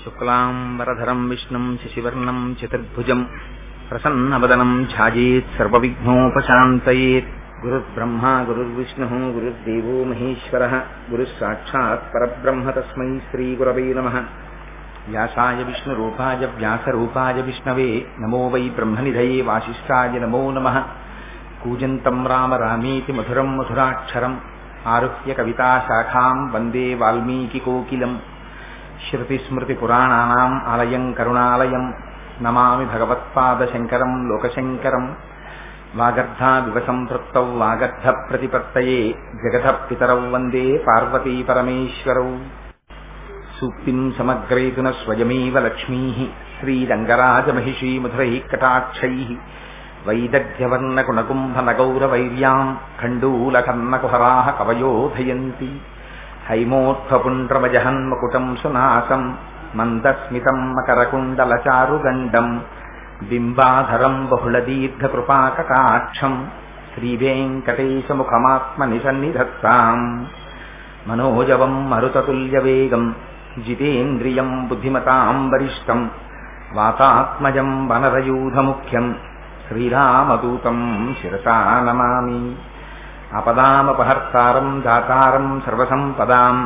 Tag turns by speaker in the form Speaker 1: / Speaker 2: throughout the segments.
Speaker 1: శుక్లాంబరధరం విష్ణుం శశివర్ణం చతుర్భుజం ప్రసన్నవదనం ఛాయేత్ సర్వవిఘ్నోపశాంతయేత్. గురుర్బ్రహ్మా గురుర్విష్ణుః గురుర్దేవో మహేశ్వరః గురుస్సాక్షాత్ పరబ్రహ్మ తస్మై శ్రీగురవే నమః. వ్యాసాయ విష్ణురూపాయ వ్యాసరూపాయ విష్ణవే నమో వై బ్రహ్మనిధయే వాసిష్ఠాయ నమో నమః. కూజంతం రామ రామేతి మధురం మధురాక్షరం ఆరుహ్య కవితాశాఖాం వందే వాల్మీకికోకిలం. శ్రుతిస్మృతిపురాణానాం ఆలయం కరుణాలయం నమామి భగవత్పాదశంకరం లోకశంకరం. వాగర్ధావివ సంపృక్తౌ వాగర్ధ ప్రతిపత్తయే జగతః పితరౌ వందే పార్వతీ పరమేశ్వరౌ. సూక్తిం సమగ్రేతున స్వయమేవ లక్ష్మీః శ్రీరంగరాజమహిషీ మధురైః కటాక్షైః. వైదగ్ధ్యవర్ణకుణకుంభనగౌరవైర్యాం ఖండూలకర్ణకుహరాः కవయోధయంతి. హైమోత్ఫపుండ్రమజహన్మకుటం సునాసం మందస్మితం మకరకుండలచారుగండం బింబాధరం బహుళదీర్ఘకృపాకటాక్షం శ్రీవేంకటేశముఖమాత్మని సన్నిధత్తాం. మనోజవం మరుతతుల్యవేగం జితేంద్రియం బుద్ధిమతాం వరిష్టం వాతాత్మజం వనరయూధముఖ్యం శ్రీరామదూతం శిరసా నమామి. ఆపదామపహర్తారం దాతారం సర్వసంపదాం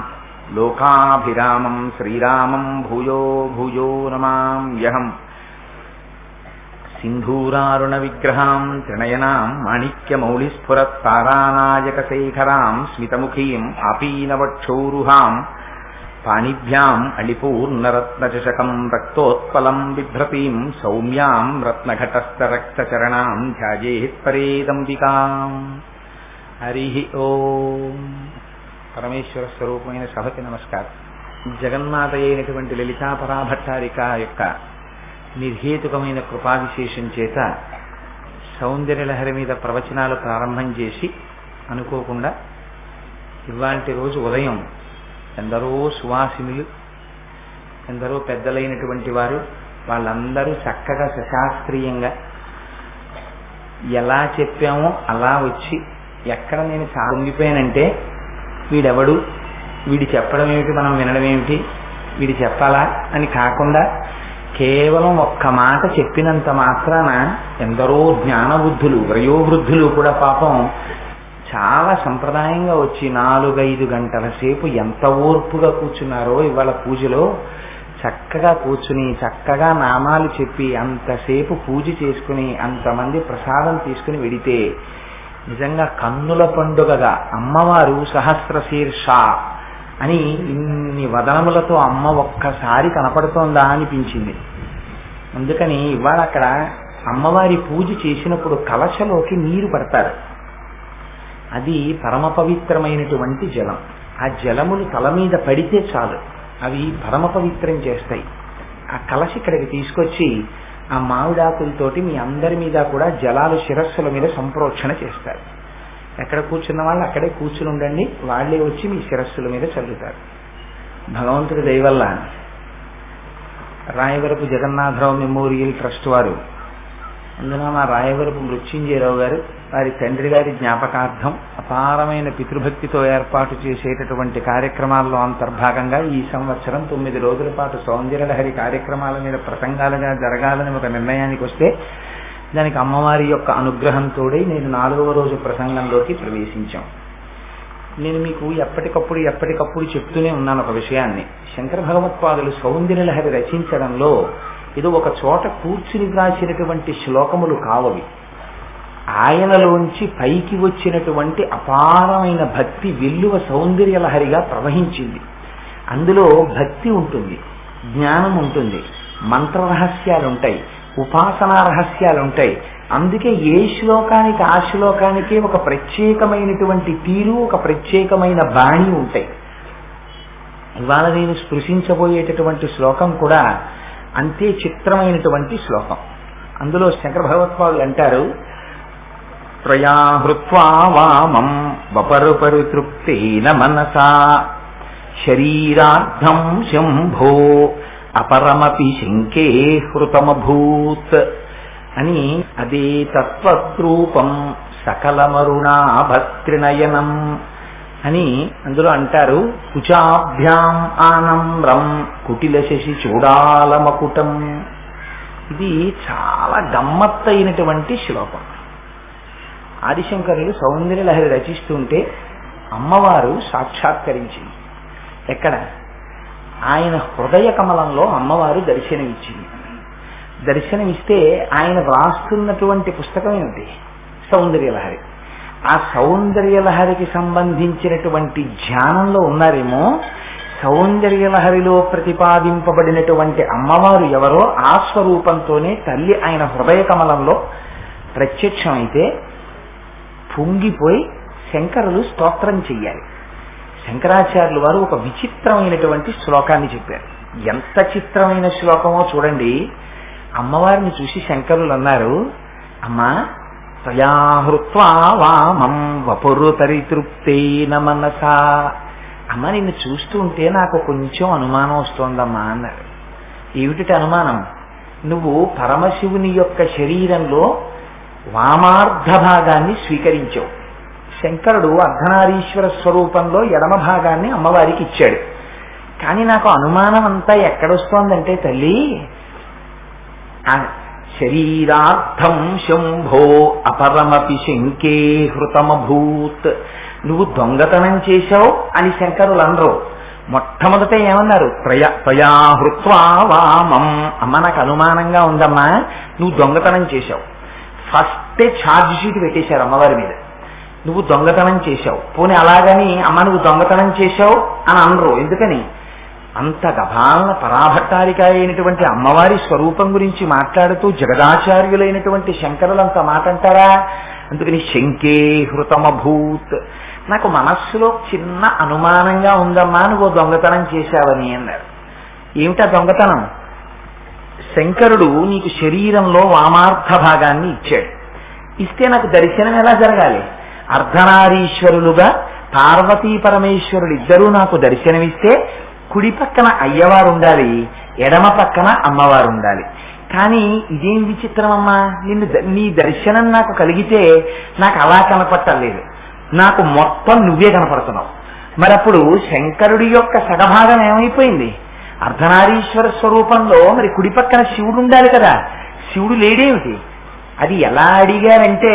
Speaker 1: లోకాభిరామం శ్రీరామం భూయో భూయో నమామ్యహం. సింధూరారుణ విగ్రహాం త్రినయనాం మాణిక్యమౌళిస్ఫురత్తారానాయకశేఖరాం స్మితముఖీం ఆపీనవక్షోరుహాం పాణిభ్యాం అళిపూర్ణరత్నచషకం రక్తోత్పలం బిభ్రతీం సౌమ్యాం రత్నఘటస్థరక్తచరణాం ధ్యాయేత్పరేదంబికాం. హరి ఓం. పరమేశ్వర స్వరూపమైన సభకి నమస్కారం. జగన్మాత అయినటువంటి లలితాపరాభట్టారిక యొక్క నిర్హేతుకమైన కృపావిశేషం చేత సౌందర్యలహరి మీద ప్రవచనాలు ప్రారంభం చేసి అనుకోకుండా ఇవాల్టి రోజు ఉదయం ఎందరో సువాసినులు, ఎందరో పెద్దలైనటువంటి వారు, వాళ్ళందరూ చక్కగా సశాస్త్రీయంగా ఎలా చెప్పామో అలా వచ్చి, ఎక్కడ నేను చాలా ఉండిపోయానంటే వీడెవడు, వీడి చెప్పడం ఏమిటి, మనం వినడం ఏమిటి, వీడి చెప్పాలా అని కాకుండా కేవలం ఒక్క మాట చెప్పినంత మాత్రాన ఎందరో జ్ఞానబుద్ధులు వయోవృద్ధులు కూడా పాపం చాలా సంప్రదాయంగా వచ్చి 4-5 గంటల సేపు ఎంత ఓర్పుగా కూర్చున్నారో ఇవాళ పూజలో. చక్కగా కూర్చుని చక్కగా నామాలు చెప్పి అంతసేపు పూజ చేసుకుని అంతమంది ప్రసాదం తీసుకుని వెడితే నిజంగా కన్నుల పండుగగా అమ్మవారు సహస్రశీర్ష అని ఇన్ని వదనములతో అమ్మ ఒక్కసారి కనపడుతోందా అనిపించింది. అందుకని ఇవాళ అక్కడ అమ్మవారి పూజ చేసినప్పుడు కలశలోకి నీరు పడతారు. అది పరమ పవిత్రమైనటువంటి జలం. ఆ జలములు తల మీద పడితే చాలు, అవి పరమ పవిత్రం చేస్తాయి. ఆ కలశ ఇక్కడికి తీసుకొచ్చి ఆ మామిడాకులతోటి మీ అందరి మీద కూడా జలాలు శిరస్సుల మీద సంప్రోక్షణ చేస్తారు. ఎక్కడ కూర్చున్న వాళ్ళు అక్కడే కూర్చుని ఉండండి, వాళ్లే వచ్చి మీ శిరస్సుల మీద చల్లుతారు. భగవంతుడి దయ వల్ల రాయవరపు జగన్నాథరావు మెమోరియల్ ట్రస్ట్ వారు, అందున మా రాయవరపు మృత్యుంజయరావు గారు, వారి తండ్రి గారి జ్ఞాపకార్థం అపారమైన పితృభక్తితో ఏర్పాటు చేసేటటువంటి కార్యక్రమాల్లో అంతర్భాగంగా ఈ సంవత్సరం 9 రోజుల పాటు సౌందర్యలహరి కార్యక్రమాల మీద ప్రసంగాలుగా జరగాలని ఒక నిర్ణయానికి వస్తే దానికి అమ్మవారి యొక్క అనుగ్రహంతోడే నేను 4వ రోజు ప్రసంగంలోకి ప్రవేశించాం. నేను మీకు ఎప్పటికప్పుడు చెప్తూనే ఉన్నాను ఒక విషయాన్ని. శంకర భగవత్పాదులు సౌందర్యలహరి రచించడంలో ఇది ఒక చోట కూర్చుని రాసినటువంటి శ్లోకములు కావవి. ఆయనలోంచి పైకి వచ్చినటువంటి అపారమైన భక్తి వెల్లువ సౌందర్యలహరిగా ప్రవహించింది. అందులో భక్తి ఉంటుంది, జ్ఞానం ఉంటుంది, మంత్ర రహస్యాలుంటాయి, ఉపాసనా రహస్యాలుంటాయి. అందుకే ఏ శ్లోకానికి ఆ శ్లోకానికి ఒక ప్రత్యేకమైనటువంటి తీరు, ఒక ప్రత్యేకమైన బాణి ఉంటాయి. ఇవాళ నేను స్పృశించబోయేటటువంటి శ్లోకం కూడా అంతే చిత్రమైనటువంటి శ్లోకం. అందులో శంకర భగవత్పాదులు అంటారు, త్వయా హృత్వా వామం వపరుపరు తృప్తేన మనసా శరీరార్థం శంభో అపరమపి శంకే హృతమభూత్ అని. అదే తత్వరూపం సకలమరుణాభత్రినయనం అని అందులో అంటారు, కుచాభ్యాం ఆనమ్రం కుటిల శశి చూడాలమకుటం. ఇది చాలా గమ్మత్తైనటువంటి శ్లోకం. ఆదిశంకరులు సౌందర్యలహరి రచిస్తుంటే అమ్మవారు సాక్షాత్కరించింది. ఎక్కడ? ఆయన హృదయ కమలంలో అమ్మవారు దర్శనమిచ్చింది. దర్శనమిస్తే ఆయన వ్రాస్తున్నటువంటి పుస్తకం ఏమిటి? సౌందర్యలహరి. ఆ సౌందర్యలహరికి సంబంధించినటువంటి ధ్యానంలో ఉన్నారేమో. సౌందర్యలహరిలో ప్రతిపాదింపబడినటువంటి అమ్మవారు ఎవరో ఆ స్వరూపంతోనే తల్లి ఆయన హృదయ కమలంలో ప్రత్యక్షమైతే పొంగిపోయి శంకరులు స్తోత్రం చెయ్యాలి. శంకరాచార్యులు వారు ఒక విచిత్రమైనటువంటి శ్లోకాన్ని చెప్పారు. ఎంత చిత్రమైన శ్లోకమో చూడండి. అమ్మవారిని చూసి శంకరులు అన్నారు, అమ్మా త్వయాహృత్వా వామం వపురు తరితృప్తేన మనసా. అమ్మ నిన్ను చూస్తుంటే నాకు కొంచెం అనుమానం వస్తోందమ్మా అన్నారు. ఏమిటి అనుమానం? నువ్వు పరమశివుని యొక్క శరీరంలో వామార్ధ భాగాన్ని స్వీకరించావు. శంకరుడు అర్ధనారీశ్వర స్వరూపంలో ఎడమ భాగాన్ని అమ్మవారికి ఇచ్చాడు. కానీ నాకు అనుమానం అంతా ఎక్కడొస్తోందంటే తల్లి, శరీరార్థం శంభో అపరమపి శంకే హృతమభూత్. నువ్వు దొంగతనం చేశావు అని శంకరులు అనరు. మొట్టమొదట ఏమన్నారు? త్వయా హృత్వా వామం. అమ్మ నాకు అనుమానంగా ఉందమ్మా, నువ్వు దొంగతనం చేశావు. ఫస్టే ఛార్జ్ షీట్ పెట్టేశారు అమ్మవారి మీద, నువ్వు దొంగతనం చేశావు. పోనీ అలాగని అమ్మ నువ్వు దొంగతనం చేశావు అని అనరు. ఎందుకని? అంత గభాలన పరాభట్టారిక అయినటువంటి అమ్మవారి స్వరూపం గురించి మాట్లాడుతూ జగదాచార్యులైనటువంటి శంకరులంత మాట అంటారా? అందుకని శంకే హృతమభూత్. నాకు మనస్సులో చిన్న అనుమానంగా ఉందమ్మా, నువ్వు దొంగతనం చేశావని అన్నారు. ఏమిటా దొంగతనం? శంకరుడు నీకు శరీరంలో వామార్థ భాగాన్ని ఇచ్చాడు. ఇస్తే నాకు దర్శనం ఎలా జరగాలి? అర్ధనారీశ్వరులుగా పార్వతీ పరమేశ్వరులు ఇద్దరూ నాకు దర్శనమిస్తే కుడి పక్కన అయ్యవారు ఉండాలి, ఎడమ పక్కన అమ్మవారు ఉండాలి. కానీ ఇదేం విచిత్రమమ్మా, నీ దర్శనం నాకు కలిగితే నాకు అలా కనపట్టలేదు, నాకు మొత్తం నువ్వే కనపడుతున్నావు. మరి అప్పుడు శంకరుడి యొక్క సగభాగం ఏమైపోయింది? అర్ధనారీశ్వర స్వరూపంలో మరి కుడి పక్కన శివుడు ఉండాలి కదా, శివుడు లేడేమిటి? అది ఎలా అడిగారంటే,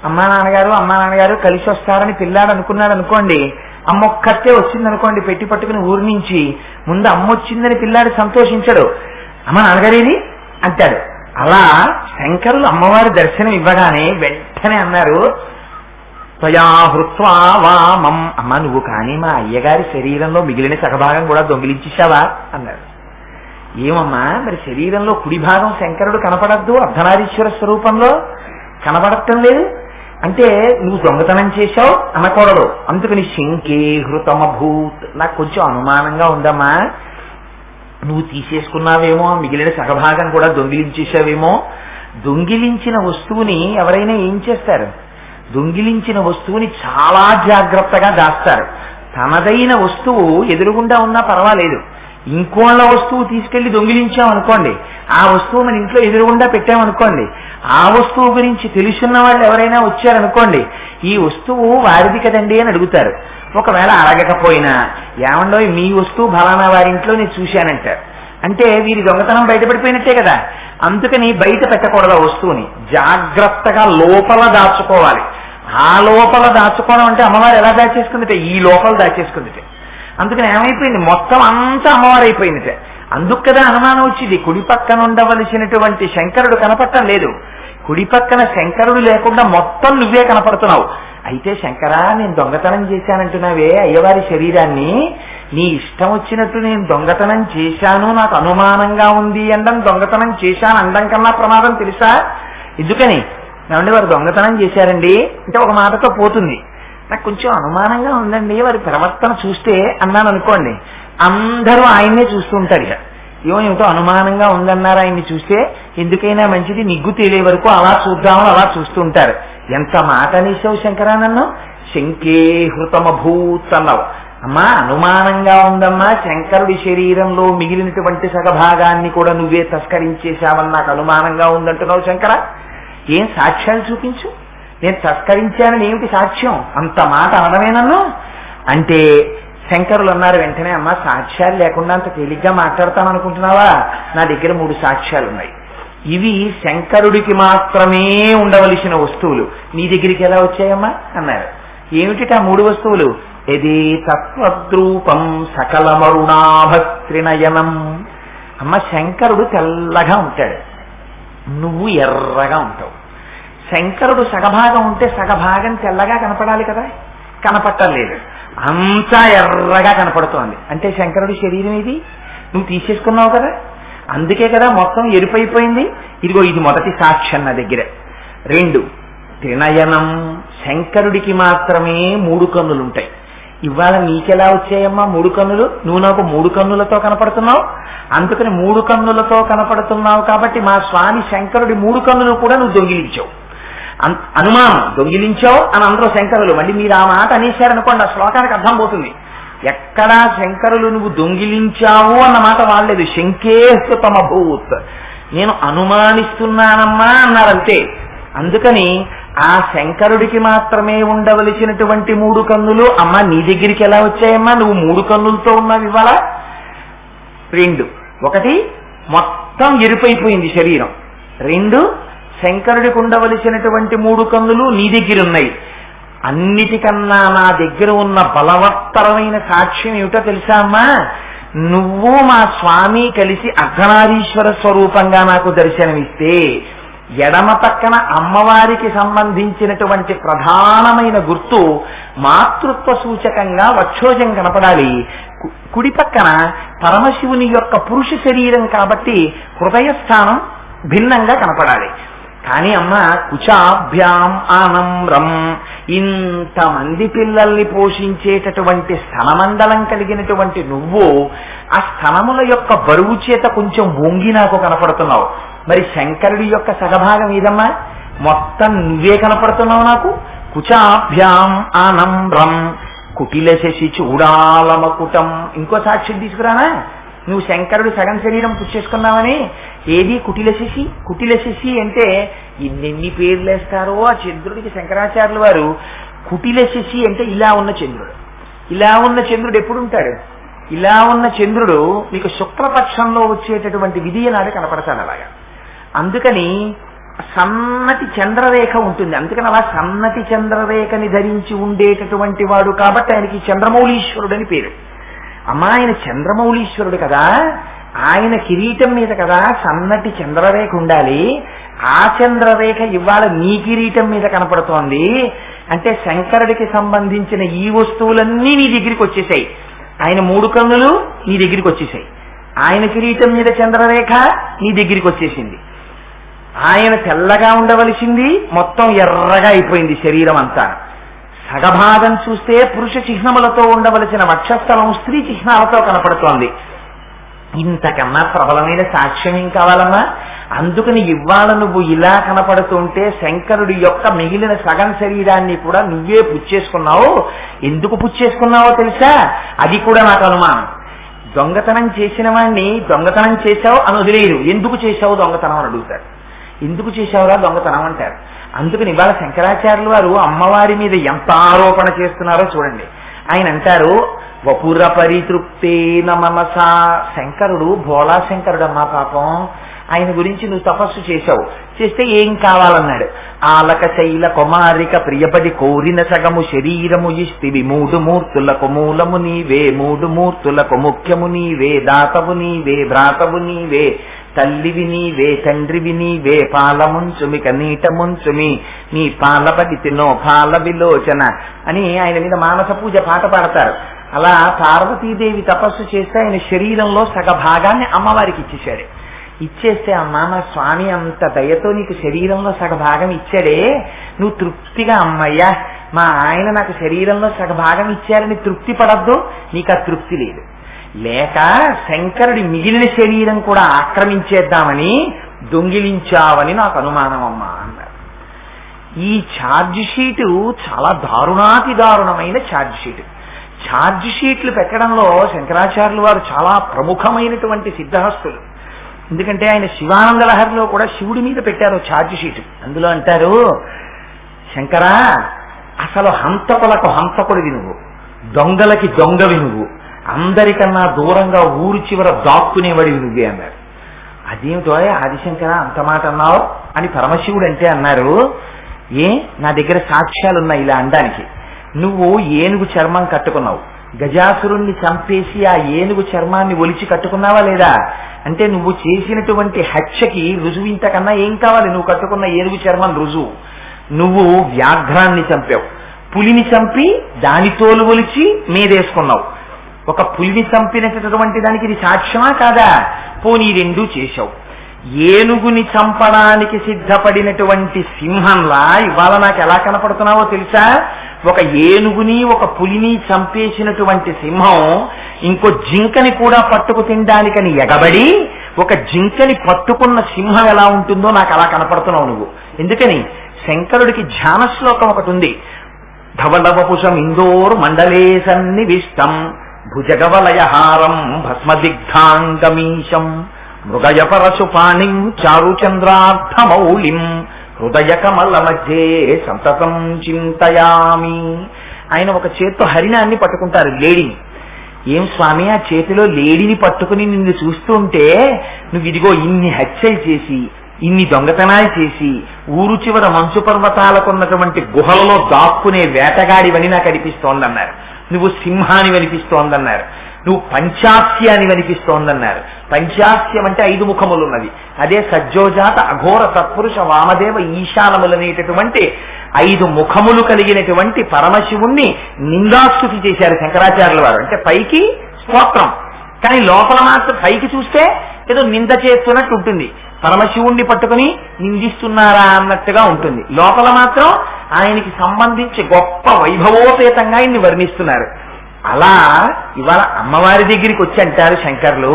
Speaker 1: అమ్మా నాన్నగారు కలిసి వస్తారని పిల్లాడు అనుకున్నాడు అనుకోండి, అమ్మ ఒక్కతే వచ్చిందనుకోండి పెట్టి పట్టుకుని ఊరి నుంచి, ముందు అమ్మ వచ్చిందని పిల్లాడు సంతోషించడు, అమ్మ నాన్నగారేది అంటాడు. అలా శంకరులు అమ్మవారి దర్శనం ఇవ్వగానే వెంటనే అన్నారు, త్వయా హృత్వా వామం. అమ్మ నువ్వు కానీ మా అయ్యగారి శరీరంలో మిగిలిన సగభాగం కూడా దొంగిలించేశావా అన్నారు. ఏమమ్మా మరి శరీరంలో కుడి భాగం శంకరుడు కనపడద్దు, అర్ధనారీశ్వర స్వరూపంలో కనపడటం లేదు అంటే నువ్వు దొంగతనం చేశావు అనకూడదు. అందుకని శంకే హృతమభూత్. నాకు కొంచెం అనుమానంగా ఉందమ్మా, నువ్వు తీసేసుకున్నావేమో, మిగిలిన సగభాగం కూడా దొంగిలించేశావేమో. దొంగిలించిన వస్తువుని ఎవరైనా ఏం చేస్తారు? దొంగిలించిన వస్తువుని చాలా జాగ్రత్తగా దాస్తారు. తనదైన వస్తువు ఎదురుగుండా ఉన్నా పర్వాలేదు, ఇంకోళ్ళ వస్తువు తీసుకెళ్లి దొంగిలించాం అనుకోండి, ఆ వస్తువు మన ఇంట్లో ఎదురుగుండా పెట్టామనుకోండి, ఆ వస్తువు గురించి తెలుసున్న వాళ్ళు ఎవరైనా వచ్చారనుకోండి, ఈ వస్తువు వారిది కదండి అని అడుగుతారు. ఒకవేళ అడగకపోయినా, ఏమండో మీ వస్తువు ఫలానా వారింట్లో నేను చూశానంటారు. అంటే వీరి దొంగతనం బయటపడిపోయినట్టే కదా. అందుకని బయట పెట్టకూడదు ఆ వస్తువుని, జాగ్రత్తగా లోపల దాచుకోవాలి. ఆ లోపల దాచుకోవడం అంటే అమ్మవారు ఎలా దాచేసుకుందిటే ఈ లోపల దాచేసుకుందిటే. అందుకని ఏమైపోయింది, మొత్తం అంతా అమ్మవారు అయిపోయిందిటే. అందుకు కదా అనుమానం వచ్చింది, కుడి పక్కన ఉండవలసినటువంటి శంకరుడు కనపడటం లేదు, కుడి పక్కన శంకరుడు లేకుండా మొత్తం నువ్వే కనపడుతున్నావు. అయితే శంకరా నేను దొంగతనం చేశానంటున్నావే అయ్యవారి శరీరాన్ని, నీ ఇష్టం వచ్చినట్టు నేను దొంగతనం చేశాను, నాకు అనుమానంగా ఉంది అనడం దొంగతనం చేశాను అనడం కన్నా ప్రమాదం తెలుసా? ఎందుకని ఏమంటే వారు దొంగతనం చేశారండి అంటే ఒక మాటతో పోతుంది. నాకు కొంచెం అనుమానంగా ఉందండి వారి ప్రవర్తన చూస్తే అన్నాను అనుకోండి, అందరూ ఆయన్నే చూస్తూ ఉంటారు. ఇక ఏమిటో అనుమానంగా ఉందన్నారు ఆయన్ని చూస్తే, ఎందుకైనా మంచిది నిగ్గు తేలే వరకు అలా చూద్దామని అలా చూస్తూ ఉంటారు. ఎంత మాట అనేసావు శంకరా నన్ను, శంకే హృతమభూత్ అన్నావు. అమ్మా అనుమానంగా ఉందమ్మా, శంకరుడి శరీరంలో మిగిలినటువంటి సగభాగాన్ని కూడా నువ్వే తస్కరించేశావని నాకు అనుమానంగా ఉందంటున్నావు శంకర. ఏం సాక్ష్యాలు చూపించు, నేను తస్కరించానని ఏమిటి సాక్ష్యం? అంత మాట అనడమే నన్ను. అంటే శంకరులు అన్నారు వెంటనే, అమ్మ సాక్ష్యాలు లేకుండా అంత తేలిగ్గా మాట్లాడతాను అనుకుంటున్నావా? నా దగ్గర 3 సాక్ష్యాలు ఉన్నాయి. ఇవి శంకరుడికి మాత్రమే ఉండవలసిన వస్తువులు, నీ దగ్గరికి ఎలా వచ్చాయమ్మా అన్నారు. ఏమిటి ఆ 3 వస్తువులు? ఎది తత్వద్రూపం సకలమరుణాభత్రినయనం. అమ్మ శంకరుడు తెల్లగా ఉంటాడు, నువ్వు ఎర్రగా ఉంటావు. శంకరుడు సగభాగం ఉంటే సగభాగం తెల్లగా కనపడాలి కదా, కనపట్టలేదు, అంతా ఎర్రగా కనపడుతోంది. అంటే శంకరుడి శరీరం ఇది నువ్వు తీసేసుకున్నావు కదా, అందుకే కదా మొత్తం ఎరుపైపోయింది. ఇదిగో ఇది మొదటి సాక్ష్యం నా దగ్గర. 2 త్రినయనం, శంకరుడికి మాత్రమే 3 కన్నులుంటాయి. ఇవాళ నీకెలా వచ్చాయమ్మా 3 కన్నులు? నువ్వు నాకు 3 కన్నులతో కనపడుతున్నావు, అందుకని 3 కన్నులతో కనపడుతున్నావు కాబట్టి మా స్వామి శంకరుడి 3 కన్నులు కూడా నువ్వు దొంగిలించావు. అనుమానం, దొంగిలించావు అని అందరూ శంకరులు. మళ్ళీ మీరు ఆ మాట అనేశారనుకోండి, ఆ శ్లోకానికి అర్థం పోతుంది. ఎక్కడా శంకరులు నువ్వు దొంగిలించావు అన్న మాట వాడలేదు. శంకేస్తు తమభూత్, నేను అనుమానిస్తున్నానమ్మా అన్నారంతే. అందుకని ఆ శంకరుడికి మాత్రమే ఉండవలసినటువంటి 3 కన్నులు అమ్మ నీ దగ్గరికి ఎలా వచ్చాయమ్మా? నువ్వు 3 కన్నులతో ఉన్నావు ఇవాళ. 2, 1 మొత్తం ఎరుపైపోయింది శరీరం. 2 శంకరుడికి ఉండవలసినటువంటి 3 కన్నులు నీ దగ్గర ఉన్నాయి. అన్నిటికన్నా నా దగ్గర ఉన్న బలవత్తరమైన సాక్ష్యం ఏమిటో తెలుసా అమ్మా? నువ్వు మా స్వామి కలిసి అర్ధనారీశ్వర స్వరూపంగా నాకు దర్శనమిస్తే ఎడమ పక్కన అమ్మవారికి సంబంధించినటువంటి ప్రధానమైన గుర్తు మాతృత్వ సూచకంగా వక్షోజం కనపడాలి. కుడి పక్కన పరమశివుని యొక్క పురుష శరీరం కాబట్టి హృదయస్థానం భిన్నంగా కనపడాలి. కానీ అమ్మ కుచాభ్యాం ఆనమ్రం, ఇంతమంది పిల్లల్ని పోషించేటటువంటి స్థనమండలం కలిగినటువంటి నువ్వు ఆ స్థనముల యొక్క బరువు చేత కొంచెం వంగి నాకు కనపడుతున్నావు. మరి శంకరుడి యొక్క సగభాగం ఏదమ్మా? మొత్తం నువ్వే కనపడుతున్నావు నాకు. కుచాభ్యాం ఆనమ్రం కుటిల శశి చూడాలమకుటం. ఇంకో సాక్ష్యం తీసుకురానా? నువ్వు శంకరుడు సగం శరీరం పుచ్చేసుకున్నావని. ఏది కుటిల శశి? కుటిల శశి అంటే ఎన్ని పేర్లు వేస్తారో ఆ చంద్రుడికి శంకరాచార్యుల వారు. కుటిల శశి అంటే ఇలా ఉన్న చంద్రుడు. ఇలా ఉన్న చంద్రుడు ఎప్పుడు ఉంటాడు? ఇలా ఉన్న చంద్రుడు మీకు శుక్లపక్షంలో వచ్చేటటువంటి విధియ నాడు కనపడతాడు అలాగా. అందుకని సన్నటి చంద్రరేఖ ఉంటుంది. అందుకని అలా సన్నటి చంద్రరేఖని ధరించి ఉండేటటువంటి వాడు కాబట్టి ఆయనకి చంద్రమౌళీశ్వరుడు అని పేరు. అమ్మా ఆయన చంద్రమౌళీశ్వరుడు కదా, ఆయన కిరీటం మీద కదా సన్నటి చంద్రరేఖ ఉండాలి. ఆ చంద్రరేఖ ఇవాళ నీ కిరీటం మీద కనపడుతోంది. అంటే శంకరుడికి సంబంధించిన ఈ వస్తువులన్నీ నీ దగ్గరికి వచ్చేసాయి. ఆయన 3 కన్నులు నీ దగ్గరికి వచ్చేసాయి, ఆయన కిరీటం మీద చంద్రరేఖ నీ దగ్గరికి వచ్చేసింది. ఆయన తెల్లగా ఉండవలసింది మొత్తం ఎర్రగా అయిపోయింది శరీరం అంతా. సగభాగం చూస్తే పురుష చిహ్నములతో ఉండవలసిన వక్షస్థలం స్త్రీ చిహ్నాలతో కనపడుతోంది. ఇంతకన్నా ప్రబలమైన సాక్ష్యం ఏం కావాలమ్మా? అందుకని ఇవాళ నువ్వు ఇలా కనపడుతుంటే శంకరుడి యొక్క మిగిలిన సగం శరీరాన్ని కూడా నువ్వే పుచ్చేసుకున్నావు. ఎందుకు పుచ్చేసుకున్నావో తెలుసా? అది కూడా నాకు అనుమానం. దొంగతనం చేసిన వాణ్ణి దొంగతనం చేశావు అని వదిలేరు. ఎందుకు చేశావు దొంగతనం అని అడుగుతారు. ఎందుకు చేశావురా దొంగతనం అంటారు. అందుకని ఇవాళ శంకరాచార్యుల వారు అమ్మవారి మీద ఎంత ఆరోపణ చేస్తున్నారో చూడండి. ఆయన అంటారు వపుర పరితృప్తేన మనసా. శంకరుడు భోళా శంకరుడు అమ్మా పాపం. ఆయన గురించి నువ్వు తపస్సు చేశావు, చేస్తే ఏం కావాలన్నాడు. ఆలక శైల కుమారిక ప్రియపడి కోరిన సగము శరీరము ఇస్తివి 3 మూర్తులకు మూలము నీవే 3 మూర్తులకు ముఖ్యము నీవే దాతవు నీవే భ్రాతవు నీవే తల్లివి నీవే తండ్రివి నీవే పాలముంచుమిక నీట ముంచుమి నీ పాలపడి తినో పాల విలోచన అని ఆయన మీద మానస పూజ పాట పాడతారు. అలా పార్వతీదేవి తపస్సు చేస్తే ఆయన శరీరంలో సగ భాగాన్ని అమ్మవారికి ఇచ్చేశాడు. ఇచ్చేస్తే అమ్మా నా స్వామి అంత దయతో నీకు శరీరంలో సగ భాగం ఇచ్చాడే, నువ్వు తృప్తిగా అమ్మయ్యా మా ఆయన నాకు శరీరంలో సగ భాగం ఇచ్చారని తృప్తి పడద్దు. నీకు ఆ తృప్తి లేదు. లేక శంకరుడి మిగిలిన శరీరం కూడా ఆక్రమించేద్దామని దొంగిలించావని నాకు అనుమానం అమ్మా అన్నారు. ఈ ఛార్జ్ షీటు చాలా దారుణాతి దారుణమైన ఛార్జ్ షీటు. ఛార్జ్ షీట్లు పెట్టడంలో శంకరాచార్యులు వారు చాలా ప్రముఖమైనటువంటి సిద్ధహస్తులు. ఎందుకంటే ఆయన శివానంద లహరిలో కూడా శివుడి మీద పెట్టారు ఛార్జ్ షీటు. అందులో అంటారు శంకరా అసలు హంతకులకు హంతకుడివి నువ్వు, దొంగలకి దొంగవి నువ్వు, అందరికన్నా దూరంగా ఊరు చివర దాక్కునేవాడివి నువ్వే అన్నారు. అదేమిటో ఆదిశంకర అంత మాట అన్నావు అని పరమశివుడు అంటే అన్నారు, ఏ నా దగ్గర సాక్ష్యాలున్నాయి ఇలా అనడానికి. నువ్వు ఏనుగు చర్మం కట్టుకున్నావు, గజాసురుణ్ణి చంపేసి ఆ ఏనుగు చర్మాన్ని ఒలిచి కట్టుకున్నావా లేదా అంటే నువ్వు చేసినటువంటి హత్యకి రుజువు ఇంతకన్నా ఏం కావాలి? నువ్వు కట్టుకున్న ఏనుగు చర్మం రుజువు. నువ్వు వ్యాఘ్రాన్ని చంపావు, పులిని చంపి దాని తోలు ఒలిచి మీదేసుకున్నావు. ఒక పులిని చంపినటువంటి దానికి ఇది సాక్ష్యమా కాదా? పోనీ రెండూ చేశావు. ఏనుగుని చంపడానికి సిద్ధపడినటువంటి సింహంలా ఇవాళ నాకు ఎలా కనపడుతున్నావో తెలుసా? ఒక ఏనుగుని ఒక పులిని చంపేసినటువంటి సింహం ఇంకో జింకని కూడా పట్టుకు తినడానికని ఎగబడి ఒక జింకని పట్టుకున్న సింహం ఎలా ఉంటుందో నాకు అలా కనపడుతున్నావు నువ్వు. ఎందుకని? శంకరుడికి ధ్యాన శ్లోకం ఒకటి ఉంది. ధవలవపుషం ఇందోర్ మండలే సన్నివిష్టం భుజగవలయహారం భస్మదిగ్ధాంగమీశం మృగయ పరశుపాణిం చారుచంద్రార్థమౌళిం హృదయ కమల మధ్యే సంతతం చింతయామి. ఆయన ఒక చేత్తో హరిణాన్ని పట్టుకుంటారు, లేడీని. ఏం స్వామి ఆ చేతిలో లేడీని పట్టుకుని నిన్ను చూస్తూ ఉంటే నువ్వు ఇదిగో ఇన్ని హత్యలు చేసి ఇన్ని దొంగతనాలు చేసి ఊరు చివర మంచు పర్వతాలకున్నటువంటి గుహలలో దాక్కునే వేటగాడివని నాకు అనిపిస్తోందన్నారు. నువ్వు సింహాన్ని అనిపిస్తోందన్నారు. నువ్వు పంచాస్యాన్ని అనిపిస్తోందన్నారు. పంచాస్యం అంటే 5 ముఖములున్నది. అదే సజ్జోజాత అఘోర తత్పురుష వామదేవ ఈశానములనేటటువంటి 5 ముఖములు కలిగినటువంటి పరమశివుణ్ణి నిందాస్తుతి చేశారు శంకరాచార్యుల వారు. అంటే పైకి స్తోత్రం, కానీ లోపల మాత్రం పైకి చూస్తే ఏదో నింద చేస్తున్నట్టు ఉంటుంది. పరమశివుణ్ణి పట్టుకుని నిందిస్తున్నారా అన్నట్టుగా ఉంటుంది. లోపల మాత్రం ఆయనకి సంబంధించి గొప్ప వైభవోపేతంగా ఆయన్ని వర్ణిస్తున్నారు. అలా ఇవాళ అమ్మవారి దగ్గరికి వచ్చి అంటారు శంకర్లు,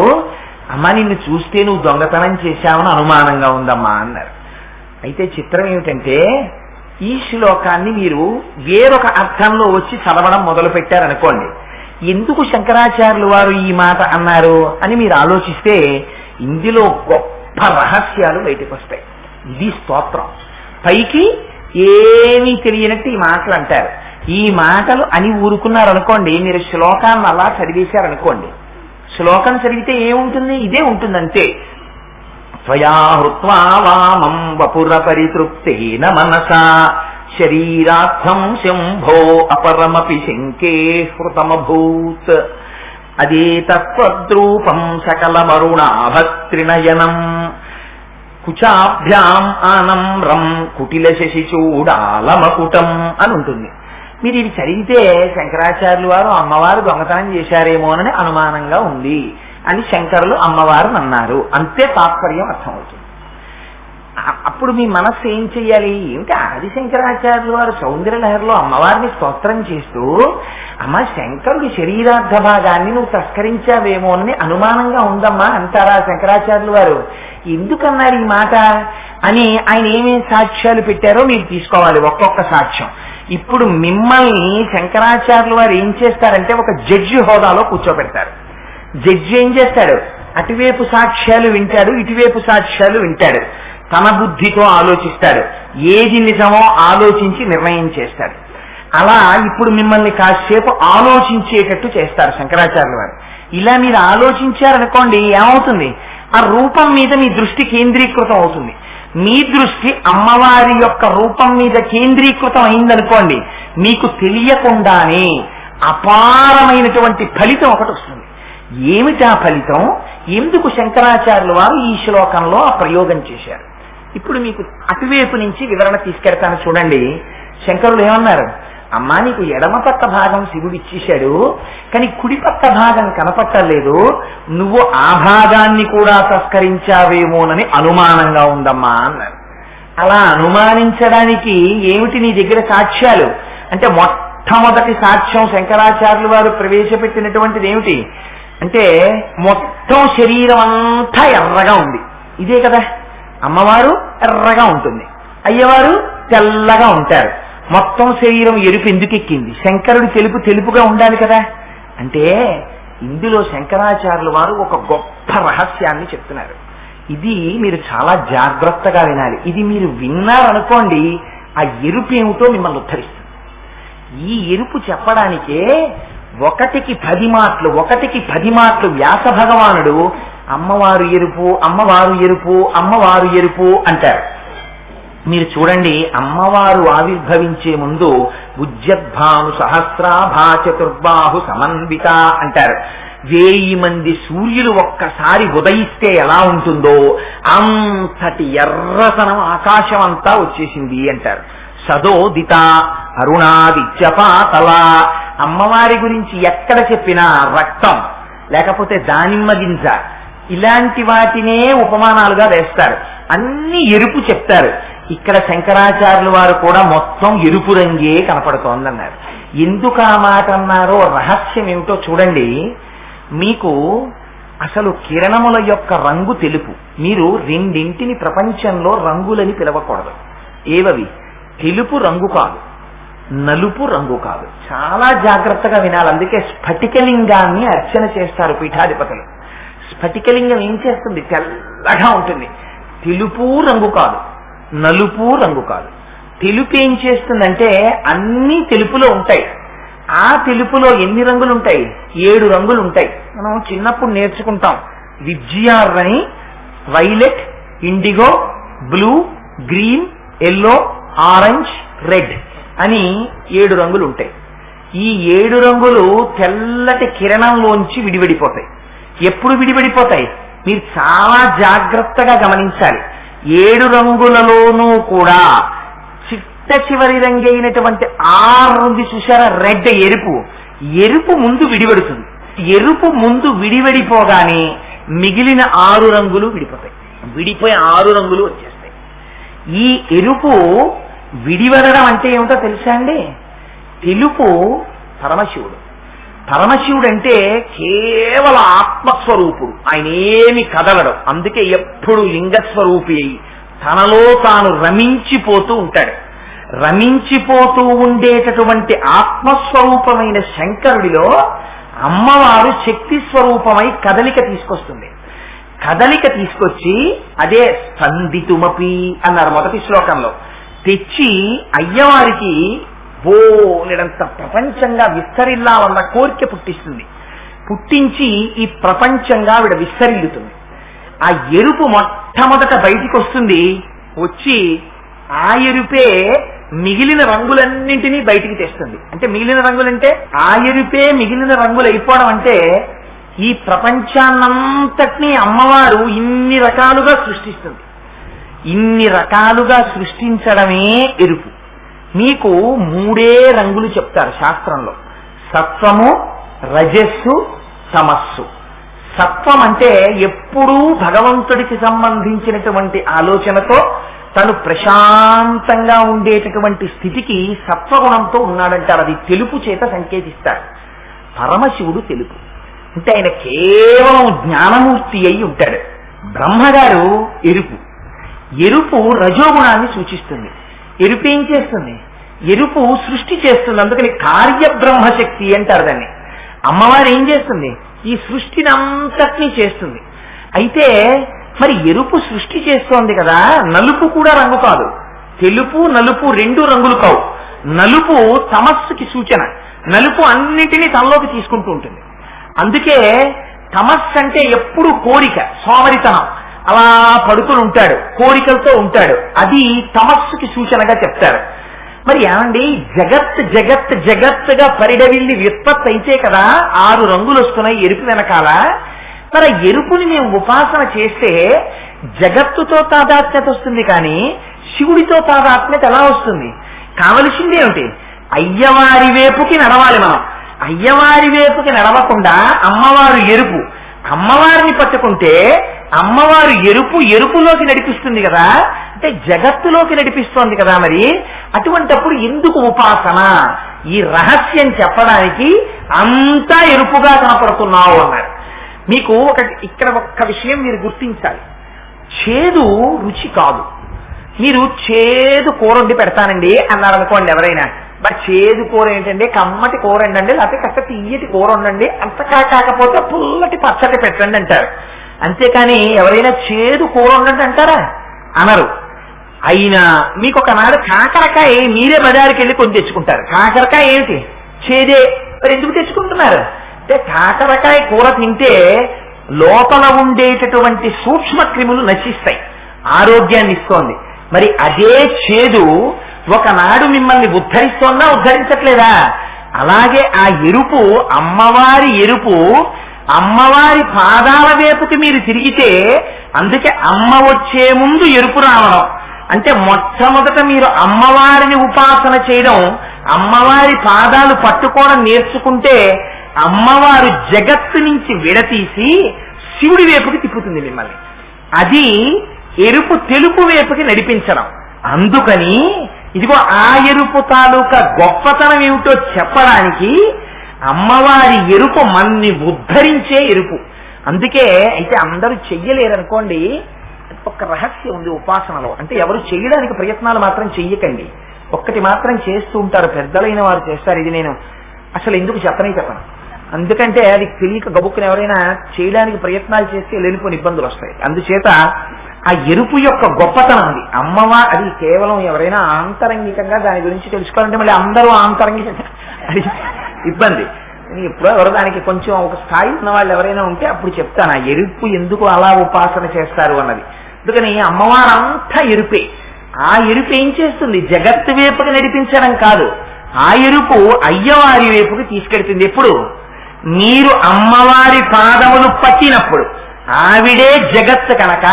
Speaker 1: అమ్మ నిన్ను చూస్తే నువ్వు దొంగతనం చేశావని అనుమానంగా ఉందమ్మా అన్నారు. అయితే చిత్రం ఏమిటంటే ఈ శ్లోకాన్ని మీరు వేరొక అర్థంలో వచ్చి చదవడం మొదలు పెట్టారనుకోండి, ఎందుకు శంకరాచార్యులు వారు ఈ మాట అన్నారు అని మీరు ఆలోచిస్తే ఇందులో గొప్ప రహస్యాలు బయటకు వస్తాయి. ఇది స్తోత్రం. పైకి ఏమీ తెలియనట్టు ఈ మాటలు అంటారు. ఈ మాటలు అని ఊరుకున్నారనుకోండి, మీరు శ్లోకాన్ని అలా చదివేశారనుకోండి, శ్లోకం చదివితే ఏముంటుంది? ఇదే ఉంటుంది అంతే. త్వయా హృత్వా వామం వపుర పరితృప్తేన మనసా శరీరార్థం శంభో అపరమపి శంకే హృతమభూత్ అదే తత్వద్రూపం సకలమరుణాభత్రినయనం కుచాభ్యాం ఆనమ్రం కుటిల శశి చూడాలమకుటం అని ఉంటుంది. మీరు ఇది చదివితే శంకరాచార్యులు వారు అమ్మవారు దొంగతనం చేశారేమోనని అనుమానంగా ఉంది అని శంకరులు అమ్మవారు అన్నారు. అంతే తాత్పర్యం అర్థమవుతుంది. అప్పుడు మీ మనస్సు ఏం చెయ్యాలి? ఇంకా ఆది శంకరాచార్యులు వారు సౌందర్యలహరిలో అమ్మవారిని స్తోత్రం చేస్తూ, అమ్మ శంకరుడి శరీరార్థ భాగాన్ని నువ్వు తస్కరించావేమోనని అనుమానంగా ఉందమ్మా అంటారా శంకరాచార్యులు వారు? ఎందుకన్నారు ఈ మాట అని ఆయన ఏమేమి సాక్ష్యాలు పెట్టారో మీరు తీసుకోవాలి, ఒక్కొక్క సాక్ష్యం. ఇప్పుడు మిమ్మల్ని శంకరాచార్యులు వారు ఏం చేస్తారంటే ఒక జడ్జి హోదాలో కూర్చోబెడతారు. జడ్జి ఏం చేస్తాడు? అటువైపు సాక్ష్యాలు వింటాడు, ఇటువైపు సాక్ష్యాలు వింటాడు. తన బుద్ధితో ఆలోచిస్తాడు, ఏది నిజమో ఆలోచించి నిర్ణయం చేస్తాడు. అలా ఇప్పుడు మిమ్మల్ని కాసేపు ఆలోచించేటట్టు చేస్తారు శంకరాచార్యుల వారు. ఇలా మీరు ఆలోచించారనుకోండి, ఏమవుతుంది? ఆ రూపం మీద మీ దృష్టి కేంద్రీకృతం అవుతుంది. మీ దృష్టి అమ్మవారి యొక్క రూపం మీద కేంద్రీకృతం అయిందనుకోండి, మీకు తెలియకుండానే అపారమైనటువంటి ఫలితం ఒకటి వస్తుంది. ఏమిటా ఫలితం? ఎందుకు శంకరాచార్యుల వారు ఈ శ్లోకంలో ఆ ప్రయోగం చేశారు? ఇప్పుడు మీకు అటువైపు నుంచి వివరణ తీసుకెడతాను చూడండి. శంకరులు ఏమన్నారు? అమ్మా నీకు ఎడమ పక్క భాగం శివుడు ఇచ్చేశాడు, కానీ కుడి పక్క భాగం కనపట్టలేదు, నువ్వు ఆ భాగాన్ని కూడా తస్కరించావేమోనని అనుమానంగా ఉందమ్మా అన్నారు. అలా అనుమానించడానికి ఏమిటి నీ దగ్గర సాక్ష్యాలు అంటే, మొట్టమొదటి సాక్ష్యం శంకరాచార్యులు వారు ప్రవేశపెట్టినటువంటిది ఏమిటి అంటే, మొత్తం శరీరం అంతా ఎర్రగా ఉంది. ఇదే కదా, అమ్మవారు ఎర్రగా ఉంటుంది, అయ్యవారు తెల్లగా ఉంటారు. మొత్తం శరీరం ఎరుపు ఎందుకు ఎక్కింది? శంకరుడు తెలుపుగా ఉండాలి కదా. అంటే ఇందులో శంకరాచార్యుల వారు ఒక గొప్ప రహస్యాన్ని చెప్తున్నారు. ఇది మీరు చాలా జాగ్రత్తగా వినాలి. ఇది మీరు విన్నారనుకోండి, ఆ ఎరుపు ఏమిటో మిమ్మల్ని ఉద్ధరిస్తుంది. ఈ ఎరుపు చెప్పడానికే ఒకటికి 10 మాటలు వ్యాస భగవానుడు అమ్మవారు ఎరుపు అమ్మవారు ఎరుపు అమ్మవారు ఎరుపు అంటారు. మీరు చూడండి, అమ్మవారు ఆవిర్భవించే ముందు ఉజ్జద్భాను సహస్రాభా చతుర్బాహు సమన్విత అంటారు. 1000 మంది సూర్యులు ఒక్కసారి ఉదయిస్తే ఎలా ఉంటుందో అంతటి ఎర్రతనం ఆకాశం అంతా వచ్చేసింది అంటారు. సదోదిత అరుణాదిత్యపాతల. అమ్మవారి గురించి ఎక్కడ చెప్పినా రక్తం లేకపోతే దానిమ్మ గింజ ఇలాంటి వాటినే ఉపమానాలుగా వేస్తారు. అన్ని ఎరుపు చెప్తారు. ఇక్కడ శంకరాచార్యుల వారు కూడా మొత్తం ఎరుపు రంగే కనపడుతోందన్నారు. ఎందుకు ఆ మాట అన్నారో రహస్యం ఏమిటో చూడండి. మీకు అసలు కిరణముల యొక్క రంగు తెలుపు. మీరు రెండింటిని ప్రపంచంలో రంగులని పిలవకూడదు. ఏవవి? తెలుపు రంగు కాదు, నలుపు రంగు కాదు. చాలా జాగ్రత్తగా వినాలి. అందుకే స్ఫటికలింగాన్ని అర్చన చేస్తారు పీఠాధిపతులు. స్ఫటికలింగం ఏం చేస్తుంది? తెల్లగా ఉంటుంది. తెలుపు రంగు కాదు, నలుపు రంగు కాదు. తెలుపు ఏం చేస్తుందంటే అన్ని తెలుపులో ఉంటాయి. ఆ తెలుపులో ఎన్ని రంగులు ఉంటాయి? 7 రంగులు ఉంటాయి. మనం చిన్నప్పుడు నేర్చుకుంటాం. విబ్జిఆర్ అని, violet, IndiGo, blue, green, yellow, orange, red అని 7 రంగులు ఉంటాయి. ఈ 7 రంగులు తెల్లటి కిరణంలోంచి విడివిడిపోతాయి. ఎప్పుడు విడివిడిపోతాయి? మీరు చాలా జాగ్రత్తగా గమనించాలి. 7 రంగులలోనూ కూడా చిట్ట చివరి రంగు అయినటువంటి 6 ఉంది చూసారా, రెడ్, ఎరుపు. ఎరుపు ముందు విడివడుతుంది. ఎరుపు ముందు విడివడిపోగానే మిగిలిన 6 రంగులు విడిపోతాయి. విడిపోయి 6 రంగులు వచ్చేస్తాయి. ఈ ఎరుపు విడివడడం అంటే ఏమిటో తెలుసా అండి? తెలుపు పరమశివుడు. పరమశివుడు అంటే కేవల ఆత్మస్వరూపుడు. ఆయన ఏమి కదలడు. అందుకే ఎప్పుడు లింగస్వరూపి అయి తనలో తాను రమించిపోతూ ఉంటాడు. రమించిపోతూ ఉండేటటువంటి ఆత్మస్వరూపమైన శంకరుడిలో అమ్మవారు శక్తి స్వరూపమై కదలిక తీసుకొస్తుంది. కదలిక తీసుకొచ్చి అదే స్పందితుమపి అన్నారు మొదటి శ్లోకంలో. తెచ్చి అయ్యవారికి బోలెడంత ప్రపంచంగా విస్తరిల్లాలన్న కోరిక పుట్టిస్తుంది. పుట్టించి ఈ ప్రపంచంగా ఆవిడ విస్తరిల్లుతుంది. ఆ ఎరుపు మొట్టమొదట బయటికి వస్తుంది. వచ్చి ఆ ఎరుపే మిగిలిన రంగులన్నింటినీ బయటికి తెస్తుంది. అంటే మిగిలిన రంగులంటే ఆ ఎరుపే మిగిలిన రంగులు అయిపోవడం అంటే ఈ ప్రపంచాన్నంతటినీ అమ్మవారు ఇన్ని రకాలుగా సృష్టిస్తుంది. ఇన్ని రకాలుగా సృష్టించడమే ఎరుపు. మీకు 3 రంగులు చెప్తారు శాస్త్రంలో: సత్వము, రజస్సు, తమస్సు. సత్వం అంటే ఎప్పుడూ భగవంతుడికి సంబంధించినటువంటి ఆలోచనతో తను ప్రశాంతంగా ఉండేటటువంటి స్థితికి సత్వగుణంతో ఉన్నాడంటారు. అది తెలుపు చేత సంకేతిస్తారు. పరమశివుడు తెలుపు అంటే ఆయన కేవలం జ్ఞానమూర్తి అయి ఉంటాడు. బ్రహ్మగారు ఎరుపు. ఎరుపు రజోగుణాన్ని సూచిస్తుంది. ఎరుపు ఏం చేస్తుంది? ఎరుపు సృష్టి చేస్తుంది. అందుకని కార్యబ్రహ్మశక్తి అంటారు దాన్ని. అమ్మవారు ఏం చేస్తుంది? ఈ సృష్టిని అంతటినీ చేస్తుంది. అయితే మరి ఎరుపు సృష్టి చేస్తోంది కదా, నలుపు కూడా రంగు కాదు. తెలుపు నలుపు 2 రంగులు కావు. నలుపు తమస్సుకి సూచన. నలుపు అన్నిటినీ తనలోకి తీసుకుంటూ ఉంటుంది. అందుకే తమస్సు అంటే ఎప్పుడు కోరిక, సోమరితనం. అలా పడుకుని ఉంటాడు, కోరికలతో ఉంటాడు. అది తమస్సుకి సూచనగా చెప్తారు. మరి ఏమండి, జగత్తుగా పరిడవిల్లి వ్యుత్పత్తి అయితే కదా 6 రంగులు వస్తున్నాయి ఎరుపు వెనకాల. మరి ఎరుపుని మేము ఉపాసన చేస్తే జగత్తుతో తాదాత్మ్యత వస్తుంది, కానీ శివుడితో తాదాత్మ్యత ఎలా వస్తుంది? కావలసింది ఏమిటి? అయ్యవారి వైపుకి నడవాలి మనం. అయ్యవారి వైపుకి నడవకుండా అమ్మవారు ఎరుపు. అమ్మవారిని పట్టుకుంటే అమ్మవారు ఎరుపులోకి నడిపిస్తుంది కదా, అంటే జగత్తులోకి నడిపిస్తోంది కదా. మరి అటువంటప్పుడు ఎందుకు ఉపాసన? ఈ రహస్యం చెప్పడానికి అంతా ఎరుపుగా కనపడుతున్నావు అన్నారు. మీకు ఇక్కడ ఒక్క విషయం మీరు గుర్తించాలి. చేదు రుచి కాదు. మీరు చేదు కూర వండి పెడతానండి అన్నారనుకోండి ఎవరైనా, మరి చేదు కూర ఏంటండి, కమ్మటి కూర ఏంటండి, లేకపోతే కాస్త తీయటి కూర ఉండండి, అంతకా కాకపోతే పుల్లటి పచ్చటి పెట్టండి అంటారు. అంతేకాని ఎవరైనా చేదు కూర ఉండండి అంటారా? అనరు. అయినా మీకు ఒకనాడు కాకరకాయ మీరే బజారుకి వెళ్ళి కొని తెచ్చుకుంటారు. కాకరకాయ ఏమిటి? చేదే. మరి ఎందుకు తెచ్చుకుంటున్నారు అంటే కాకరకాయ కూర తింటే లోపల ఉండేటటువంటి సూక్ష్మ క్రిములు నశిస్తాయి, ఆరోగ్యాన్ని ఇస్తోంది. మరి అదే చేదు ఒకనాడు మిమ్మల్ని ఉద్ధరిస్తోందా ఉద్ధరించట్లేదా? అలాగే ఆ ఎరుపు అమ్మవారి ఎరుపు అమ్మవారి పాదాల వైపుకి మీరు తిరిగితే, అందుకే అమ్మ వచ్చే ముందు ఎరుపు రావడం అంటే మొట్టమొదట మీరు అమ్మవారిని ఉపాసన చేయడం, అమ్మవారి పాదాలు పట్టుకోవడం నేర్చుకుంటే అమ్మవారు జగత్తు నుంచి విడతీసి శివుడి వైపుకి తిప్పుతుంది మిమ్మల్ని. అది ఎరుపు తెలుపు వైపుకి నడిపించడం. అందుకని ఇదిగో ఆ ఎరుపు తాలూకా గొప్పతనం ఏమిటో చెప్పడానికి అమ్మవారి ఎరుపు మన్ని ఉద్ధరించే ఎరుపు. అందుకే అయితే అందరూ చెయ్యలేరనుకోండి, ఒక రహస్యం ఉంది ఉపాసనలో. అంటే ఎవరు చేయడానికి ప్రయత్నాలు మాత్రం చెయ్యకండి, ఒక్కటి మాత్రం చేస్తూ ఉంటారు, పెద్దలైన వారు చేస్తారు. ఇది నేను అసలు ఎందుకు చెప్పను. అందుకంటే అది తెలియక గబుక్కుని ఎవరైనా చేయడానికి ప్రయత్నాలు చేస్తే లేనిపోని ఇబ్బందులు వస్తాయి. అందుచేత ఆ ఎరుపు యొక్క గొప్పతనం అది. అమ్మవారు అది కేవలం ఎవరైనా ఆంతరంగికంగా దాని గురించి తెలుసుకోవాలంటే మళ్ళీ అందరూ ఆంతరంగికంగా అది ఇబ్బంది. ఇప్పుడు ఎవరు దానికి కొంచెం ఒక స్థాయి ఉన్న వాళ్ళు ఎవరైనా ఉంటే అప్పుడు చెప్తాను ఆ ఎరుపు ఎందుకు అలా ఉపాసన చేస్తారు అన్నది. అందుకని అమ్మవారు అంతా ఎరుపే. ఆ ఎరుపు ఏం చేస్తుంది? జగత్తు వైపుకి నడిపించడం కాదు, ఆ ఎరుపు అయ్యవారి వైపుకి తీసుకెడుతుంది. ఎప్పుడు? మీరు అమ్మవారి పాదములు పట్టినప్పుడు. ఆవిడే జగత్తు కనుక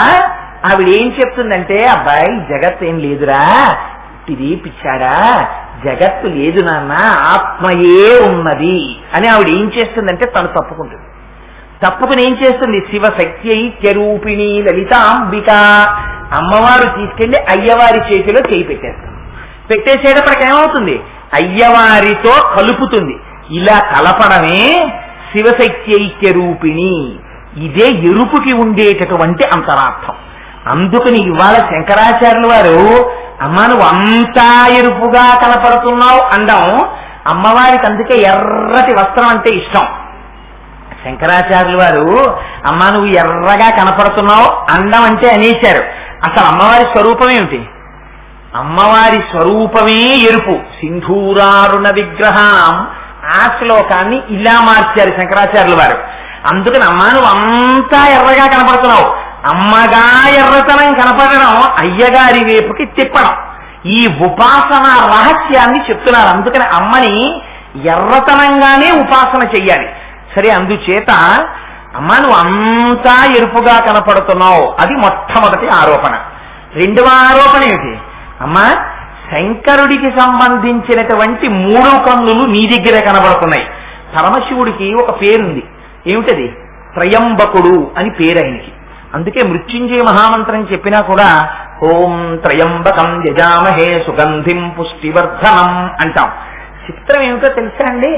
Speaker 1: ఆవిడ ఏం చెప్తుందంటే, అబ్బాయి జగత్తు ఏం లేదురా, ఇది పిచ్చారా, జగత్తు లేదు నాన్న, ఆత్మయే ఉన్నది అని ఆవిడ ఏం చేస్తుందంటే తను తప్పుకుంటుంది. తప్పుకుని ఏం చేస్తుంది? శివశక్తి ఐక్యరూపిణి లలితాంబిక అమ్మవారు తీసుకెళ్లి అయ్యవారి చేతిలో చేయి పెట్టేస్తుంది. పెట్టేసేటప్పటికి ఏమవుతుంది? అయ్యవారితో కలుపుతుంది. ఇలా కలపడమే శివశక్తి ఐక్యరూపిణి. ఇదే ఎరుపుకి ఉండేటటువంటి అంతరార్థం. అందుకని ఇవాళ శంకరాచార్యుల వారు అమ్మ నువ్వు అంతా ఎరుపుగా కనపడుతున్నావు అండం, అమ్మవారికి అందుకే ఎర్రటి వస్త్రం అంటే ఇష్టం. శంకరాచార్యుల వారు అమ్మ నువ్వు ఎర్రగా కనపడుతున్నావు అండం అంటే అనేశారు. అసలు అమ్మవారి స్వరూపం ఏమిటి? అమ్మవారి స్వరూపమే ఎరుపు. సింధూరారుణ విగ్రహం ఆ శ్లోకాన్ని ఇలా మార్చారు శంకరాచార్యుల వారు. అందుకని అమ్మ నువ్వు అంతా ఎర్రగా కనపడుతున్నావు, అమ్మగా ఎర్రతనం కనపడడం, అయ్యగారి వైపుకి తిప్పడం, ఈ ఉపాసన రహస్యాన్ని చెప్తున్నారు. అందుకని అమ్మని ఎర్రతనంగానే ఉపాసన చెయ్యాలి. సరే, అందుచేత అమ్మ నువ్వు అంతా ఎరుపుగా కనపడుతున్నావు, అది మొట్టమొదటి ఆరోపణ. రెండవ ఆరోపణ ఏమిటి? అమ్మ శంకరుడికి సంబంధించినటువంటి 3 కన్నులు నీ దగ్గర కనబడుతున్నాయి. పరమశివుడికి ఒక పేరుంది, ఏమిటది? త్రయంబకుడు అని పేరు ఆయనకి. అందుకే మృత్యుంజయ మహామంత్రం చెప్పినా కూడా ఓం త్రయంబకం యజామహే సుగంధిం పుష్టివర్ధనం అంటాం. చిత్రం ఏమిటో తెలుసా అండి?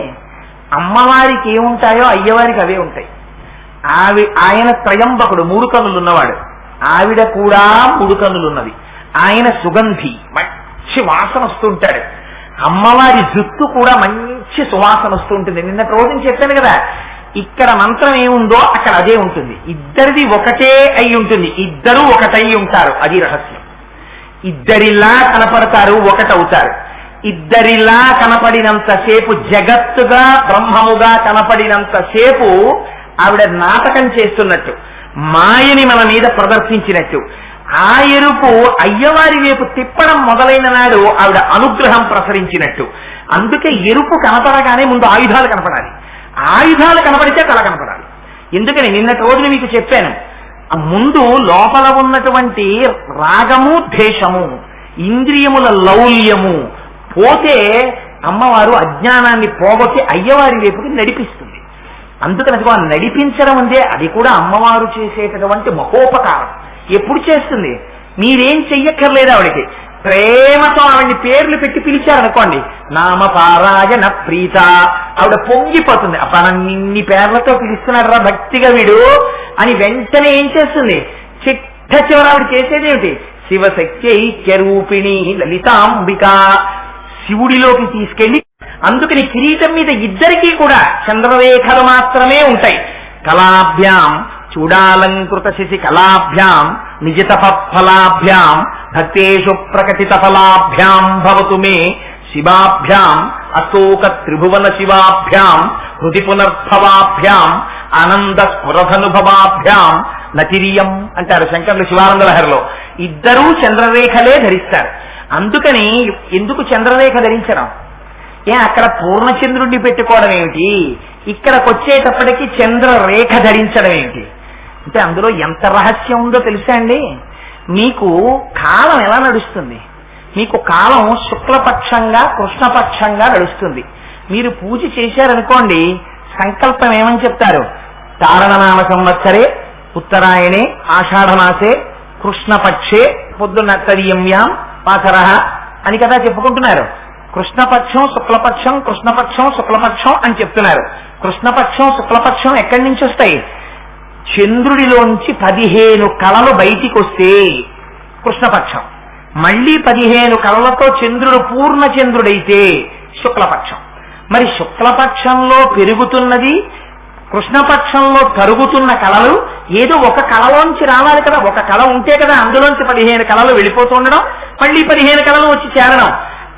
Speaker 1: అమ్మవారికి ఏముంటాయో అయ్యవారికి అవే ఉంటాయి. ఆయన త్రయంబకుడు, 3 కన్నులు ఉన్నవాడు. ఆవిడ కూడా 3 కన్నులు ఉన్నది. ఆయన సుగంధి, మంచి వాసన వస్తుంటాడు. అమ్మవారి జుట్టు కూడా మంచి సువాసన వస్తూ ఉంటుంది. నిన్నటి రోజున చెప్పాను కదా, ఇక్కడ మంత్రం ఏముందో అక్కడ అదే ఉంటుంది. ఇద్దరిది ఒకటే అయి ఉంటుంది, ఇద్దరు ఒకటై ఉంటారు. అది రహస్యం. ఇద్దరిలా కనపడతారు, ఒకటవుతారు. ఇద్దరిలా కనపడినంతసేపు, జగత్తుగా బ్రహ్మముగా కనపడినంతసేపు ఆవిడ నాటకం చేస్తున్నట్టు, మాయని మన మీద ప్రదర్శించినట్టు. ఆ ఎరుపు అయ్యవారి వైపు తిప్పడం మొదలైన నాడు ఆవిడ అనుగ్రహం ప్రసరించినట్టు. అందుకే ఎరుపు కనపడగానే ముందు ఆయుధాలు కనపడాలి, ఆయుధాలు కనపడితే తల కనపడాలి. ఎందుకని నిన్నటి రోజున మీకు చెప్పాను, ముందు లోపల ఉన్నటువంటి రాగము ద్వేషము ఇంద్రియముల లౌల్యము పోతే అమ్మవారు అజ్ఞానాన్ని పోగొట్టి అయ్యవారి వైపుకి నడిపిస్తుంది. అందుకని అది నడిపించడం అంటే అది కూడా అమ్మవారు చేసేటటువంటి మహోపకారం. ఎప్పుడు చేస్తుంది? మీరేం చెయ్యక్కర్లేదు. ఆవిడకి ప్రేమతో ఆవిడ్ని పేర్లు పెట్టి పిలిచారనుకోండి, నామపారాయణ ప్రీత, ఆవిడ పొంగిపోతుంది. అబ్బా నన్ను ఇన్ని పేర్లతో పిలుస్తున్నారా భక్తిగా వీడు అని వెంటనే ఏం చేస్తుంది? చిట్ట చివర ఆవిడ చేసేది ఏమిటి? శివశక్తి ఐక్యరూపిణి లలితాంబిక, శివుడిలోకి తీసుకెళ్లి. అందుకని కిరీటం మీద ఇద్దరికీ కూడా చంద్రరేఖలు మాత్రమే ఉంటాయి. కళాభ్యాం చూడాలంకృత శశి కళాభ్యాం నిజతప ఫలాభ్యాం భక్తేషు ప్రకటిత ఫలాభ్యాం భవతు మే శివాభ్యాం
Speaker 2: అశోక త్రిభువన శివాభ్యాం హృది పునర్భవాభ్యాం ఆనంద స్ఫురధనుభవాభ్యాం నతిరియం అంటారు శంకరులు శివానంద లహరిలో. ఇద్దరూ చంద్రరేఖలే ధరిస్తారు. అందుకని ఎందుకు చంద్రరేఖ ధరించడం? అక్కడ పూర్ణచంద్రుడిని పెట్టుకోవడం ఏమిటి, ఇక్కడికి వచ్చేటప్పటికి చంద్రరేఖ ధరించడం ఏమిటి అంటే అందులో ఎంత రహస్యం ఉందో తెలుసా అండి? మీకు కాలం ఎలా నడుస్తుంది? మీకు కాలం శుక్లపక్షంగా కృష్ణపక్షంగా నడుస్తుంది. మీరు పూజ చేశారనుకోండి, సంకల్పం ఏమని చెప్తారు? తారణనామ సంవత్సరే ఉత్తరాయణే ఆషాఢమాసే కృష్ణపక్షే పొద్దున్న తదియంయాం వాసర అని కదా చెప్పుకుంటున్నారు. కృష్ణపక్షం శుక్లపక్షం కృష్ణపక్షం శుక్లపక్షం అని చెప్తున్నారు. కృష్ణపక్షం శుక్లపక్షం ఎక్కడి నుంచి వస్తాయి? చంద్రుడిలోంచి 15 కళలు బయటికి వస్తే కృష్ణపక్షం, మళ్ళీ 15 కళలతో చంద్రుడు పూర్ణచంద్రుడైతే శుక్లపక్షం. మరి శుక్లపక్షంలో పెరుగుతున్నది, కృష్ణపక్షంలో తరుగుతున్న కళలు ఏదో ఒక కళలోంచి రావాలి కదా. ఒక కళ ఉంటే కదా అందులోంచి 15 కళలు వెళ్ళిపోతుండడం, మళ్ళీ 15 కళలు వచ్చి చేరడం.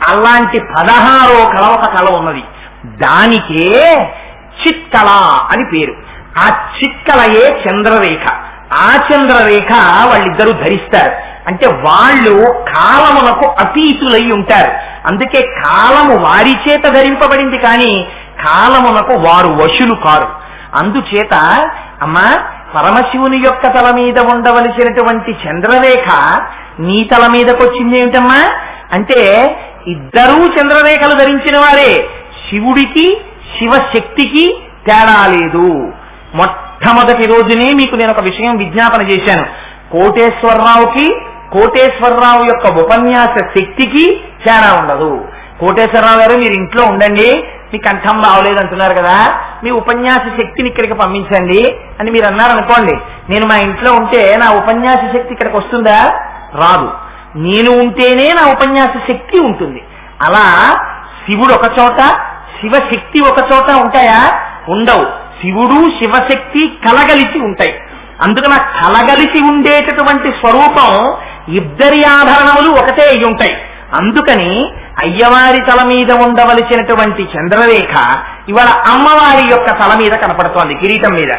Speaker 2: అలాంటి 16వ కళ ఒక కళ ఉన్నది. దానికే చిత్కళ అని పేరు. ఆ చిత్కళయే చంద్రరేఖ. ఆ చంద్రరేఖ వాళ్ళిద్దరూ ధరిస్తారు. అంటే వాళ్ళు కాలమునకు అతీతులై ఉంటారు. అందుకే కాలము వారి చేత ధరింపబడింది, కానీ కాలమునకు వారు వశులు కారు. అందుచేత అమ్మా, పరమశివుని యొక్క తల మీద ఉండవలసినటువంటి చంద్రరేఖ నీ తల మీదకి వచ్చింది ఏమిటమ్మా అంటే, ఇద్దరూ చంద్రరేఖలు ధరించిన వారే. శివుడికి శివశక్తికి తేడా లేదు. మొట్టమొదటి రోజునే మీకు నేను ఒక విషయం విజ్ఞాపన చేశాను. కోటేశ్వరరావుకి కోటేశ్వరరావు యొక్క ఉపన్యాస శక్తికి తేడా ఉండదు. కోటేశ్వరరావు గారు మీరు ఇంట్లో ఉండండి, మీ కంఠం బాగోలేదు అంటున్నారు కదా, మీ ఉపన్యాస శక్తిని ఇక్కడికి పంపించండి అని మీరు అన్నారనుకోండి, నేను మా ఇంట్లో ఉంటే నా ఉపన్యాస శక్తి ఇక్కడికి వస్తుందా? రాదు. నేను ఉంటేనే నా ఉపన్యాస శక్తి ఉంటుంది. అలా శివుడు ఒక చోట శివశక్తి ఒక చోట ఉంటాయా? ఉండవు. శివుడు శివశక్తి కలగలిసి ఉంటాయి. అందుకని ఆ కలగలిసి ఉండేటటువంటి స్వరూపం ఇద్దరి ఆభరణములు ఒకటే అయి ఉంటాయి. అందుకని అయ్యవారి తల మీద ఉండవలసినటువంటి చంద్రరేఖ ఇవాళ అమ్మవారి యొక్క తల మీద కనపడుతోంది, కిరీటం మీద.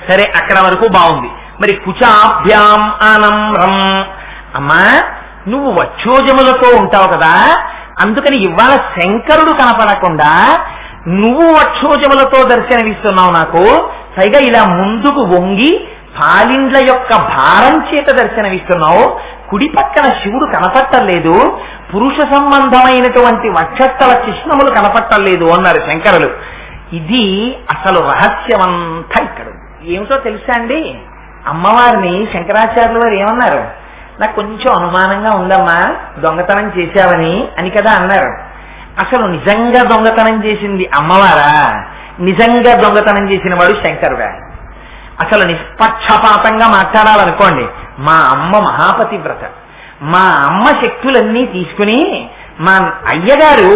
Speaker 2: సరే, అక్కడ వరకు బాగుంది. మరి కుచాభ్యాం ఆనమ్రం, అమ్మా నువ్వు వక్షోజములతో ఉంటావు కదా, అందుకని ఇవాళ శంకరుడు కనపడకుండా నువ్వు వక్షోజములతో దర్శనమిస్తున్నావు నాకు. పైగా ఇలా ముందుకు వంగి పాలిండ్ల యొక్క భారం చేత దర్శనమిస్తున్నావు. కుడి పక్కన శివుడు కనపట్టలేదు, పురుష సంబంధమైనటువంటి వక్షస్థల చిహ్నములు కనపట్టలేదు అన్నారు శంకరులు. ఇది అసలు రహస్యమంతా ఇక్కడ ఏమిటో తెలుసా అండి? అమ్మవారిని శంకరాచార్యుల వారు ఏమన్నారు? నాకు కొంచెం అనుమానంగా ఉందమ్మా, దొంగతనం చేశావని అని కదా అన్నారు. అసలు నిజంగా దొంగతనం చేసింది అమ్మవారా? నిజంగా దొంగతనం చేసిన వాడు శంకరుడా? అసలు నిష్పక్షపాతంగా మాట్లాడాలనుకోండి, మా అమ్మ మహాపతివ్రత. మా అమ్మ శక్తులన్నీ తీసుకుని మా అయ్యగారు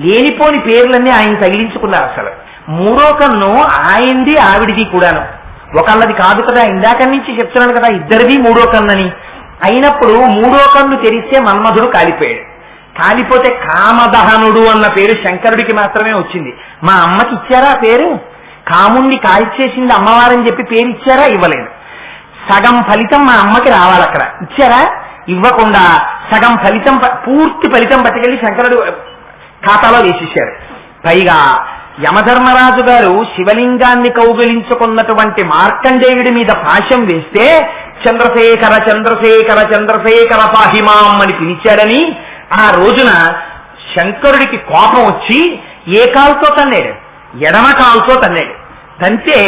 Speaker 2: లేనిపోని పేర్లన్నీ ఆయన తగిలించుకున్నారు. అసలు మూడో కన్ను ఆయనది ఆవిడిది కూడాను, ఒకళ్ళది కాదు కదా. ఇందాక నుంచి చెప్తున్నాను కదా, ఇద్దరిది మూడో కన్నని. అయినప్పుడు మూడో కన్ను తెరిస్తే మన్మధుడు కాలిపోయాడు. కాలిపోతే కామదహనుడు అన్న పేరు శంకరుడికి మాత్రమే వచ్చింది. మా అమ్మకి ఇచ్చారా పేరు? కాముణ్ణి కాల్చేసింది అమ్మవారని చెప్పి పేరు ఇచ్చారా? ఇవ్వలేదు. సగం ఫలితం మా అమ్మకి రావాలి, అక్కడ ఇచ్చారా? ఇవ్వకుండా సగం ఫలితం, పూర్తి ఫలితం పట్టుకెళ్లి శంకరుడు ఖాతాలో వేసేశారు. పైగా యమధర్మరాజు గారు శివలింగాన్ని కౌగిలించుకున్నటువంటి మార్కండేయుడి మీద పాశం వేస్తే చంద్రశేఖర చంద్రశేఖర చంద్రశేఖర పాహిమాం అని పిలిచారని ఆ రోజున శంకరుడికి కోపం వచ్చి ఏ కాలుతో తన్నాడు? ఎడమ కాలుతో తన్నాడు. తంతే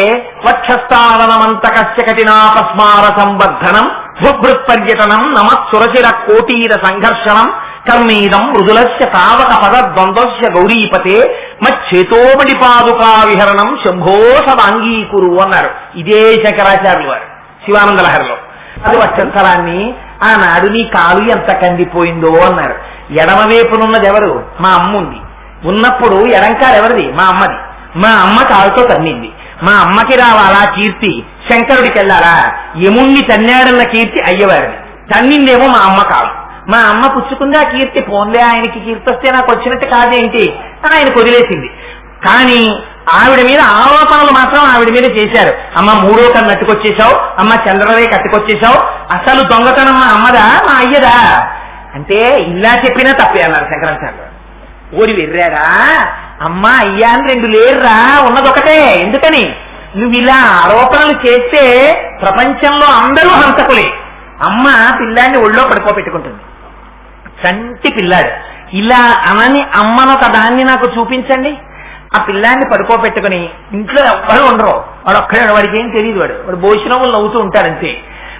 Speaker 2: వక్షస్థావనమంతకస్య కఠినాపస్మార సంవర్ధనం భృత్పర్యటనం నమత్సురశిర కోటీర సంఘర్షణం కర్మీదం మృదులస్య తావక పద ద్వంద్వస్య గౌరీపతే మచ్చేతోమడి పాదుకా విహరణం శంభో సదాంగీకురు అన్నారు. ఇదే శంకరాచార్యులు వారు శివానంద లహరిలో. అది వక్షస్థలాన్ని ఆనాడు నీ కాలు ఎంత కందిపోయిందో అన్నారు. ఎడమవైపునున్నది ఎవరు? మా అమ్మ ఉంది. ఉన్నప్పుడు ఎడంకాలు ఎవరిది? మా అమ్మది. మా అమ్మ కాలుతో తన్నింది. మా అమ్మకి రావాలా కీర్తి? శంకరుడికి వెళ్ళాలా? యముణ్ణి తన్నాడన్న కీర్తి అయ్యవారిది. తన్నిందేమో మా అమ్మ కాలు. మా అమ్మ పుచ్చుకుంది ఆ కీర్తి, పోన్లే ఆయనకి కీర్తి వస్తే నాకు వచ్చినట్టు కాదేంటి అని ఆయనకు వదిలేసింది. కానీ ఆవిడ మీద ఆరోపణలు మాత్రం ఆవిడ మీద చేశారు. అమ్మ 3వ కన్ను అట్టుకొచ్చేశావు, అమ్మ చంద్రరేఖ అట్టుకొచ్చేశావు, అసలు దొంగతనం మా అమ్మదా మా అయ్యదా అంటే ఇలా చెప్పినా తప్పే అన్నారు శంకరాచార్య. ఓరి వెర్రాడా, అమ్మ అయ్యా అని 2 లేరురా, ఉన్నదొకటే. ఎందుకని నువ్వు ఇలా ఆరోపణలు చేస్తే ప్రపంచంలో అందరూ హంతకులే. అమ్మ పిల్లాన్ని ఒళ్ళో పడుకోబెట్టుకుంటుంది, చంటి పిల్లాడు. ఇలా అనని అమ్మనొక దాన్ని నాకు చూపించండి. ఆ పిల్లాన్ని పడుకోబెట్టుకుని ఇంట్లో ఎవ్వరు ఉండరు, వాడు ఒక్కడే, వాడికి ఏం తెలియదు, వాడు భోజనములు నవ్వుతూ ఉంటాడంతే.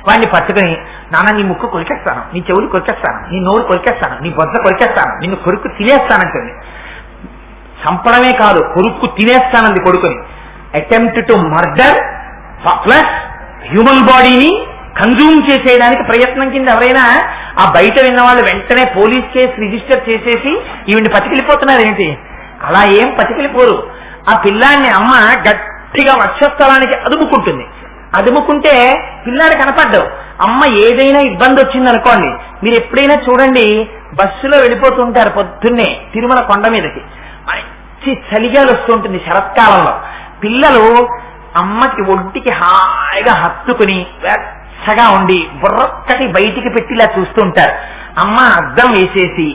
Speaker 2: వాడిని పట్టుకుని నాన్న నీ ముక్కు కొరికేస్తాను, నీ చెవులు కొరికేస్తాను, నీ నోరు కొరికేస్తాను, నీ బొజ్జ కొరికేస్తాను, నిన్ను కొరుక్కు తినేస్తానంటుంది. చంపడమే కాదు కొరుక్కు తినేస్తానంది కొడుకుని. Attempt to murder plus human బాడీని కన్జ్యూమ్ చేసేయడానికి ప్రయత్నం కింద ఎవరైనా ఆ బయట విన్న వాళ్ళు వెంటనే పోలీస్ కేసు రిజిస్టర్ చేసేసి ఈవిని పట్టుకెళ్ళిపోతున్నారు ఏంటి? అలా ఏం పట్టుకెళ్ళిపోరు. ఆ పిల్లాన్ని అమ్మ గట్టిగా వక్షస్థలానికి అదుముకుంటుంది. అదుముకుంటే పిల్లాడు కనపడ్డావు. అమ్మ ఏదైనా ఇబ్బంది వచ్చిందనుకోండి, మీరు ఎప్పుడైనా చూడండి బస్సులో వెళ్ళిపోతుంటారు పొద్దున్నే తిరుమల కొండ మీదకి, మంచి చలిగాలు వస్తుంటుంది శరత్కాలంలో. పిల్లలు అమ్మకి ఒంటికి హాయిగా హత్తుకుని వెచ్చగా ఉండి బుర్రొక్కటి బయటికి పెట్టి ఇలా చూస్తుంటారు. అమ్మ అద్దం వేసేసి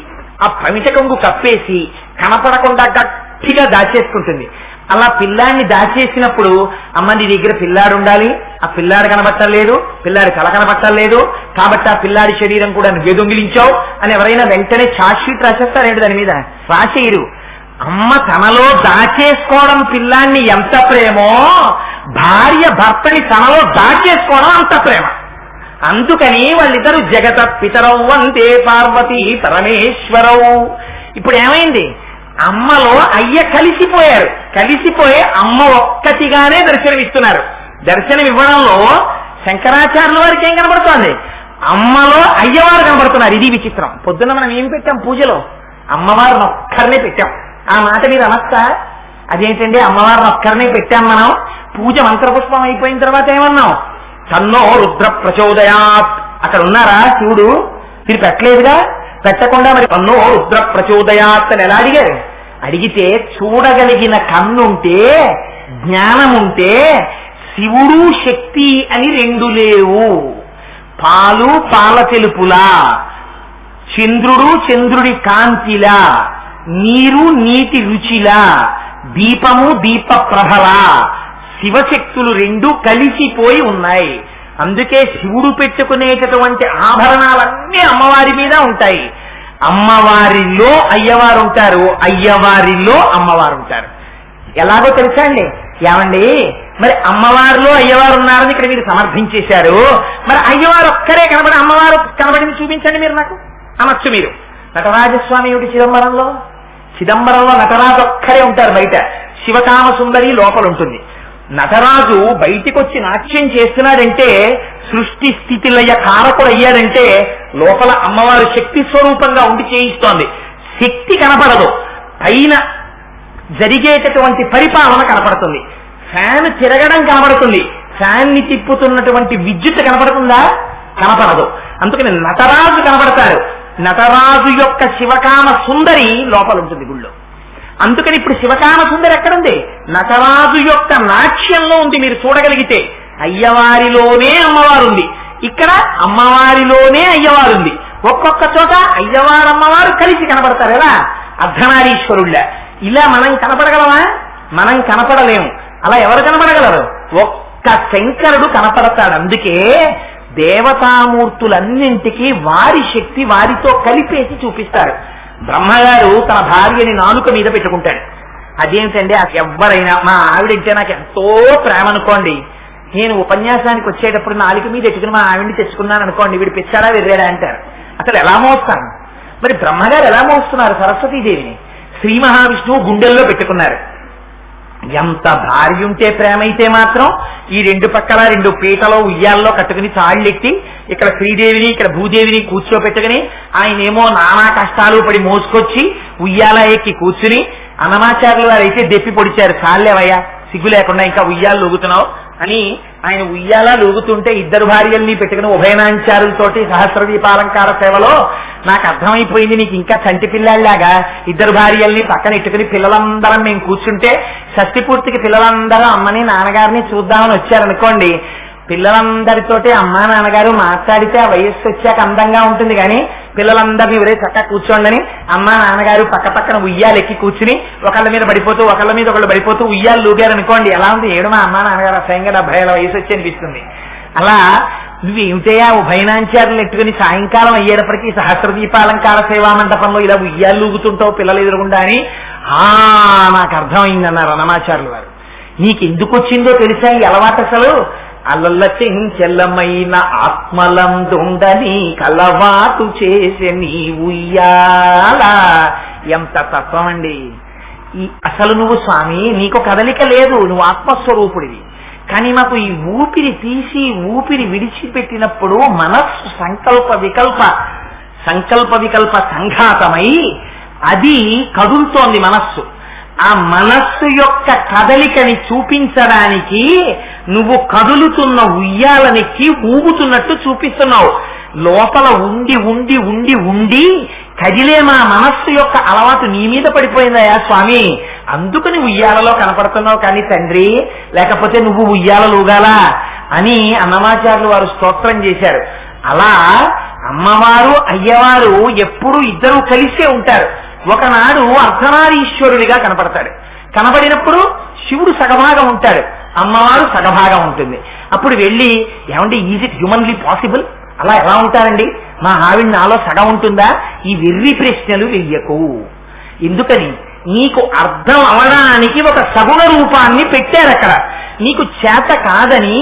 Speaker 2: ఆ పమిట కొంగు కప్పేసి కనపడకుండా గట్టిగా దాచేసుకుంటుంది. అలా పిల్లాన్ని దాచేసినప్పుడు అమ్మ నీ దగ్గర పిల్లాడు ఉండాలి, ఆ పిల్లాడు కనబట్టలేదు, పిల్లాడి కళ కనబట్టలేదు, కాబట్టి ఆ పిల్లాడి శరీరం కూడా నువ్వే దొంగిలించావు అని ఎవరైనా వెంటనే ఛార్జ్ షీట్ రాసేస్తారేంటి? దాని మీద రాసేయరు. అమ్మ తనలో దాచేసుకోవడం పిల్లాన్ని ఎంత ప్రేమో, భార్య భర్తని తనలో దాచేసుకోవడం అంత ప్రేమ. అందుకని వాళ్ళిద్దరు జగత పితరౌ వందే పార్వతీ పరమేశ్వరవు. ఇప్పుడు ఏమైంది? అమ్మలో అయ్య కలిసిపోయారు. కలిసిపోయి అమ్మ ఒక్కటిగానే దర్శనమిస్తున్నారు. దర్శనం ఇవ్వడంలో శంకరాచార్యుల వారికి ఏం కనబడుతోంది? అమ్మలో అయ్యవారు కనబడుతున్నారు. ఇది విచిత్రం. పొద్దున్న మనం ఏం పెట్టాం పూజలో? అమ్మవారిని ఒక్కరినే పెట్టాం. ఆ మాట మీరు అనొచ్చా? అదేంటండి అమ్మవారిని ఒక్కరినే పెట్టాం మనం? పూజ మంత్రపుష్పం అయిపోయిన తర్వాత ఏమన్నాం? తన్నో రుద్ర ప్రచోదయాత్. అక్కడ ఉన్నారా శివుడు? మీరు పెట్టలేదుగా. పెట్టకుండా మరి తన్నో రుద్ర ప్రచోదయాత్ అని ఎలా అడిగారు? అడిగితే చూడగలిగిన కన్నుంటే జ్ఞానముంటే శివుడు శక్తి అని 2 లేవు. పాలు పాల తెలుపులా, చంద్రుడు చంద్రుడి కాంతిలా, నీరు నీటి రుచిలా, దీపము దీప ప్రభలా శివశక్తులు 2 కలిసిపోయి ఉన్నాయి. అందుకే శివుడు పెట్టుకునేటటువంటి ఆభరణాలన్నీ అమ్మవారి మీద ఉంటాయి. అమ్మవారిలో అయ్యవారు ఉంటారు, అయ్యవారిలో అమ్మవారు ఉంటారు. ఎలాగో తెలుసా అండి? ఏమండి మరి అమ్మవారిలో అయ్యవారు ఉన్నారని ఇక్కడ మీరు సమర్థించేశారు. మరి అయ్యవారు ఒక్కరే కనబడి అమ్మవారు కనబడింది చూపించండి మీరు నాకు అనొచ్చు. మీరు నటరాజస్వామి ఏమిటి చిదంబరంలో? చిదంబరంలో నటరాజు ఒక్కరే ఉంటారు బయట, శివకామ సుందరి లోపల ఉంటుంది. నటరాజు బయటికి వచ్చి నాట్యం చేస్తున్నాడంటే, సృష్టి స్థితి లయ కారకుడు అయ్యాడంటే లోపల అమ్మవారు శక్తి స్వరూపంగా ఉండి చేయిస్తోంది. శక్తి కనపడదు, పైన జరిగేటటువంటి పరిపాలన కనపడుతుంది. ఫ్యాన్ తిరగడం కనపడుతుంది, ఫ్యాన్ ని తిప్పుతున్నటువంటి విద్యుత్ కనపడుతుందా? కనపడదు. అందుకని నటరాజు కనపడతారు. నటరాజు యొక్క శివకామ సుందరి లోపల ఉంటుంది గుళ్ళో. అందుకని ఇప్పుడు శివకామ సుందరి ఎక్కడుంది? నటరాజు యొక్క నాట్యంలో ఉంది. మీరు చూడగలిగితే అయ్యవారిలోనే అమ్మవారు ఉంది, ఇక్కడ అమ్మవారిలోనే అయ్యవారు ఉంది. ఒక్కొక్క చోట అయ్యవారు అమ్మవారు కలిసి కనపడతారు. ఎలా? అర్ధనారీశ్వరుళ్ళ. ఇలా మనం కనపడగలమా? మనం కనపడలేము. అలా ఎవరు కనపడగలరు? ఒక్క శంకరుడు కనపడతాడు. అందుకే దేవతామూర్తులన్నింటికీ వారి శక్తి వారితో కలిపేసి చూపిస్తారు. బ్రహ్మగారు తన భార్యని నాలుక మీద పెట్టుకుంటాడు. అదేమిటండి? ఎవరైనా మా ఆవిడంటే నాకు ఎంతో ప్రేమ అనుకోండి, నేను ఉపన్యాసానికి వచ్చేటప్పుడు నాలుక మీద ఎట్టుకుని మా ఆవిడ్ని తెచ్చుకున్నాను అనుకోండి, వీడు పిచ్చాడా వెర్రాడా అంటారు. అసలు ఎలా మోస్తాను? మరి బ్రహ్మగారు ఎలా మోస్తున్నారు? సరస్వతీదేవిని శ్రీ మహావిష్ణువు గుండెల్లో పెట్టుకున్నారు. ఎంత భార్య ఉంటే ప్రేమ అయితే మాత్రం ఈ 2 పక్కల 2 పీటలో ఉయ్యాల్లో కట్టుకుని తాళ్ళెట్టి ఇక్కడ శ్రీదేవిని ఇక్కడ భూదేవిని కూర్చోపెట్టుకుని ఆయనేమో నానా కష్టాలు పడి మోసుకొచ్చి ఉయ్యాల ఎక్కి కూర్చుని, అన్నమాచార్యుల వారు అయితే దెప్పి పొడిచారు, చాలేవయ్యా సిగ్గు లేకుండా ఇంకా ఉయ్యాలు లూగుతున్నావు అని. ఆయన ఉయ్యాల లూగుతుంటే 2 భార్యల్ని పెట్టుకుని ఉభయనాంచారులతోటి సహస్ర దీపాలంకార సేవలో నాకు అర్థమైపోయింది, నీకు ఇంకా చంటి పిల్లాడిలాగా ఇద్దరు భార్యల్ని పక్కన ఇట్టుకుని పిల్లలందరం మేము కూర్చుంటే షష్ఠి పిల్లలందరూ అమ్మని నాన్నగారిని చూద్దామని వచ్చారనుకోండి, పిల్లలందరితోటి అమ్మా నాన్నగారు మాట్లాడితే ఆ వయస్సు వచ్చాక అందంగా ఉంటుంది, కానీ పిల్లలందరినీ ఒరే చక్కగా కూర్చోండి అమ్మా నాన్నగారు పక్క పక్కన ఉయ్యాలు ఎక్కి కూర్చుని ఒకళ్ళ మీద పడిపోతూ ఒకళ్ళ మీద ఒకళ్ళు పడిపోతూ ఉయ్యాలు లూగారు అనుకోండి, ఎలా ఉంది? ఏడు మా అమ్మా నాన్నగారు అసహ్యంగా 70 వయసు వచ్చి అనిపిస్తుంది. అలా నువ్వు ఏమిటయా ఉభయనాంచారులు ఎట్టుకుని సాయంకాలం అయ్యేటప్పటికీ సహస్రదీపాలంకార సేవా మండపంలో ఇలా ఉయ్యాలు లూగుతుంటావు పిల్లలు ఎదురుగుండా అని. నాకు అర్థమైంది అన్నారు అన్నమాచార్యులు వారు. నీకెందుకు వచ్చిందో తెలుసా ఈ అలవాటు? అసలు అలల్ల చెంచెల్లమైన ఆత్మలందుండని కలవాటు చేసే నీ ఉయ్యాల. ఎంత తత్వం అండి! అసలు నువ్వు స్వామి నీకు కదలిక లేదు, నువ్వు ఆత్మస్వరూపుడివి. కానీ మాకు ఈ ఊపిరి తీసి ఊపిరి విడిచిపెట్టినప్పుడు మనస్సు సంకల్ప వికల్ప సంఘాతమై అది కదులుతోంది మనస్సు. ఆ మనస్సు యొక్క కదలికని చూపించడానికి నువ్వు కదులుతున్న ఉయ్యాలనెక్కి ఊగుతున్నట్టు చూపిస్తున్నావు. లోపల ఉండి ఉండి ఉండి ఉండి కదిలే మా మనస్సు యొక్క అలవాటు నీ మీద పడిపోయిందయా స్వామి, అందుకని ఉయ్యాలలో కనపడుతున్నావు కానీ తండ్రి, లేకపోతే నువ్వు ఉయ్యాలలుగాలా అని అన్నమాచార్యులు వారు స్తోత్రం చేశారు. అలా అమ్మవారు అయ్యవారు ఎప్పుడూ ఇద్దరూ కలిసే ఉంటారు. ఒకనాడు అర్ధనారీశ్వరుడిగా కనపడతాడు. కనబడినప్పుడు శివుడు సగభాగం ఉంటాడు, అమ్మవారు సగభాగం ఉంటుంది. అప్పుడు వెళ్ళి ఏమండి ఈజ్ ఇట్ హ్యూమన్లీ పాసిబుల్, అలా ఎలా ఉంటారండి, మా ఆవిడ నాలో సగం ఉంటుందా? ఈ వెర్రి ప్రశ్నలు వెయ్యకు. ఎందుకని? నీకు అర్థం అవడానికి ఒక సగుణ రూపాన్ని పెట్టారు అక్కడ. నీకు చేత కాదని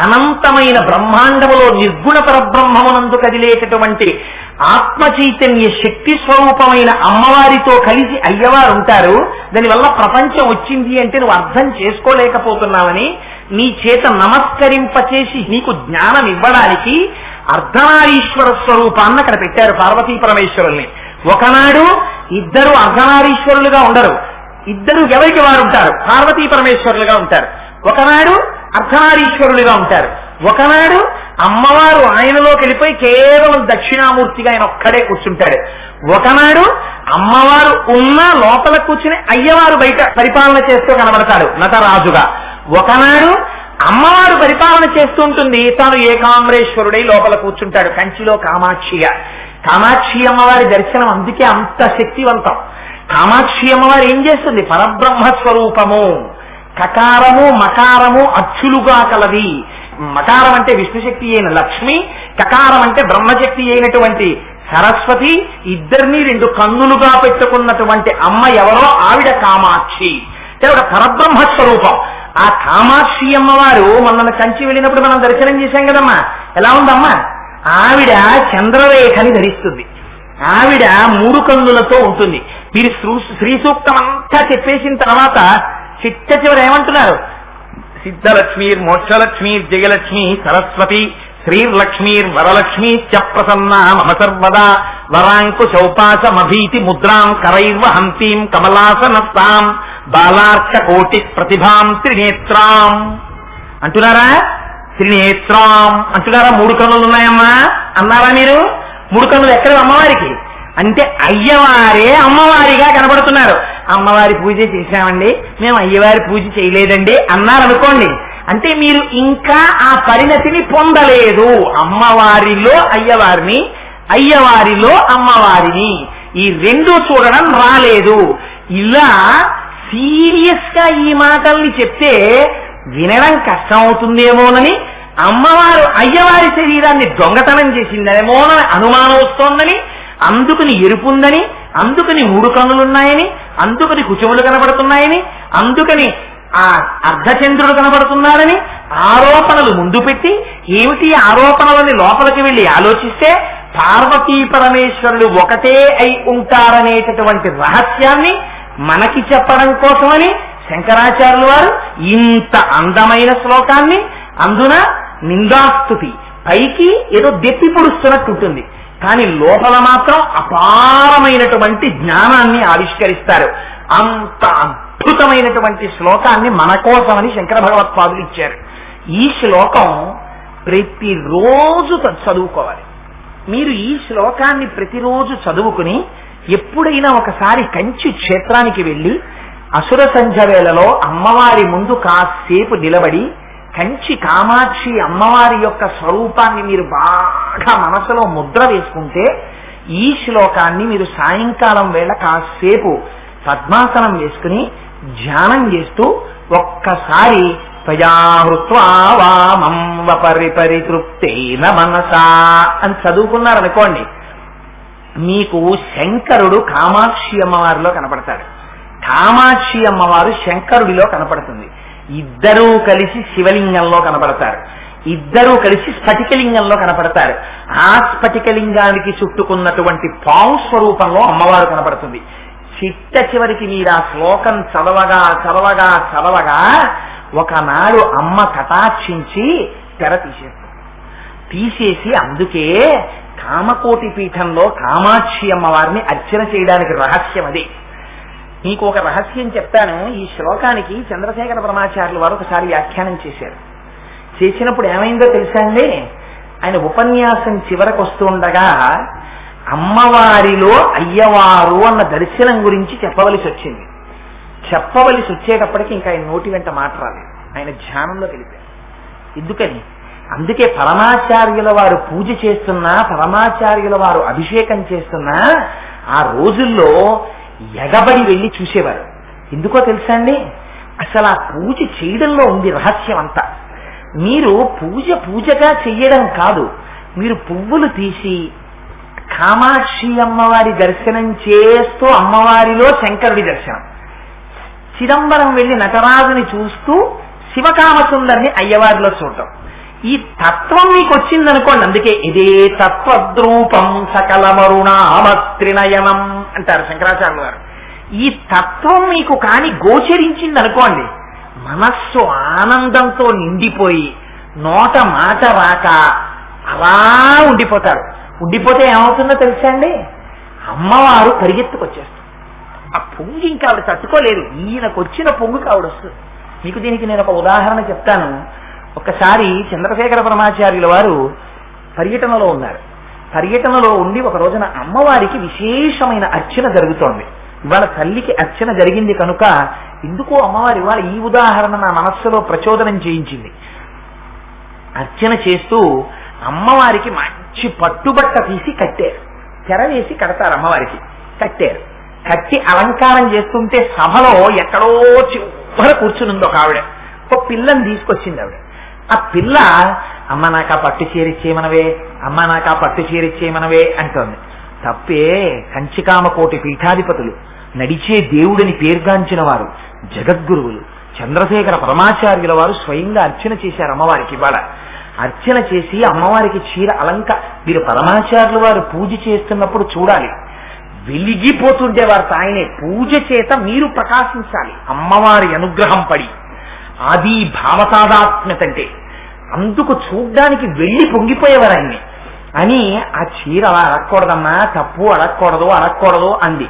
Speaker 2: అనంతమైన బ్రహ్మాండములో నిర్గుణ పరబ్రహ్మమునందు కదిలేటటువంటి ఆత్మ చైతన్య శక్తి స్వరూపమైన అమ్మవారితో కలిసి అయ్యవారు ఉంటారు. దానివల్ల ప్రపంచం వచ్చింది అంటే నువ్వు అర్థం చేసుకోలేకపోతున్నావని నీ చేత నమస్కరింపచేసి నీకు జ్ఞానం ఇవ్వడానికి అర్ధనారీశ్వర స్వరూపాన్ని అక్కడ పెట్టారు పార్వతీ పరమేశ్వరుల్ని. ఒకనాడు ఇద్దరు అర్ధనారీశ్వరులుగా ఉండరు, ఇద్దరు ఎవరికి వారు ఉంటారు, పార్వతీ పరమేశ్వరులుగా ఉంటారు. ఒకనాడు అర్ధనారీశ్వరులుగా ఉంటారు, ఒకనాడు అమ్మవారు ఆయనలోకి వెళ్ళిపోయి కేవలం దక్షిణామూర్తిగా ఆయన ఒక్కడే కూర్చుంటాడు. ఒకనాడు అమ్మవారు ఉన్న లోపల కూర్చుని అయ్యవారు బయట పరిపాలన చేస్తూ కనబడతాడు నటరాజుగా. ఒకనాడు అమ్మవారు పరిపాలన చేస్తూ ఉంటుంది, తాను ఏకాంబరేశ్వరుడై లోపల కూర్చుంటాడు కంచిలో కామాక్షిగా. కామాక్షి అమ్మవారి దర్శనం అందుకే అంత శక్తివంతం. కామాక్షి అమ్మవారు ఏం చేస్తుంది? పరబ్రహ్మ స్వరూపము, కకారము మకారము అచ్చులుగా కలది. మకారం అంటే విష్ణుశక్తి అయిన లక్ష్మి, కకారం అంటే బ్రహ్మశక్తి అయినటువంటి సరస్వతి. ఇద్దరిని 2 కన్నులుగా పెట్టుకున్నటువంటి అమ్మ ఎవరో ఆవిడ కామాక్షి, ఒక పరబ్రహ్మ స్వరూపం. ఆ కామాక్షి అమ్మవారు మన కంచి వెళ్ళినప్పుడు మనం దర్శనం చేశాం కదమ్మా, ఎలా ఉందమ్మా? ఆవిడ చంద్రరేఖని ధరిస్తుంది, ఆవిడ 3 కన్నులతో ఉంటుంది. మీరు శ్రీ సూక్తం అంతా చెప్పేసిన తర్వాత చిట్ట చివరి ఏమంటున్నారు? సిద్ధలక్ష్మీర్ మోక్షలక్ష్మీర్ జయలక్ష్మి సరస్వతి శ్రీర్లక్ష్మీర్ వరలక్ష్మీ చ ప్రసన్నా మమ సర్వదా వరాంకుశౌపాసమభీతి ముద్రాం కరైర్వహంతీం కమలాసనస్తాం బాలార్క కోటి ప్రతిభాం త్రినేత్రాం అంటున్నారా? త్రినేత్రాం అంటున్నారా? 3 కన్నులు ఉన్నాయమ్మా అన్నారా మీరు? 3 కన్నులు ఎక్కడ అమ్మవారికి? అంటే అయ్యవారే అమ్మవారిగా కనబడుతున్నారు. అమ్మవారి పూజ చేశామండి, మేము అయ్యవారి పూజ చేయలేదండి అన్నారనుకోండి, అంటే మీరు ఇంకా ఆ పరిణతిని పొందలేదు. అమ్మవారిలో అయ్యవారిని, అయ్యవారిలో అమ్మవారిని, ఈ 2 చూడడం రాలేదు. ఇలా సీరియస్ గా ఈ మాటల్ని చెప్తే వినడం కష్టం అవుతుందేమోనని, అమ్మవారు అయ్యవారి శరీరాన్ని దొంగతనం చేసిందేమోనని అనుమానం వస్తోందని, అందుకని ఎరుపుందని, అందుకని 3 కన్నులున్నాయని, అందుకని కుచములు కనబడుతున్నాయని, అందుకని ఆ అర్ధచంద్రుడు కనబడుతున్నాడని ఆరోపణలు ముందు పెట్టి, ఏమిటి ఆరోపణలని లోపలికి వెళ్లి ఆలోచిస్తే పార్వతీ పరమేశ్వరులు ఒకటే అయి ఉంటారనేటటువంటి రహస్యాన్ని మనకి చెప్పడం కోసమని శంకరాచార్యులు వారు ఇంత అందమైన శ్లోకాన్ని, అందున నిందాస్తుతి, పైకి ఏదో దెప్పి పొడుస్తున్నట్టుంటుంది, కానీ లోపల మాత్రం అపారమైనటువంటి జ్ఞానాన్ని ఆవిష్కరిస్తారు. అంత అద్భుతమైనటువంటి శ్లోకాన్ని మన కోసమని శంకర భగవత్పాదులు ఇచ్చారు. ఈ శ్లోకం ప్రతిరోజు చదువుకోవాలి.
Speaker 1: మీరు ఈ శ్లోకాన్ని ప్రతిరోజు చదువుకుని ఎప్పుడైనా ఒకసారి కంచి క్షేత్రానికి వెళ్ళి అసుర సంధ్య వేళలో అమ్మవారి ముందు కాసేపు నిలబడి కంచి కామాక్షి అమ్మవారి యొక్క స్వరూపాన్ని మీరు బాగా మనసులో ముద్ర వేసుకుంటే ఈ శ్లోకాన్ని మీరు సాయంకాలం వేళ కాసేపు పద్మాసనం వేసుకుని ధ్యానం చేస్తూ ఒక్కసారి ప్రజాహృత్వామం వపరిపరితృప్తేన మనసా అని చదువుకున్నారనుకోండి, మీకు శంకరుడు కామాక్షి అమ్మవారిలో కనపడతాడు, కామాక్షి అమ్మవారు శంకరుడిలో కనపడుతుంది. ఇద్దరూ కలిసి శివలింగంలో కనపడతారు, ఇద్దరూ కలిసి స్ఫటికలింగంలో కనపడతారు. ఆ స్ఫటికలింగానికి చుట్టుకున్నటువంటి పావు స్వరూపంలో అమ్మవారు కనపడుతుంది. చిట్ట చివరికి మీరు ఆ శ్లోకం చదవగా చదవగా చదవగా ఒకనాడు అమ్మ కటాక్షించి తెర తీసేసి అందుకే కామకోటి పీఠంలో కామాక్షి అమ్మవారిని అర్చన చేయడానికి రహస్యం అది. మీకు ఒక రహస్యం చెప్తాను. ఈ శ్లోకానికి చంద్రశేఖర పరమాచార్యులు వారు ఒకసారి వ్యాఖ్యానం చేశారు. చేసినప్పుడు ఏమైందో తెలుసా అండి, ఆయన ఉపన్యాసం చివరకు వస్తుండగా అమ్మవారిలో అయ్యవారు అన్న దర్శనం గురించి చెప్పవలసి వచ్చింది. చెప్పవలసి వచ్చేటప్పటికి ఇంకా ఆయన నోటి వెంట మాట రాలేదు, ఆయన ధ్యానంలో వెళ్ళిపోయారు. ఎందుకని? అందుకే పరమాచార్యుల వారు పూజ చేస్తున్నా, పరమాచార్యుల వారు అభిషేకం చేస్తున్నా ఆ రోజుల్లో ఎగబడి వెళ్ళి చూసేవారు. ఎందుకో తెలుసా అండి, అసలు ఆ పూజ చేయడంలో ఉంది రహస్యం అంతా. మీరు పూజగా చెయ్యడం కాదు, మీరు పువ్వులు తీసి కామాక్షి అమ్మవారి దర్శనం చేస్తూ అమ్మవారిలో శంకరుడి దర్శనం, చిదంబరం వెళ్లి నటరాజుని చూస్తూ శివకామసుందరిని అయ్యవారిలో చూడటం, ఈ తత్వం మీకు వచ్చిందనుకోండి. అందుకే ఇదే తత్వద్రూపం సకల మరుణామత్రినయనం అంటారు శంకరాచార్యులు గారు. ఈ తత్వం మీకు కాని గోచరించింది అనుకోండి, మనస్సు ఆనందంతో నిండిపోయి నోట మాట రాక అలా ఉండిపోతారు. ఉండిపోతే ఏమవుతుందో తెలుసా అండి, అమ్మవారు పరిగెత్తుకొచ్చేస్తారు. ఆ పొంగు ఇంకా ఆవిడ తట్టుకోలేదు, ఈయనకు వచ్చిన పొంగుకి ఆవిడ వస్తుంది. మీకు దీనికి నేను ఒక ఉదాహరణ చెప్తాను. ఒకసారి చంద్రశేఖర పరమాచార్యుల వారు పర్యటనలో ఉన్నారు. పర్యటనలో ఉండి ఒక రోజున అమ్మవారికి విశేషమైన అర్చన జరుగుతోంది. ఇవాళ తల్లికి అర్చన జరిగింది కనుక ఎందుకో అమ్మవారి ఇవాళ ఈ ఉదాహరణ నా మనస్సులో ప్రచోదనం చేయించింది. అర్చన చేస్తూ అమ్మవారికి మంచి పట్టుబట్ట తీసి కట్టారు, తెర వేసి కడతారు అమ్మవారికి. కట్టి అలంకారం చేస్తుంటే సభలో ఎక్కడో చివర కూర్చునుంది ఒక ఆవిడ. ఒక పిల్లని తీసుకొచ్చింది ఆవిడ. ఆ పిల్ల అమ్మ నాకు ఆ పట్టు చీరిచ్చేయమనవే, అమ్మ నాకు ఆ పట్టు చీరిచ్చేయమనవే అంటోంది. తప్పే. కంచికామకోటి పీఠాధిపతులు, నడిచే దేవుడిని పేర్గాంచిన వారు, జగద్గురువులు చంద్రశేఖర పరమాచార్యుల వారు స్వయంగా అర్చన చేశారు అమ్మవారికి. ఇవాళ అర్చన చేసి అమ్మవారికి చీర మీరు పరమాచార్యుల వారు పూజ చేస్తున్నప్పుడు చూడాలి, వెలిగిపోతుంటే వారు ఆయనే పూజ చేత మీరు ప్రకాశించాలి. అమ్మవారి అనుగ్రహం పడి అది భావతాదాత్మ్యత అంటే అందుకు చూడ్డానికి వెళ్ళి పొంగిపోయేవారు ఆయన్ని. అని ఆ చీర అలా అడగకూడదమ్మా, తప్పు అడగకూడదు అంది.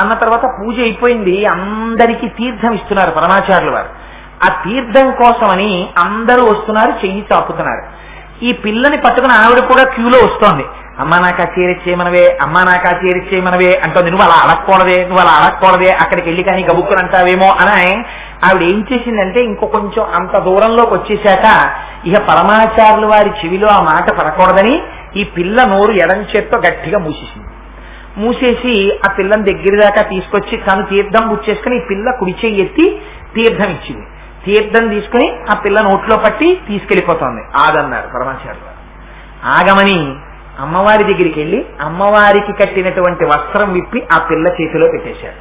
Speaker 1: అన్న తర్వాత పూజ అయిపోయింది, అందరికీ తీర్థం ఇస్తున్నారు పరమాచార్యుల వారు. ఆ తీర్థం కోసమని అందరూ వస్తున్నారు, చెయ్యి చాపుతున్నారు. ఈ పిల్లని పట్టుకుని ఆవిడ కూడా క్యూలో వస్తోంది. అమ్మా నాకు ఆ చీరిచ్చేయమనవే, అమ్మా నాకు ఆ చీరిచ్చేయమనవే అంటోంది. నువ్వు అలా అడగకూడదే, అక్కడికి వెళ్ళి కానీ గబుక్కుని అంటావేమో అని ఆవిడ ఏం చేసిందంటే ఇంకో కొంచెం అంత దూరంలోకి వచ్చేశాక ఇక పరమాచార్యుల వారి చెవిలో ఆ మాట పడకూడదని ఈ పిల్ల నోరు ఎడం చేత్తో గట్టిగా మూసేసి ఆ పిల్లని దగ్గర దాకా తీసుకొచ్చి తను తీర్థం పుచ్చేసుకుని ఈ పిల్ల కుడి చెయ్యి ఎత్తి తీర్థం ఇచ్చింది. తీర్థం తీసుకుని ఆ పిల్ల నోట్లో పట్టి తీసుకెళ్లిపోతోంది. ఆగన్నారు పరమాచార్యులు వారు. ఆగమని అమ్మవారి దగ్గరికి వెళ్ళి అమ్మవారికి కట్టినటువంటి వస్త్రం విప్పి ఆ పిల్ల చేతిలో పెట్టేశారు.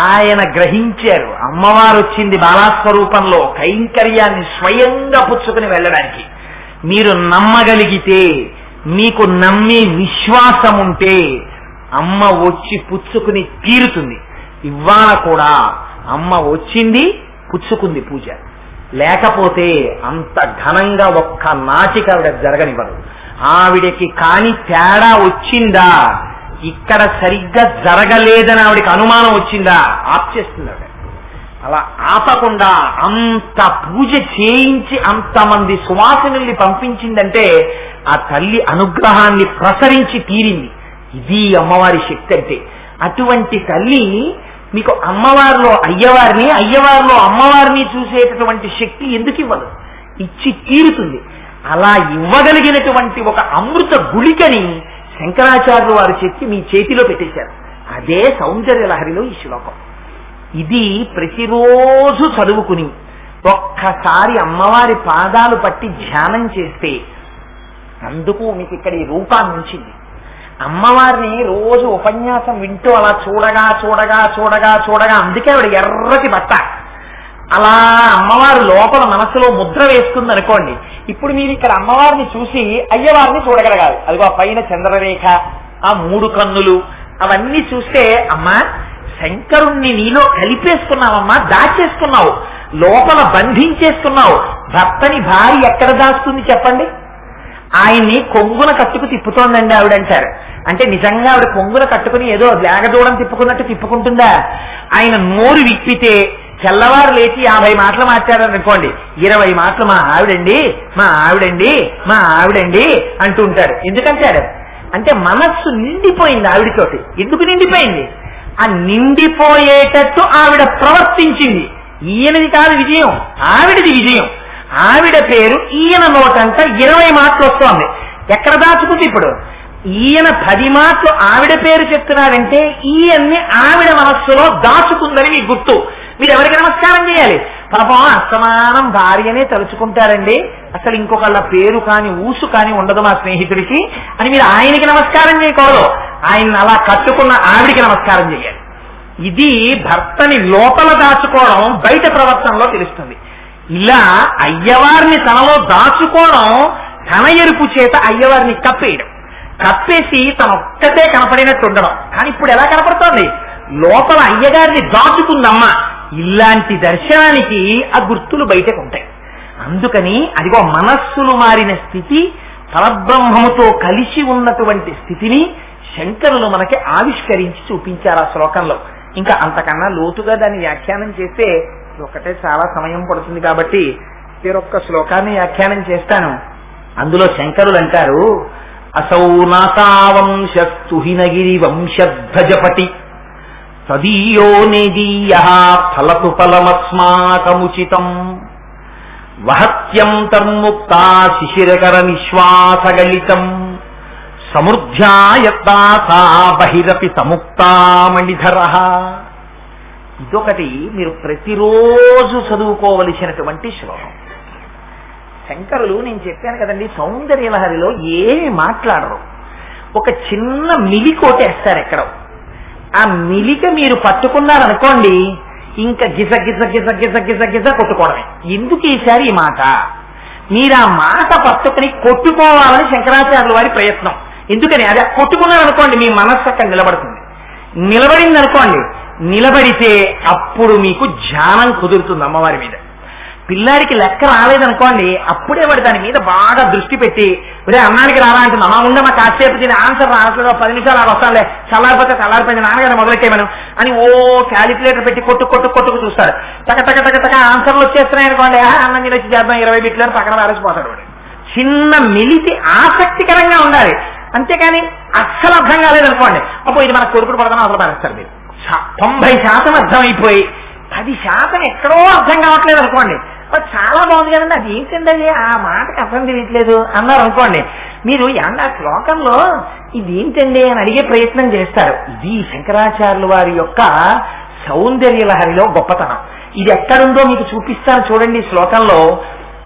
Speaker 1: ఆయన గ్రహించారు అమ్మవారు వచ్చింది బాలాస్వరూపంలో కైంకర్యాన్ని స్వయంగా పుచ్చుకుని వెళ్ళడానికి. మీరు నమ్మగలిగితే, మీకు నమ్మే విశ్వాసం ఉంటే అమ్మ వచ్చి పుచ్చుకుని తీరుతుంది. ఇవాళ కూడా అమ్మ వచ్చింది, పుచ్చుకుంది పూజ. లేకపోతే అంత ఘనంగా ఒక్క నాటిక ఆవిడ జరగనివ్వదు. ఆవిడకి కాని తేడా వచ్చిందా, ఇక్కడ సరిగ్గా జరగలేదని ఆవిడకి అనుమానం వచ్చిందా, ఆప్ చేస్తుంది ఆవిడ. అలా ఆపకుండా అంత పూజ చేయించి అంతమంది సువాసినుల్ని పంపించిందంటే
Speaker 2: ఆ తల్లి అనుగ్రహాన్ని ప్రసరించి తీరింది. ఇది అమ్మవారి శక్తి అంటే. అటువంటి తల్లి మీకు అమ్మవారిలో అయ్యవారిని, అయ్యవారిలో అమ్మవారిని చూసేటటువంటి శక్తి ఎందుకు ఇవ్వదు? ఇచ్చి తీరుతుంది. అలా ఇవ్వగలిగినటువంటి ఒక అమృత గుళికని శంకరాచార్యులు వారు చెప్పి మీ చేతిలో పెట్టేశారు. అదే సౌందర్య లహరిలో ఈ శ్లోకం. ఇది ప్రతిరోజు చదువుకుని ఒక్కసారి అమ్మవారి పాదాలు పట్టి ధ్యానం చేస్తే, అందుకు మీకు ఇక్కడ ఈ రూపాన్ని ఉంచింది. అమ్మవారిని రోజు ఉపన్యాసం వింటూ అలా చూడగా చూడగా చూడగా చూడగా, అందుకే ఆవిడ ఎర్రటి బట్ట. అలా అమ్మవారు లోపల మనసులో ముద్ర వేసుకుంది అనుకోండి. ఇప్పుడు మీరు ఇక్కడ అమ్మవారిని చూసి అయ్యవారిని చూడగలగాలి. అదిగో ఆ పైన చంద్రరేఖ, ఆ 3 కన్నులు, అవన్నీ చూస్తే అమ్మా శంకరుణ్ణి నీలో కలిపేసుకున్నావమ్మా, దాచేసుకున్నావు, లోపల బంధించేసుకున్నావు. భర్తని భార్య ఎక్కడ దాస్తుంది చెప్పండి? ఆయన్ని కొంగున కట్టుకు తిప్పుతోందండి ఆవిడంటారు. అంటే నిజంగా ఆవిడ కొంగున కట్టుకుని ఏదో లేగదూడం తిప్పుకున్నట్టు తిప్పుకుంటుందా? ఆయన నోరు విప్పితే తెల్లవారు లేచి 50 మాటలు మాట్లాడారనుకోండి, 20 మాటలు మా ఆవిడండి, మా ఆవిడండి, మా ఆవిడండి అంటూ ఉంటాడు. ఎందుకంటాడు అంటే మనస్సు నిండిపోయింది ఆవిడతోటి. ఎందుకు నిండిపోయింది? ఆ నిండిపోయేటట్టు ఆవిడ ప్రవర్తించింది. ఈయనది కాదు విజయం, ఆవిడది విజయం. ఆవిడ పేరు ఈయన నోటంట 20 మాటలు వస్తోంది. ఎక్కడ దాచుకుంది ఇప్పుడు? ఈయన 10 మాటలు ఆవిడ పేరు చెప్తున్నాడంటే ఈయన్ని ఆవిడ మనస్సులో దాచుకుందని మీకు గుర్తు. మీరు ఎవరికి నమస్కారం చేయాలి? పాపం అస్తమానం భార్యనే తలుచుకుంటారండి, అసలు ఇంకొకళ్ళ పేరు కాని ఊసు కాని ఉండదు మా స్నేహితుడికి అని మీరు ఆయనకి నమస్కారం చేయకూడదు. ఆయన్ని అలా కట్టుకున్న ఆవిడికి నమస్కారం చేయాలి. ఇది భర్తని లోపల దాచుకోవడం బయట ప్రవర్తనలో తెలుస్తుంది. ఇలా అయ్యవారిని తనలో దాచుకోవడం, తన ఎరుపు చేత అయ్యవారిని కప్పేయడం, కప్పేసి తన ఒక్కటే కనపడినట్టు ఉండడం. కానీ ఇప్పుడు ఎలా కనపడుతోంది? లోపల అయ్యగారిని దాచుకుందమ్మా. ఇలాంటి దర్శనానికి ఆ గుర్తులు బయటకు ఉంటాయి. అందుకని అదిగో మనస్సులు మారిన స్థితి, పరబ్రహ్మముతో కలిసి ఉన్నటువంటి స్థితిని శంకరులు మనకి ఆవిష్కరించి చూపించారు ఆ శ్లోకంలో. ఇంకా అంతకన్నా లోతుగా దాన్ని వ్యాఖ్యానం చేస్తే ఒకటే చాలా సమయం పడుతుంది కాబట్టి వేరొక్క శ్లోకాన్ని వ్యాఖ్యానం చేస్తాను. అందులో శంకరులు అంటారు, అసౌ నాసావంశస్తుహినగిరి వంశధ్వజపటి తదీయో నేదీయ ఫలతు ఫలమస్మాకముచితం వహత్యం తన్ముక్తా శిశిరకర నిశ్వాసగలితం సమృద్ధ్యాయత్తా బహిరపి సముక్తామణిధర. ఇదొకటి మీరు ప్రతిరోజు చదువుకోవలసినటువంటి శ్లోకం. శంకరులు నేను చెప్పాను కదండి, సౌందర్య లహరిలో ఏమి మాట్లాడరు. ఒక చిన్న మిలికోటేస్తారు ఎక్కడో. ఆ మిలిక మీరు పట్టుకున్నారనుకోండి, ఇంకా గిజ గిజ గిజ గిజ గిజ గిజ కొట్టుకోవడమే. ఎందుకు ఈసారి ఈ మాట? మీరు ఆ మాట పట్టుకుని కొట్టుకోవాలని శంకరాచార్యుల వారి ప్రయత్నం. ఎందుకని? అది కొట్టుకున్నారనుకోండి మీ మనస్సు అక్కడ నిలబడుతుంది. నిలబడింది అనుకోండి, నిలబడితే అప్పుడు మీకు ధ్యానం కుదురుతుంది అమ్మవారి మీద. పిల్లాడికి లెక్క రాలేదనుకోండి, అప్పుడే వాడు దాని మీద బాగా దృష్టి పెట్టి ఒరే అన్నానికి రారా అంటుంది. అమ్మా ముందే మా కాసేపు దీని ఆన్సర్ రావట్లేదు, 10 నిమిషాలు అలా వస్తానులే, చల్లారిపోయింది నాన్నగారు మొదలెట్టేయమను అని ఓ క్యాలిక్యులేటర్ పెట్టి కొట్టుకు చూస్తాడు. టక టక టక టక ఆన్సర్లు వచ్చేస్తున్నాయి అనుకోండి, అన్నం వచ్చి చేద్దాం 20 బిట్లు పక్కన వారేసిపోతాడు వాడు. చిన్న మిలితి ఆసక్తికరంగా ఉండాలి. అంతేకాని అస్సలు అర్థం కాలేదనుకోండి, అప్పుడు ఇది మన కొడుకుడు పడతాను అసలు పారేస్తారు మీరు. 90% అర్థమైపోయి 10% ఎక్కడో అర్థం కావట్లేదు అనుకోండి, చాలా బాగుంది కదండి, అది ఏంటండి అది ఆ మాటకి అర్థం తెలియట్లేదు అన్నారు అనుకోండి, మీరు ఆ శ్లోకంలో ఇది ఏంటండి అని అడిగే ప్రయత్నం చేస్తారు. ఇది శంకరాచార్యుల వారి యొక్క సౌందర్య లహరిలో గొప్పతనం. ఇది ఎక్కడుందో మీకు చూపిస్తాను చూడండి. శ్లోకంలో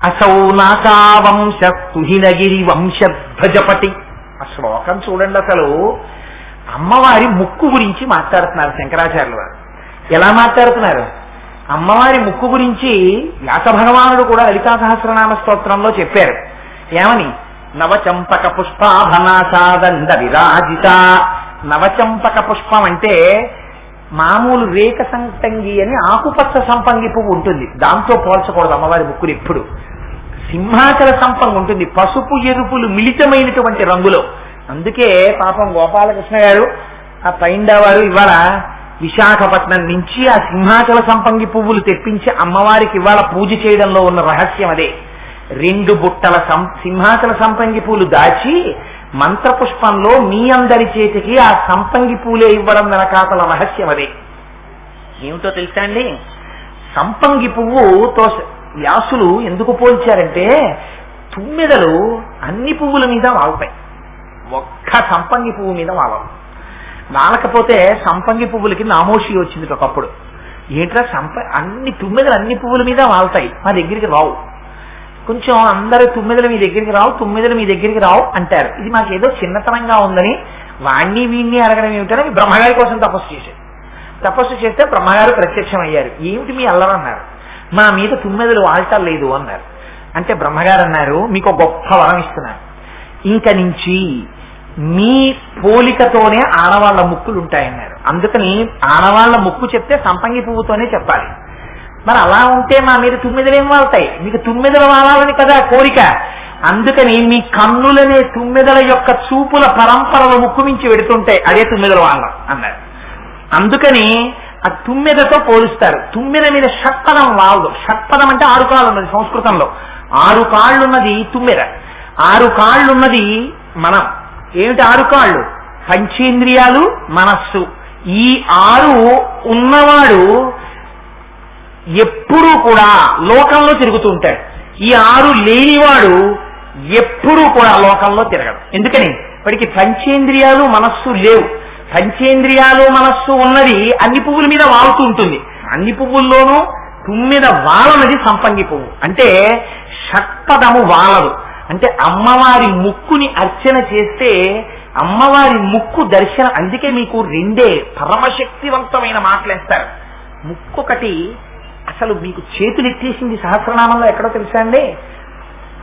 Speaker 2: అసౌ నాసావంశస్తుహినగిరి వంశధ్వజపటి. ఆ శ్లోకం చూడండి. అసలు అమ్మవారి ముక్కు గురించి మాట్లాడుతున్నారు శంకరాచార్యుల వారు. ఎలా మాట్లాడుతున్నారు? అమ్మవారి ముక్కు గురించి వ్యాస భగవానుడు కూడా లలితా సహస్రనామ స్తోత్రంలో చెప్పారు. ఏమని? నవచంపక పుష్పాభనాసాదండ విరాజిత. నవచంపక పుష్పం అంటే మామూలు రేఖ సంపంగి అని ఆకుపచ్చ సంపంగి పువ్వు ఉంటుంది, దాంతో పోల్చకూడదు అమ్మవారి ముక్కుని ఎప్పుడు. సింహాచల సంపంగి ఉంటుంది, పసుపు ఎరుపులు మిళితమైనటువంటి రంగులో. అందుకే పాపం గోపాలకృష్ణ గారు ఆ పైండా వారు ఇవాళ విశాఖపట్నం నుంచి ఆ సింహాచల సంపంగి పువ్వులు తెప్పించి అమ్మవారికి ఇవాళ పూజ చేయడంలో ఉన్న రహస్యం అదే. 2 బుట్టల సింహాచల సంపంగి పూలు దాచి మంత్రపుష్పంలో మీ అందరి చేతికి ఆ సంపంగి పూలే ఇవ్వడం వెనకాతల రహస్యం అదే. ఏమిటో తెలుసా అండి? సంపంగి పువ్వుతో వ్యాసులు ఎందుకు పోల్చారంటే, తుమ్మెదలు అన్ని పువ్వుల మీద వాళ్తాయి, ఒక్క సంపంగి పువ్వు మీద వాలవు. వాలకపోతే సంపంగి పువ్వులకి నామోషి వచ్చింది ఒకప్పుడు. ఏంట్రా అన్ని తుమ్మెదలు అన్ని పువ్వుల మీద వాళ్తాయి, మా దగ్గరికి రావు, కొంచెం అందరూ తుమ్మెదలు మీ దగ్గరికి రావు, తుమ్మెదలు మీ దగ్గరికి రావు అంటారు. ఇది మాకేదో చిన్నతనంగా ఉందని వాణ్ణి వీణ్ణి అడగడం ఏమిటని బ్రహ్మగారి కోసం తపస్సు చేశారు. తపస్సు చేస్తే బ్రహ్మగారు ప్రత్యక్షం అయ్యారు. ఏమిటి మీ అల్లరన్నారు? మా మీద తుమ్మెదలు వాళ్టం లేదు అన్నారు. అంటే బ్రహ్మగారు అన్నారు, మీకు గొప్ప వరం ఇస్తున్నారు, ఇంక నుంచి మీ పోలికతోనే ఆడవాళ్ల ముక్కులు ఉంటాయన్నారు. అందుకని ఆడవాళ్ల ముక్కు చెప్తే సంపంగి పువ్వుతోనే చెప్పాలి. మరి అలా ఉంటే మా మీద తుమ్మెదలు ఏం వాళ్తాయి? మీకు తుమ్మెదలు వాలాలని కదా కోరిక. అందుకని మీ కన్నులనే తుమ్మెదల యొక్క చూపుల పరంపరలు ముక్కు మించి పెడుతుంటాయి, అదే తుమ్మెదలు వాళ్ళం అన్నారు. అందుకని ఆ తుమ్మెదతో పోలుస్తారు. తుమ్మెద మీద షట్పదం వాలదు. షట్పదం అంటే 6 కాళ్ళు ఉన్నది సంస్కృతంలో. 6 కాళ్ళున్నది తుమ్మెద, 6 కాళ్ళున్నది మనం. ఏమిటి 6 కాళ్ళు? పంచేంద్రియాలు, మనస్సు. ఈ 6 ఉన్నవాడు ఎప్పుడూ కూడా లోకంలో తిరుగుతూ ఉంటాడు. ఈ 6 లేనివాడు ఎప్పుడూ కూడా లోకంలో తిరగడు. ఎందుకని? వాడికి పంచేంద్రియాలు మనస్సు లేవు. పంచేంద్రియాలు మనస్సు ఉన్నది అన్ని పువ్వుల మీద వాలుతూ ఉంటుంది. అన్ని పువ్వుల్లోనూ తుమ్మెద వాలనది సంపంగి పువ్వు. అంటే షట్పదము వాలదు. అంటే అమ్మవారి ముక్కుని అర్చన చేస్తే అమ్మవారి ముక్కు దర్శనం. అందుకే మీకు 2 పరమశక్తివంతమైన మాటలేస్తారు. ముక్కొకటి అసలు మీకు చేతులు ఎత్తేసింది సహస్రనామంలో ఎక్కడో తెలుసా అండి?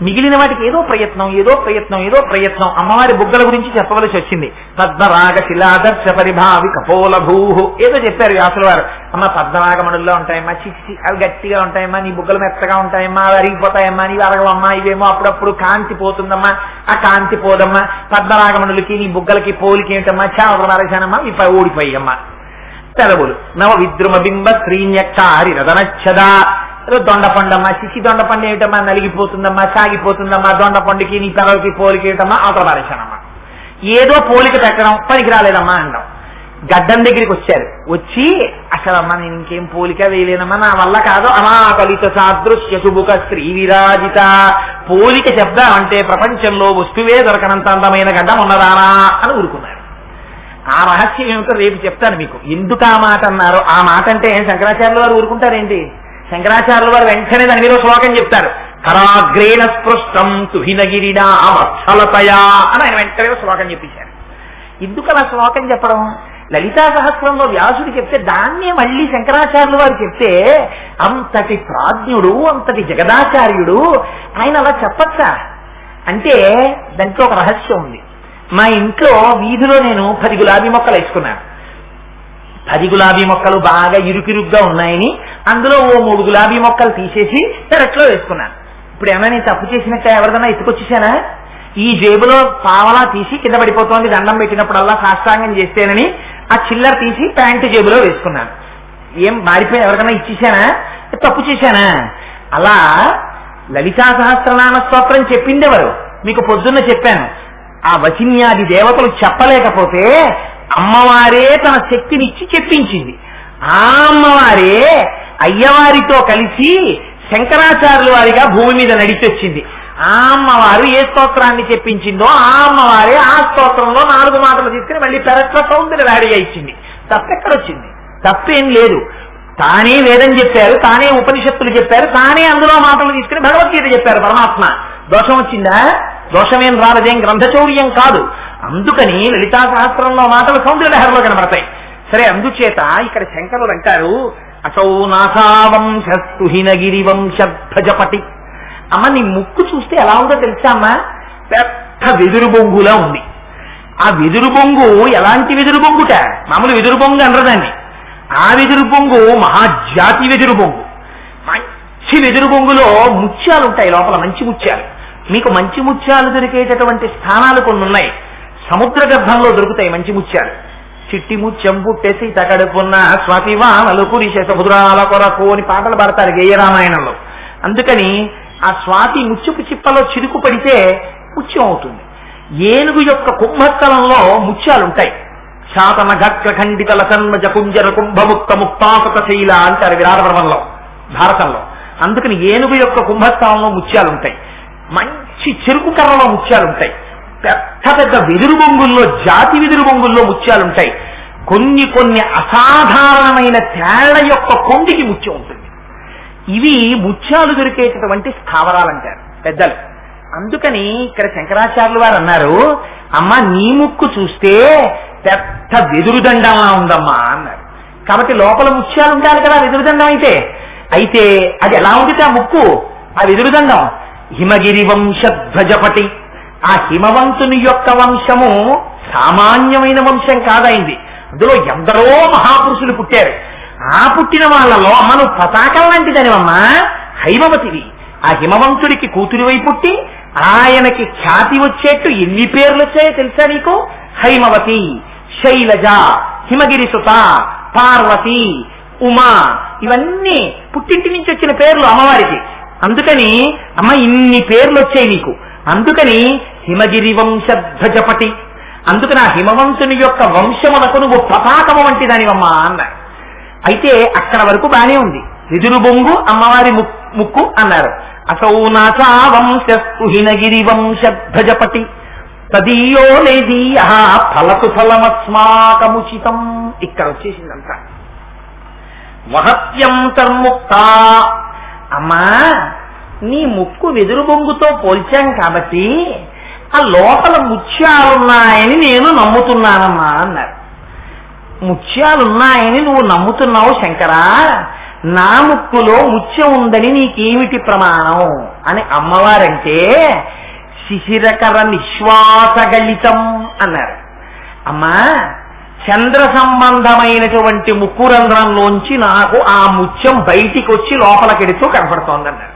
Speaker 2: మిగిలిన వాటికి ఏదో ప్రయత్నం. అమ్మవారి బుగ్గల గురించి చెప్పవలసి వచ్చింది. పద్మరాగ శిలాదర్శ పరిభావి కపోలభూ ఏదో చెప్పారు వ్యాసుల వారు. అమ్మ పద్మరాగమణుల్లో ఉంటాయమ్మా, చిచ్చి అవి గట్టిగా ఉంటాయమ్మా, నీ బుగ్గలు మెత్తగా ఉంటాయమ్మా, అవి అరిగిపోతాయమ్మా, నీవి అరగవమ్మా, ఇవేమో అప్పుడప్పుడు కాంతి పోతుందమ్మా, ఆ కాంతి పోదమ్మా, పద్మరాగమణులకి నీ బుగ్గలకి పోలికి ఏంటమ్మా, చావలు నరచానమ్మా, ఇవి ఓడిపోయమ్మా. తెలవులు నవ విద్రుమ బింబ శ్రీన్యక్షారి రదనచ్చదా, దొండపండమ్మా, చిసి దొండపండు ఏమిటమ్మా, నలిగిపోతుందమ్మా, సాగిపోతుందమ్మా, దొండపండుకి నీ పిల్లలకి పోలిక ఏమిటమ్మా, అవతల పారేశానమ్మా. ఏదో పోలిక పెట్టడం పనికి రాలేదమ్మా అంటాం. గడ్డం దగ్గరికి వచ్చారు. వచ్చి అసలమ్మా నేను ఇంకేం పోలిక వేయలేనమ్మా, నా వల్ల కాదు, అనాకలిత సాదృశ్య శుభుక స్త్రీ విరాజిత. పోలిక చెప్దామంటే ప్రపంచంలో వస్తువే దొరకనంత అందమైన గడ్డం ఉన్నదానా అని ఊరుకున్నారు. ఆ రహస్యం ఏమిటో రేపు చెప్తాను మీకు. ఎందుకు ఆ మాట అన్నారు? ఆ మాట అంటే శంకరాచార్యుల వారు ఊరుకుంటారేంటి? శంకరాచార్యుల వారు వెంటనే దాని మీద శ్లోకం చెప్తారు. కరాగ్రేణ స్పృష్టం తుహినగిరిడా వత్సలతయా అని ఆయన వెంటనే శ్లోకం చెప్పించారు. ఎందుకు అలా శ్లోకం చెప్పడం? లలితా సహస్రంలో వ్యాసుడు చెప్తే దాన్నే మళ్ళీ శంకరాచార్యుల వారు చెప్తే, అంతటి ప్రాజ్ఞుడు, అంతటి జగదాచార్యుడు ఆయన అలా చెప్పచ్చా అంటే దాంట్లో ఒక రహస్యం ఉంది. మా ఇంట్లో వీధిలో నేను 10 గులాబీ మొక్కలు వేసుకున్నాను. 10 గులాబీ మొక్కలు బాగా ఇరుకిరుగ్గా ఉన్నాయని అందులో ఓ 3 గులాబీ మొక్కలు తీసేసి పెరట్లో వేసుకున్నాను. ఇప్పుడు ఏమైనా నేను తప్పు చేసినట్టు ఎవరిదన్నా ఎత్తుకొచ్చేసానా? ఈ జేబులో పావలా తీసి కింద పడిపోతోంది దండం పెట్టినప్పుడల్లా సాష్టాంగం చేస్తేనని ఆ చిల్లర తీసి ప్యాంటు జేబులో వేసుకున్నాను. ఏం మారిపోయి ఎవరికన్నా ఇచ్చేసానా? తప్పు చేశానా? అలా లలితా సహస్రనామ స్తోత్రం చెప్పిందెవరు? మీకు పొద్దున్న చెప్పాను. ఆ వచిన్యాది దేవతలు చెప్పలేకపోతే అమ్మవారే తన శక్తినిచ్చి చెప్పించింది. ఆ అమ్మవారే అయ్యవారితో కలిసి శంకరాచార్యుల వారిగా భూమి మీద నడిచొచ్చింది. ఆ అమ్మవారు ఏ స్తోత్రాన్ని చెప్పించిందో ఆ అమ్మవారే ఆ స్తోత్రంలో 4 మాటలు తీసుకుని మళ్ళీ పెరట్ల సౌందర్య రాడిగా ఇచ్చింది. తప్పెక్కడొచ్చింది? తప్పేం లేదు. తానే వేదం చెప్పారు, తానే ఉపనిషత్తులు చెప్పారు, తానే అందులో మాటలు తీసుకుని భగవద్గీత చెప్పారు పరమాత్మ. దోషం వచ్చిందా? దోషమేం రాలదేం, గ్రంథచౌర్యం కాదు. అందుకని లలితా సహస్రంలో మాటలు సౌందర్యలహరిలో కనబడతాయి. సరే, అందుచేత ఇక్కడ శంకరులు అంటారు, అసౌ నాసావంశస్తుహినగిరి వంశధ్వజపటి. అమ్మ నీ ముక్కు చూస్తే ఎలా ఉందో తెలుసా అమ్మా? పెద్ద వెదురు బొంగులా ఉంది. ఆ వెదురు బొంగు ఎలాంటి వెదురు బొంగుట? మామూలు వెదురు బొంగు అనరదాన్ని. ఆ వెదురు బొంగు మహాజాతి వెదురు బొంగు. మంచి వెదురు బొంగులో ముత్యాలు ఉంటాయి లోపల, మంచి ముత్యాలు. మీకు మంచి ముత్యాలు దొరికేటటువంటి స్థానాలు కొన్ని ఉన్నాయి. సముద్ర గర్భంలో దొరుకుతాయి మంచి ముత్యాలు. చిట్టి ముత్యం పుట్టేసి తగడుకున్న స్వాతివానలు కురిసే సముద్రాల కొరకు అని పాటలు పాడతారు గేయరామాయణంలో. అందుకని ఆ స్వాతి ముత్యపు చిప్పలో చిరుకు పడితే ముత్యం అవుతుంది. ఏనుగు యొక్క కుంభస్థలంలో ముత్యాలుంటాయి. శాతన గట్క ఖండిత లసన్మజ కుంజర కుంభముక్త ముక్తాసత శైల అంటారు విరాటపర్వంలో, భారతంలో. అందుకని ఏనుగు యొక్క కుంభస్థలంలో ముత్యాలుంటాయి. మంచి చెరుకు కర్రలో ముత్యాలుంటాయి. పెద్ద పెద్ద వెదురు బొంగుల్లో, జాతి వెదురు బొంగుల్లో ముత్యాలుంటాయి. కొన్ని అసాధారణమైన తేళ్ల యొక్క కొండికి ముత్యం ఉంటుంది. ఇవి ముత్యాలు దొరికేటటువంటి స్థావరాలంటారు పెద్దలు. అందుకని ఇక్కడ శంకరాచార్యులు వారు అన్నారు, అమ్మ నీ ముక్కు చూస్తే పెద్ద వెదురుదండంలా ఉందమ్మా అన్నారు. కాబట్టి లోపల ముత్యాలు ఉండాలి కదా వెదురుదండం అయితే అది ఎలా ఉంది ఆ ముక్కు, ఆ వెదురుదండం? హిమగిరి వంశధ్వజపటి, ఆ హిమవంతుని యొక్క వంశము సామాన్యమైన వంశం కాదైంది. అందులో ఎందరో మహాపురుషులు పుట్టారు. ఆ పుట్టిన వాళ్ళలో అమ్మ నువ్వు పతాకం లాంటిదనివమ్మా, హైమవతివి. ఆ హిమవంతుడికి కూతురివై పుట్టి ఆయనకి ఖ్యాతి వచ్చేట్టు ఎన్ని పేర్లు వచ్చాయో తెలుసా నీకు? హైమవతి, శైలజ, హిమగిరి సుత, పార్వతి, ఉమా, ఇవన్నీ పుట్టింటి నుంచి వచ్చిన పేర్లు అమ్మవారికి. అందుకని అమ్మ ఇన్ని పేర్లు వచ్చాయి నీకు. అందుకని హిమగిరి వంశధ్వజపటి, అందుకని ఆ హిమవంతుని యొక్క వంశమునకు నువ్వు పతాకము వంటి దానివమ్మా అన్నారు. అయితే అక్కడ వరకు బానే ఉంది. వెదురు బొంగు అమ్మవారి ముక్కు అన్నారు. అసౌ నాచా వంశస్తు హిమగిరి వంశధ్వజపటి తదీయో లేదీయ ఫలతు ఫలమస్మాకముచితం. ఇక్కడ వచ్చేసిందంతా. వహత్యం తన్ముక్త, అమ్మా నీ ముక్కు వెదురు బొంగుతో పోల్చాం కాబట్టి ఆ లోపల ముత్యాలున్నాయని నేను నమ్ముతున్నానమ్మా అన్నారు. ముత్యాలున్నాయని నువ్వు నమ్ముతున్నావు శంకరా, నా ముక్కులో ముత్యం ఉందని నీకేమిటి ప్రమాణం అని అమ్మవారంటే శిశిరకర నిశ్వాసగళితం అన్నారు. అమ్మా చంద్ర సంబంధమైనటువంటి ముక్కు రంధ్రంలోంచి నాకు ఆ ముత్యం బయటికి వచ్చి లోపలికెడుతూ కనపడుతోందన్నారు.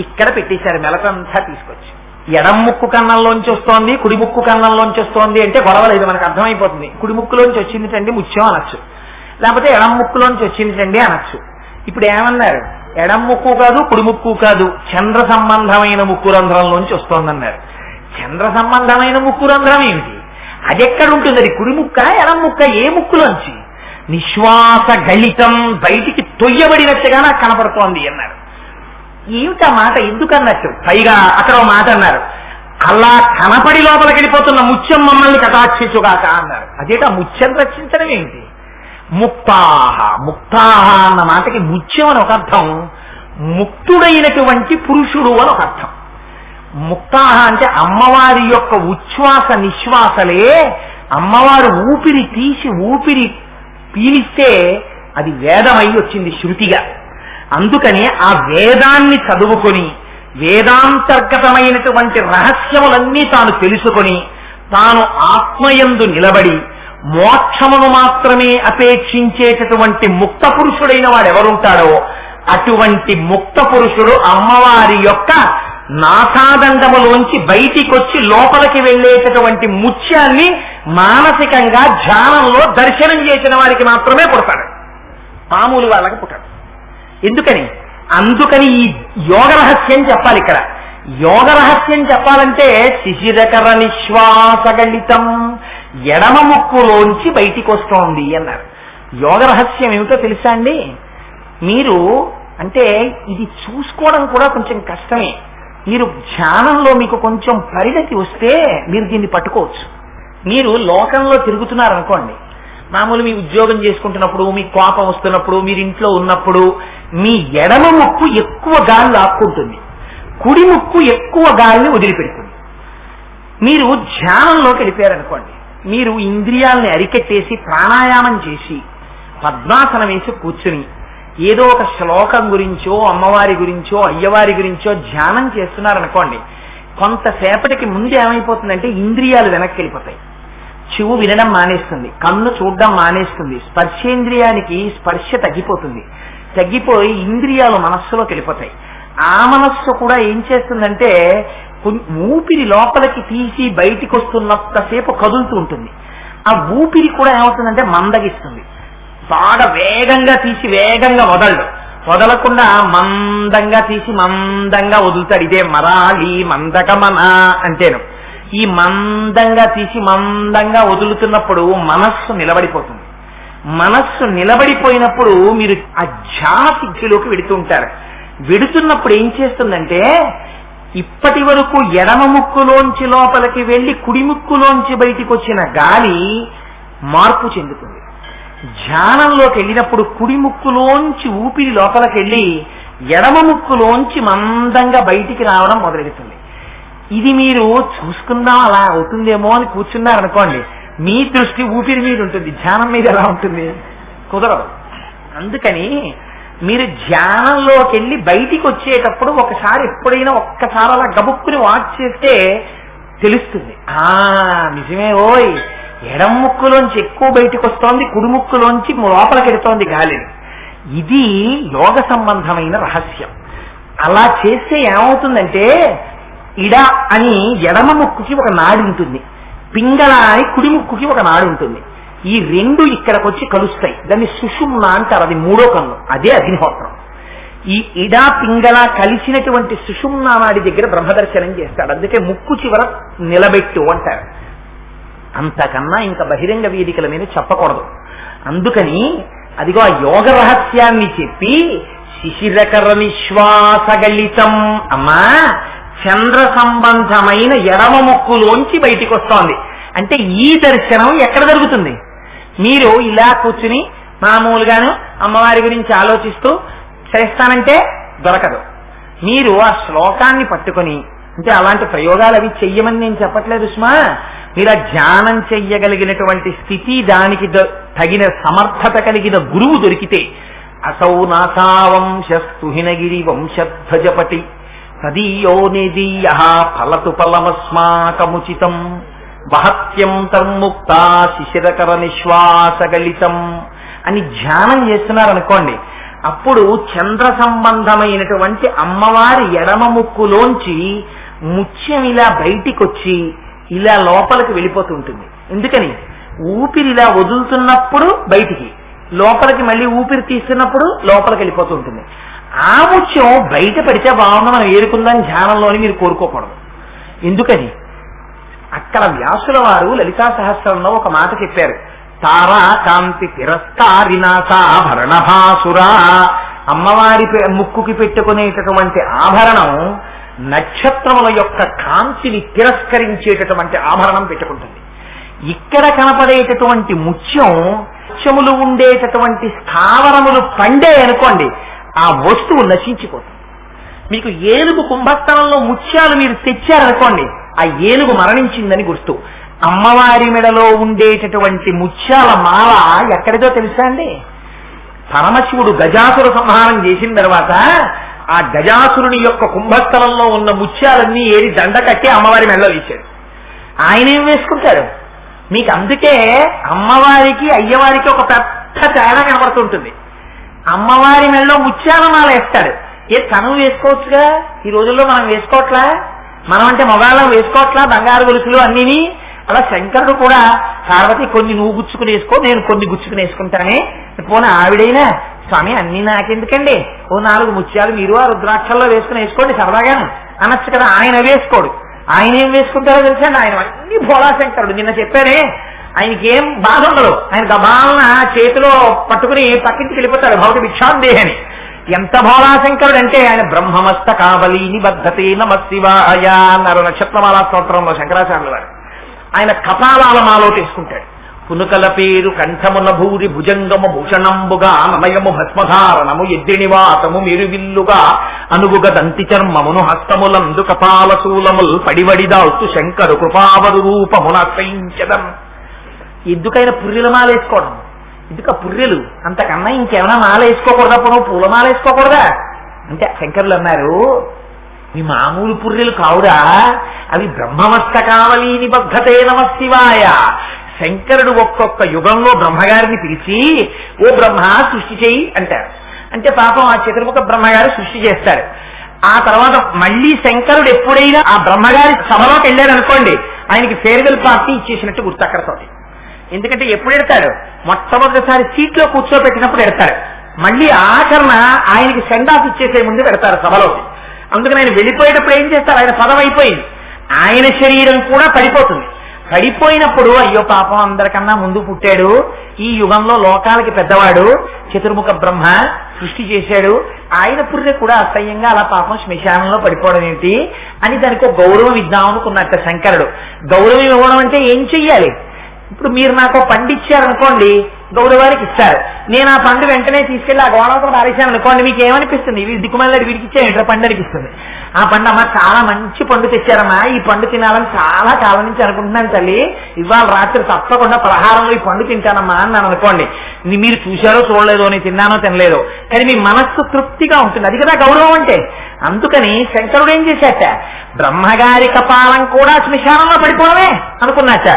Speaker 2: ఇక్కడ పెట్టేశారు మెలకంతా తీసుకొచ్చి. ఎడం ముక్కు కన్నంలోంచి వస్తోంది, కుడి ముక్కు కన్నంలోంచి వస్తోంది అంటే గొడవలేదు, మనకు అర్థమైపోతుంది. కుడి ముక్కులోంచి వచ్చిందిటండి ముత్యం అనొచ్చు, లేకపోతే ఎడం ముక్కులోంచి వచ్చిందిటండి అనొచ్చు. ఇప్పుడు ఏమన్నారు? ఎడం ముక్కు కాదు, కుడి ముక్కు కాదు, చంద్ర సంబంధమైన ముక్కు రంధ్రంలోంచి వస్తోందన్నారు. చంద్ర సంబంధమైన ముక్కు రంధ్రం ఏమిటి? అది ఎక్కడుంటుంది? అది కుడి ముక్క, ఎడం ముక్క, ఏ ముక్కులోంచి? నిశ్వాస గళితం, బయటికి తొయ్యబడినట్టుగా నాకు కనపడుతోంది అన్నారు. ఏమిటా మాట, ఎందుకన్నట్టు? పైగా అక్కడ ఒక మాట అన్నారు, అలా కనపడి లోపలికి వెళ్ళిపోతున్న ముత్యం మమ్మల్ని కటాక్షించుగాక అన్నారు. అదేట ముత్యం రక్షించడం ఏమిటి? ముక్తాహ, ముక్తాహ అన్న మాటకి ముత్యం అని ఒక అర్థం, ముక్తుడైనటువంటి పురుషుడు అని ఒక అర్థం. ముక్తాహ అంటే అమ్మవారి యొక్క ఉచ్ఛ్వాస నిశ్వాసలే, అమ్మవారు ఊపిరి తీసి ఊపిరి పీలిస్తే అది వేదమై వచ్చింది శృతిగా. అందుకని ఆ వేదాన్ని చదువుకొని వేదాంతర్గతమైనటువంటి రహస్యములన్నీ తాను తెలుసుకొని తాను ఆత్మయందు నిలబడి మోక్షమును మాత్రమే అపేక్షించేటటువంటి ముక్త పురుషుడైన వాడెవరుంటాడో అటువంటి ముక్త పురుషుడు అమ్మవారి యొక్క నాసాదండములోంచి బయటికొచ్చి లోపలికి వెళ్లేటటువంటి ముత్యాన్ని మానసికంగా ధ్యానంలో దర్శనం చేసిన వారికి మాత్రమే పుడతాడు, మామూలు వాళ్ళకి పుట్టాడు. అందుకని ఈ యోగ రహస్యం చెప్పాలి. ఇక్కడ యోగ రహస్యం చెప్పాలంటే శిశిరకర నిశ్వాసగళితం, ఎడమ ముక్కులోంచి బయటికి వస్తోంది అన్నారు. యోగ రహస్యం ఏమిటో తెలుసా అండి? మీరు అంటే ఇది చూసుకోవడం కూడా కొంచెం కష్టమే. మీరు ధ్యానంలో మీకు కొంచెం పరిణతి వస్తే మీరు దీన్ని పట్టుకోవచ్చు. మీరు లోకంలో తిరుగుతున్నారనుకోండి, మామూలు మీ ఉద్యోగం చేసుకుంటున్నప్పుడు, మీ కోపం వస్తున్నప్పుడు, మీరు ఇంట్లో ఉన్నప్పుడు మీ ఎడమ ముక్కు ఎక్కువ గాలి లాక్కుంటుంది, కుడి ముక్కు ఎక్కువ గాలిని వదిలిపెడుతుంది. మీరు ధ్యానంలోకి వెళ్ళిపోయారనుకోండి, మీరు ఇంద్రియాలని అరికెట్టేసి ప్రాణాయామం చేసి పద్మాసనం వేసి కూర్చుని ఏదో ఒక శ్లోకం గురించో అమ్మవారి గురించో అయ్యవారి గురించో ధ్యానం చేస్తున్నారనుకోండి, కొంతసేపటికి ముందు ఏమైపోతుందంటే ఇంద్రియాలు వెనక్కి వెళ్ళిపోతాయి. చెవు వినడం మానేస్తుంది, కన్ను చూడడం మానేస్తుంది, స్పర్శేంద్రియానికి స్పర్శ తగ్గిపోయి ఇంద్రియాలు మనస్సులోకి వెళ్ళిపోతాయి. ఆ మనస్సు కూడా ఏం చేస్తుందంటే ఊపిరి లోపలికి తీసి బయటికి వస్తున్నంతసేపు కదులుతూ ఉంటుంది. ఆ ఊపిరి కూడా ఏమవుతుందంటే మందగిస్తుంది. బాగా వేగంగా తీసి వేగంగా వదలకుండా మందంగా తీసి మందంగా వదులుతాడు. ఇదే మరాలి మందకమన అంటేను. ఈ మందంగా తీసి మందంగా వదులుతున్నప్పుడు మనస్సు నిలబడిపోతుంది. మనస్సు నిలబడిపోయినప్పుడు మీరు ఆ ధ్యాన స్థితిలోకి వెడుతూ ఉంటారు. వెడుతున్నప్పుడు ఏం చేస్తుందంటే ఇప్పటి వరకు ఎడమ ముక్కులోంచి లోపలికి వెళ్లి కుడి ముక్కులోంచి బయటికి వచ్చిన గాలి మార్పు చెందుతుంది. ధ్యానంలోకి వెళ్ళినప్పుడు కుడి ముక్కులోంచి ఊపిరి లోపలికి వెళ్ళి ఎడమ ముక్కులోంచి మందంగా బయటికి రావడం మొదలెడుతుంది. ఇది మీరు చూసుకుందాం అలా అవుతుందేమో అని కూర్చున్నారనుకోండి, మీ దృష్టి ఊపిరి మీద ఉంటుంది, ధ్యానం మీద ఎలా ఉంటుంది? కుదరదు. అందుకని మీరు ధ్యానంలోకి వెళ్ళి బయటికి వచ్చేటప్పుడు ఒకసారి ఎప్పుడైనా ఒక్కసారి అలా గబుక్కుని వాచ్ చేస్తే తెలుస్తుంది. నిజమే, ఓయ్ ఎడం ముక్కులోంచి ఎక్కువ బయటికి వస్తోంది, కుడి ముక్కులోంచి లోపలికి వెడుతోంది గాలి. ఇది యోగ సంబంధమైన రహస్యం. అలా చేస్తే ఏమవుతుందంటే ఇడ అని ఎడమ ముక్కుకి ఒక నాడి ఉంటుంది, పింగళ అని కుడి ముక్కుకి ఒక నాడి ఉంటుంది. ఈ రెండు ఇక్కడికి వచ్చి కలుస్తాయి. దాన్ని సుషుమ్న అంటారు. అది మూడో కన్ను, అదే అగ్నిహోత్రం. ఈ ఇడా పింగళ కలిసినటువంటి సుషుమ్న నాడి దగ్గర బ్రహ్మదర్శనం చేస్తాడు. అందుకే ముక్కు చివర నిలబెట్టు అంటారు. అంతకన్నా ఇంకా బహిరంగ వేదికల మీద చెప్పకూడదు. అందుకని అదిగో ఆ యోగ రహస్యాన్ని చెప్పి శిశిరకర నిశ్వాసగలితం అమ్మా చంద్ర సంబంధమైన ఎడమ ముక్కులోంచి బయటికి వస్తోంది. అంటే ఈ దర్శనం ఎక్కడ జరుగుతుంది? మీరు ఇలా కూర్చుని మామూలుగాను అమ్మవారి గురించి ఆలోచిస్తూ చేస్తానంటే దొరకదు. మీరు ఆ శ్లోకాన్ని పట్టుకొని, అంటే అలాంటి ప్రయోగాలు అవి చెయ్యమని నేను చెప్పట్లేదు సుమా, మీరు ఆ ధ్యానం చెయ్యగలిగినటువంటి స్థితి, దానికి తగిన సమర్థత కలిగిన గురువు దొరికితే అసౌ నాసావంశస్తుహినగిరి వంశధ్వజపటి తదీయో నిదీయ ఫలతు ఫలమస్మాకముచితం మహత్యం తన్ముక్త శిశిరకర నిశ్వాసగలితం అని ధ్యానం చేస్తున్నారనుకోండి, అప్పుడు చంద్ర సంబంధమైనటువంటి అమ్మవారి ఎడమ ముక్కులోంచి ముత్యం ఇలా బయటికొచ్చి ఇలా లోపలికి వెళ్ళిపోతుంటుంది. ఎందుకని? ఊపిరి ఇలా వదులుతున్నప్పుడు బయటికి, లోపలికి మళ్ళీ ఊపిరి తీస్తున్నప్పుడు లోపలికి వెళ్ళిపోతూ ఉంటుంది. ఆ ముత్యం బయట పడితే బాగుందా మనం ఏరుకుందాం ధ్యానంలోని మీరు కోరుకోకూడదు. ఎందుకని? అక్కడ వ్యాసుల వారు లలితా సహస్రంలో ఒక మాట చెప్పారు. తారా కాంతి తిరస్కారినాసాభరణభాసురా, అమ్మవారి ముక్కుకి పెట్టుకునేటటువంటి ఆభరణం నక్షత్రముల యొక్క కాంతిని తిరస్కరించేటటువంటి ఆభరణం పెట్టుకుంటుంది. ఇక్కడ కనపడేటటువంటి ముత్యములు ఉండేటటువంటి స్థావరములు పండే అనుకోండి, ఆ వస్తువు నశించిపోతుంది. మీకు ఏనుగు కుంభస్థలంలో ముత్యాలు మీరు తెచ్చారనుకోండి, ఆ ఏనుగు మరణించిందని గుర్తు. అమ్మవారి మెడలో ఉండేటటువంటి ముత్యాల మాల ఎక్కడిదో తెలుసా అండి? పరమశివుడు గజాసుర సంహారం చేసిన తర్వాత ఆ గజాసురుని యొక్క కుంభస్థలంలో ఉన్న ముత్యాలన్నీ ఏరి దండ కట్టి అమ్మవారి మెడలో ఇచ్చాడు. ఆయన ఏం వేసుకుంటాడు? మీకు అందుకే అమ్మవారికి అయ్యవారికి ఒక పెద్ద తేడా కనబడుతుంటుంది. అమ్మవారి మెడలో ముత్యాల మాల వేస్తాడు. తను వేసుకోవచ్చుగా, ఈ రోజుల్లో మనం వేసుకోవట్లా, మనం అంటే మొగాళ్ళం వేసుకోవట్లా బంగారు గొలుసులు అన్నిని. అలా శంకరుడు కూడా పార్వతి కొన్ని నువ్వు గుచ్చుకుని వేసుకో, నేను కొన్ని గుచ్చుకుని వేసుకుంటానే, పోనీ ఆవిడైనా స్వామి అన్ని నాకెందుకండి, ఓ 4 ముత్యాలు మీరు ఆ రుద్రాక్షల్లో వేసుకుని వేసుకోండి సరదాగాను అనొచ్చు కదా. ఆయన వేసుకోడు. ఆయన ఏం వేసుకుంటారో తెలుసండి, ఆయన అన్ని భోళాశంకరుడు. నిన్న చెప్పానే, ఆయనకి ఏం బాధ ఉండదు. ఆయన గబాలన చేతిలో పట్టుకుని పక్కింటికి వెళ్ళిపోతాడు భౌత భిక్షాందేహని. ఎంత భోళాశంకరుడు అంటే ఆయన బ్రహ్మమస్త కావలి నిబద్ధతే నమ శివాయ అన్నారు నక్షత్రమాల స్తోత్రంలో శంకరాచార్యుల వారు. ఆయన కపాలాల మాలో తీసుకుంటాడు. పునుకల పేరు కంఠమున భూరి భుజంగము భూషణంబుగా నమయము భస్మధారణము ఎద్దినివాతము మెరువిల్లుగా అనుగుగ దంతి చర్మమును హస్తములందు కపాల శూలముల్ పడివడిదాల్తు శంకరు కృపావరు రూపమున ఆశ్రయించదం. ఎందుకైనా పుర్రెల మాల వేసుకోవడం? ఎందుక పుర్రెలు? అంతకన్నా ఇంకేమైనా మాల వేసుకోకూడదా? నువ్వు పూలమాల వేసుకోకూడదా అంటే శంకరులు అన్నారు, మీ మామూలు పుర్రెలు కావురా, అవి బ్రహ్మమస్త కావలి నిబద్ధతే నమ శివాయ. శంకరుడు ఒక్కొక్క యుగంలో బ్రహ్మగారిని పిలిచి ఓ బ్రహ్మ సృష్టి చేయి అంటారు. అంటే పాపం ఆ చతుర్ముఖ బ్రహ్మగారు సృష్టి చేస్తారు. ఆ తర్వాత మళ్ళీ శంకరుడు ఎప్పుడైనా ఆ బ్రహ్మగారి సభలోకి వెళ్ళాడు అనుకోండి, ఆయనకి ఫేర్వెల్ పార్టీ ఇచ్చేసినట్టు గుర్తు అక్కడతోటి. ఎందుకంటే ఎప్పుడు ఎడతాడు? మొట్టమొదటిసారి సీట్లో కూర్చోబెట్టినప్పుడు ఎడతాడు. మళ్ళీ ఆఖరణ ఆయనకి సెండాఫ్ ఇచ్చేసే ముందు పెడతారు సభలోకి. అందుకని ఆయన వెళ్ళిపోయేటప్పుడు ఏం చేస్తారు, ఆయన పదం అయిపోయింది, ఆయన శరీరం కూడా పడిపోతుంది. పడిపోయినప్పుడు అయ్యో పాపం అందరికన్నా ముందు పుట్టాడు, ఈ యుగంలో లోకాలకి పెద్దవాడు, చతుర్ముఖ బ్రహ్మ సృష్టి చేశాడు, ఆయన పుర్రె కూడా అసహ్యంగా అలా పాపం శ్మశానంలో పడిపోవడం ఏంటి అని దానికి ఒక గౌరవం ఇద్దాం అనుకున్నట్ట శంకరుడు. గౌరవం ఇవ్వడం అంటే ఏం చెయ్యాలి? ఇప్పుడు మీరు నాకు పండు ఇచ్చారనుకోండి, గౌరవానికి ఇస్తారు, నేను ఆ పండు వెంటనే తీసుకెళ్లి ఆ గోడతో పారేశాను అనుకోండి, మీకు ఏమనిపిస్తుంది? దిక్కుమల్లాడి వీడికి ఇచ్చే ఇట్లా పండు అనిపిస్తుంది. ఆ పండు అమ్మ చాలా మంచి పండు తెచ్చారమ్మా, ఈ పండు తినాలని చాలా కాలం నుంచి అనుకుంటున్నాను తల్లి, ఇవాళ రాత్రి తప్పకుండా పలహారంలో ఈ పండు తింటానమ్మా అన్నాను అనుకోండి. మీరు చూశారో చూడలేదో, నేను తిన్నానో తినలేదో, కానీ మీ మనస్సు తృప్తిగా ఉంటుంది. అది కదా గౌరవం అంటే. అందుకని శంకరుడు ఏం చేశాట, బ్రహ్మగారి కపాలం కూడా శ్మశానంలో పడిపోవడమే అనుకున్నట్ట.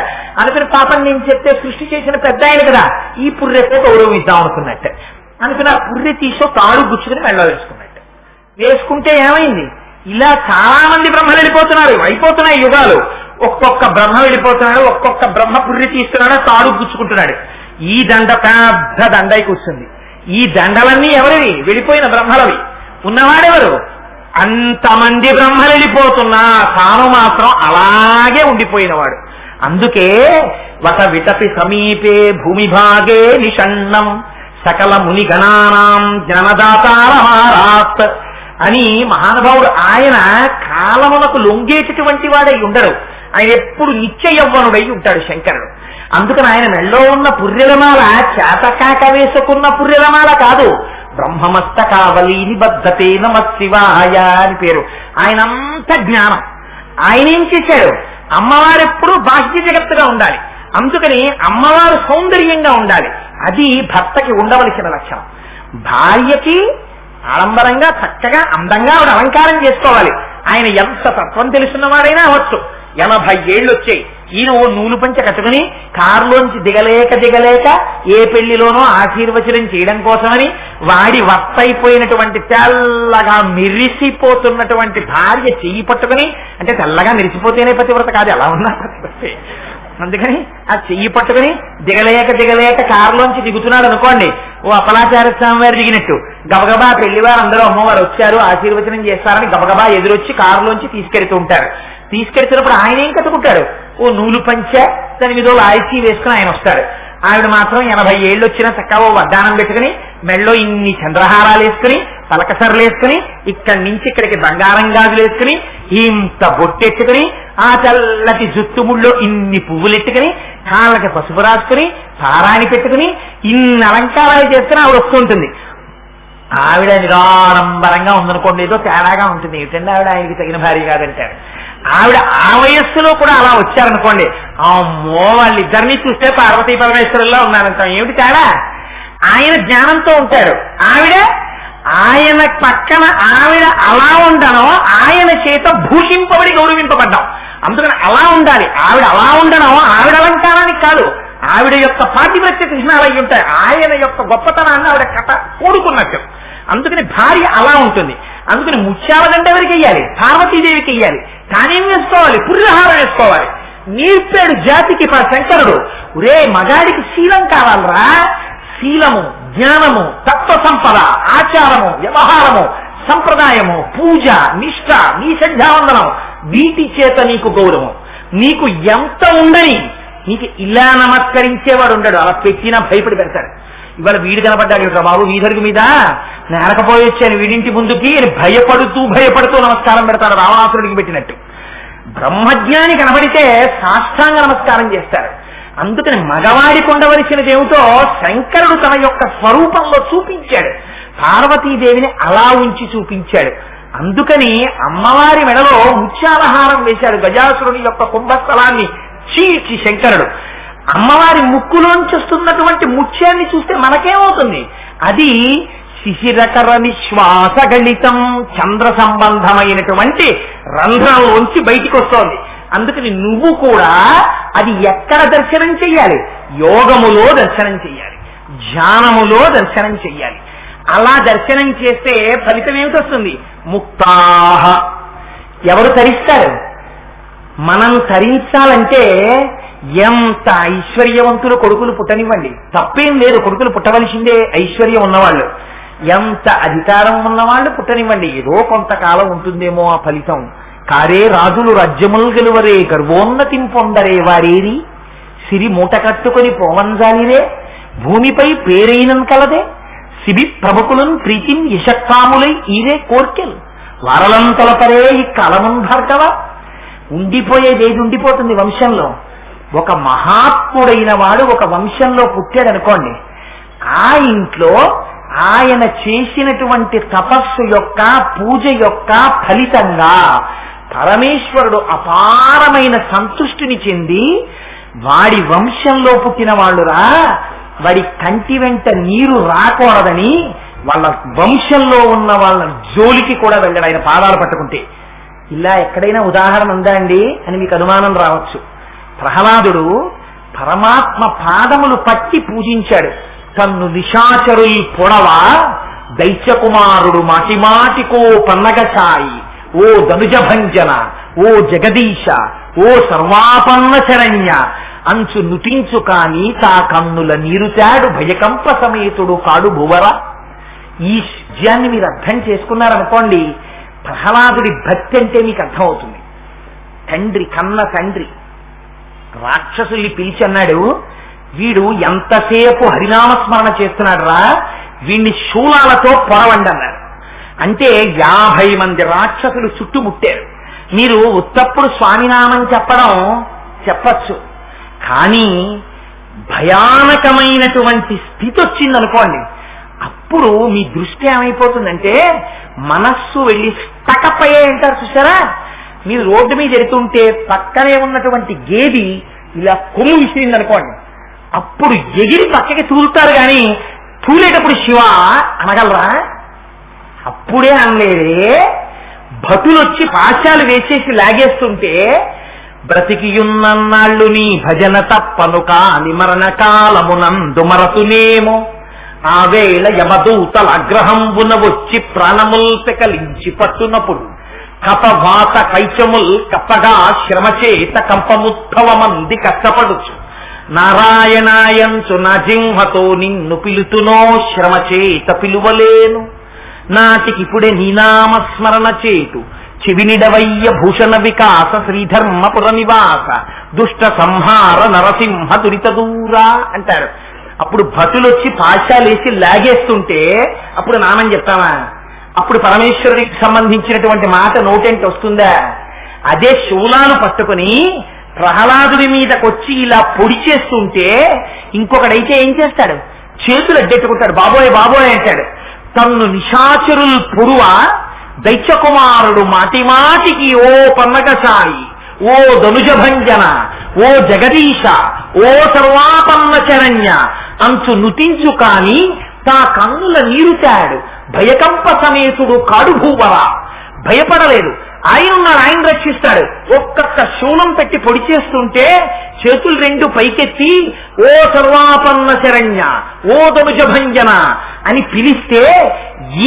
Speaker 2: అనుకుని పాపం నేను చెప్తే సృష్టి చేసిన పెద్ద ఆయన కదా, ఈ పుర్రెతో గౌరవం ఇద్దాం అనుకున్నట్ట. అనుకుని ఆ పుర్రె తీసో తాడు గుచ్చుకుని మెళ్ళ వేసుకున్నట్ట. వేసుకుంటే ఏమైంది, ఇలా చాలా మంది బ్రహ్మలు వెళ్ళిపోతున్నారు, అయిపోతున్నాయి యుగాలు. ఒక్కొక్క బ్రహ్మ వెళ్ళిపోతున్నాడు, ఒక్కొక్క బ్రహ్మ పుర్రె తీస్తున్నాడు, తాడు గుచ్చుకుంటున్నాడు. ఈ దండ పెద్ద దండై కూర్చుంది. ఈ దండలన్నీ ఎవరివి? వెళ్ళిపోయిన బ్రహ్మలవి. ఉన్నవాడెవరు? అంతమంది బ్రహ్మలు వెళ్ళిపోతున్నా తాను మాత్రం అలాగే ఉండిపోయినవాడు. అందుకే వట విటపి సమీపే భూమి భాగే నిషణ్ణం సకల ముని గణానాం జ్ఞానదాతారమారాత్ అని మహానుభావుడు. ఆయన కాలమునకు లొంగేటటువంటి వాడై ఉండడు, ఆయన ఎప్పుడు నిత్య యవ్వనుడై ఉంటాడు శంకరుడు. అందుకని ఆయన మెళ్ళో ఉన్న పుర్రెలమాల చేతకాక వేసుకున్న పుర్రెలమాల కాదు, బ్రహ్మమస్తకావలి నిబద్ధతే నమః శివాయ అని పేరు. ఆయనంత జ్ఞానం. ఆయన ఏం చేశాడు, అమ్మవారెప్పుడు బాహ్య జగత్తుగా ఉండాలి, అందుకని అమ్మవారు సౌందర్యంగా ఉండాలి. అది భర్తకి ఉండవలసిన లక్షణం. భార్యకి ఆడంబరంగా చక్కగా అందంగా ఆవిడ అలంకారం చేసుకోవాలి. ఆయన ఎంత తత్వం తెలుసున్నవాడైనా అవచ్చు. 80 ఏళ్ళు వచ్చాయి, ఈయన ఓ నూలు పంచ కట్టుకుని కారులోంచి దిగలేక ఏ పెళ్లిలోనో ఆశీర్వచనం చేయడం కోసమని వాడి వత్తైపోయినటువంటి తెల్లగా మెరిసిపోతున్నటువంటి భార్య చెయ్యి పట్టుకుని, అంటే తెల్లగా మెరిసిపోతేనే పతివ్రత కాదు, ఎలా ఉన్నా పతివ్రతే. అందుకని ఆ చెయ్యి పట్టుకుని దిగలేక కారులోంచి దిగుతున్నాడు అనుకోండి, ఓ అప్పలాచార్య స్వామి వారు దిగినట్టు గబగబా పెళ్లివారు అందరూ అమ్మవారు వచ్చారు ఆశీర్వచనం చేస్తారని గబగబా ఎదురొచ్చి కారులోంచి తీసుకెడుతూ ఉంటారు. తీసుకెడుతున్నప్పుడు ఆయన ఏం కట్టుకుంటాడు, ఓ నూలు పంచ, దాని మీద లాయచీ వేసుకుని ఆయన వస్తాడు. ఆవిడ మాత్రం 80 ఏళ్ళు వచ్చినా చక్కగా ఓ వడ్డానం పెట్టుకుని మెళ్ళో ఇన్ని చంద్రహారాలు వేసుకుని పలకసరలు వేసుకుని ఇక్కడి నుంచి ఇక్కడికి బంగారం గాజులు వేసుకుని ఇంత బొట్టెట్టుకుని ఆ చల్లటి జుట్టుముళ్ళో ఇన్ని పువ్వులు ఎట్టుకుని కాళ్ళకి పసుపు రాసుకుని సారాన్ని పెట్టుకుని ఇన్ని అలంకారాలు చేసుకుని ఆవిడ వస్తుంటుంది. ఆవిడ నిరాడంబరంగా ఉందనుకోండి, ఏదో తేడాగా ఉంటుంది, ఏమిటంటే ఆవిడ ఆయనకి తగిన భార్య కాదంటారు. ఆవిడ ఆ వయస్సులో కూడా అలా వచ్చారనుకోండి, అమ్మో వాళ్ళిద్దరినీ చూస్తే పార్వతీ పరమేశ్వరుల్లో ఉన్నారంటాం. ఏమిటి తేడా? ఆయన జ్ఞానంతో ఉంటాడు, ఆయన పక్కన ఆవిడ అలా ఉండడం, ఆయన చేత భూషింపబడి గౌరవింపబడ్డాం. అందుకని అలా ఉండాలి. ఆవిడ అలా ఉండడం ఆవిడ అలంకారానికి కాదు, ఆవిడ యొక్క పాతివ్రత్య కృష్ణాలు అయి ఉంటాయి, ఆయన యొక్క గొప్పతనాన్ని ఆవిడ కథ కూడుకున్నట్టు. అందుకని భార్య అలా ఉంటుంది. అందుకని ముత్యాల దండ ఎవరికి వెయ్యాలి? పార్వతీదేవికి వెయ్యాలి. కానేం వేసుకోవాలి? పుర్రహారం వేసుకోవాలి. నేర్పాడు జాతికి శంకరుడు. ఒరే మగాడికి శీలం కావాలరా, శీలము, జ్ఞానము, తత్వ సంపద, ఆచారము, వ్యవహారము, సంప్రదాయము, పూజ, నిష్ఠ, నీ సంధ్యావందనం, వీటి చేత నీకు గౌరవం. నీకు ఎంత ఉండని, నీకు ఇలా నమస్కరించేవాడు ఉండడు, అలా పెట్టినా భయపడి పెడతాడు. ఇవాళ వీడు కనపడ్డాడు బాబు వీధరుగు మీద, నేరకపోయి వచ్చాను వీడింటి ముందుకి భయపడుతూ నమస్కారం పెడతాడు, రావణాసురుడికి పెట్టినట్టు. బ్రహ్మజ్ఞాని కనబడితే సాష్టాంగ నమస్కారం చేస్తారు. అందుకని మగవాడికి ఉండవలసినది ఏమిటో శంకరుడు తన యొక్క స్వరూపంలో చూపించాడు, పార్వతీదేవిని అలా ఉంచి చూపించాడు. అందుకని అమ్మవారి మెడలో ముత్యాలహారం వేశాడు. గజాసురుని యొక్క కుంభస్థలాన్ని చీల్చి శంకరుడు అమ్మవారి ముక్కులోంచి వస్తున్నటువంటి ముత్యాన్ని చూస్తే మనకేమవుతుంది? అది శిశిరకర నిశ్వాస గణితం, చంద్ర సంబంధమైనటువంటి రంధ్రంలోంచి బయటికి వస్తోంది. అందుకని నువ్వు కూడా అది ఎక్కడ దర్శనం చెయ్యాలి? యోగములో దర్శనం చెయ్యాలి, ధ్యానములో దర్శనం చెయ్యాలి. అలా దర్శనం చేస్తే ఫలితం ఏమిటి వస్తుంది? ముక్తాహ. ఎవరు తరిస్తారు? మనం తరించాలంటే ఎంత ఐశ్వర్యవంతులు కొడుకులు పుట్టనివ్వండి, తప్పేం లేదు, కొడుకులు పుట్టవలసిందే ఐశ్వర్యం ఉన్నవాళ్ళు. ఎంత అధికారం ఉన్నవాళ్ళు పుట్టనివ్వండి, ఏదో కొంతకాలం ఉంటుందేమో ఆ ఫలితం. కారే రాజులు రాజ్యములు గెలువరే, గర్వోన్నతిం పొందరే వారేరి, సిరి మూట కట్టుకొని పోవంజాలిరే, భూమిపై పేరైనం కలదే, సిబి ప్రముఖులను ప్రీతిం యశక్కాములై ఈరే కోర్కెలు, వారలంతలపరే ఈ కలమున్ భార్గవ. ఉండిపోయేదేది ఉండిపోతుంది వంశంలో. ఒక మహాత్ముడైన వాడు ఒక వంశంలో పుట్టాడనుకోండి, ఆ ఇంట్లో ఆయన చేసినటువంటి తపస్సు యొక్క పూజ యొక్క ఫలితంగా పరమేశ్వరుడు అపారమైన సంతృష్టిని చెంది, వాడి వంశంలో పుట్టిన వాళ్ళురా, వాడి కంటి వెంట నీరు రాకూడదని వాళ్ళ వంశంలో ఉన్న వాళ్ళ జోలికి కూడా వెళ్ళాడు ఆయన పాదాలు పట్టుకుంటే. ఇలా ఎక్కడైనా ఉదాహరణ ఉందా అండి అని మీకు అనుమానం రావచ్చు. ప్రహ్లాదుడు పరమాత్మ పాదములు పట్టి పూజించాడు. తన్ను నిశాచరుల్ పొడవ దైత్యకుమారుడు మాటిమాటికో పన్నగచాయి, ఓ ధనుజభంజన, ఓ జగదీశ, ఓ సర్వాపన్న శరణ్య అంచు నుటించు కాని తా కన్నుల నీరుతాడు భయకంప సమేతుడు కాడు భువర. ఈ విషయాన్ని మీరు అర్థం చేసుకున్నారనుకోండి, ప్రహ్లాదుడి భక్తి అంటే మీకు అర్థమవుతుంది. తండ్రి కన్న తండ్రి రాక్షసుల్ని పిలిచి అన్నాడు, వీడు ఎంతసేపు హరినామస్మరణ చేస్తున్నాడు రా, వీడిని శూలాలతో పొరవండి అన్నాడు. అంటే 50 మంది రాక్షసులు చుట్టుముట్టారు. మీరు ఉత్తప్పుడు స్వామినామం చెప్పచ్చు, కానీ భయానకమైనటువంటి స్థితి వచ్చిందనుకోండి, అప్పుడు మీ దృష్టి ఏమైపోతుందంటే మనస్సు వెళ్ళి స్టకపయ్యే అంటారు చూసారా. మీరు రోడ్డు మీద ఎడుతుంటే పక్కనే ఉన్నటువంటి గేది ఇలా కొమ్ము విసిరింది అనుకోండి, అప్పుడు ఎగిరి పక్కకి తూలుతారు కానీ తూలేటప్పుడు శివ అనగలరా? అప్పుడే అనలేదే. భటులొచ్చి పాశాలు వేసేసి లాగేస్తుంటే బ్రతికియున్నన్నాళ్ళు నీ భజన తప్పను కాని మరణ కాలమునందు మరతునేమో, ఆ వేళ యమదూతల అగ్రహంబున వచ్చి ప్రాణముల్ పెకలించి పట్టునప్పుడు కపవాత కైచముల్ కప్పగా శ్రమచేత కంపముద్భవమంది కష్టపడుచు, నారాయణాయంచు నా జింహతో నిన్ను పిలుతునో శ్రమచేత పిలువలేను, నాటికిప్పుడే నీనామస్మరణ చేతు చెవినిడవయ్య భూషణ వికాస శ్రీధర్మపుర నివాస దుష్ట సంహార నరసింహ దురిత దూరా అంటారు. అప్పుడు భటులొచ్చి పాశాలేసి లాగేస్తుంటే అప్పుడు నామం చెప్తామా? అప్పుడు పరమేశ్వరుడికి సంబంధించినటువంటి మాట నోటెంట వస్తుందా? అదే శూలాలు పట్టుకుని ప్రహ్లాదుడి మీదకొచ్చి ఇలా పొడి చేస్తుంటే ఇంకొకడైతే ఏం చేస్తాడు? చేతులు అడ్డెట్టుకుంటాడు, బాబోయ్ బాబోయ్ అంటాడు. తన్ను నిశాచరుల్ పురువ దైత్యకుమారుడు మాటిమాటికి ఓ పన్నగసాయి, ఓ ధనుజభంజన, ఓ జగదీశ, ఓ సర్వాపన్న శరణ్య అంచు నుతించు కాని తా కన్నుల నీరుతాడు భయకంప సమేతుడు కాడు భూవర. భయపడలేదు, ఆయన ఉన్నాడు, ఆయన రక్షిస్తాడు. ఒక్కొక్క శూలం పెట్టి పొడి చేస్తుంటే చేతులు రెండు పైకెత్తి ఓ సర్వాపన్న శరణ్య, ఓ ధనుజభంజన అని పిలిస్తే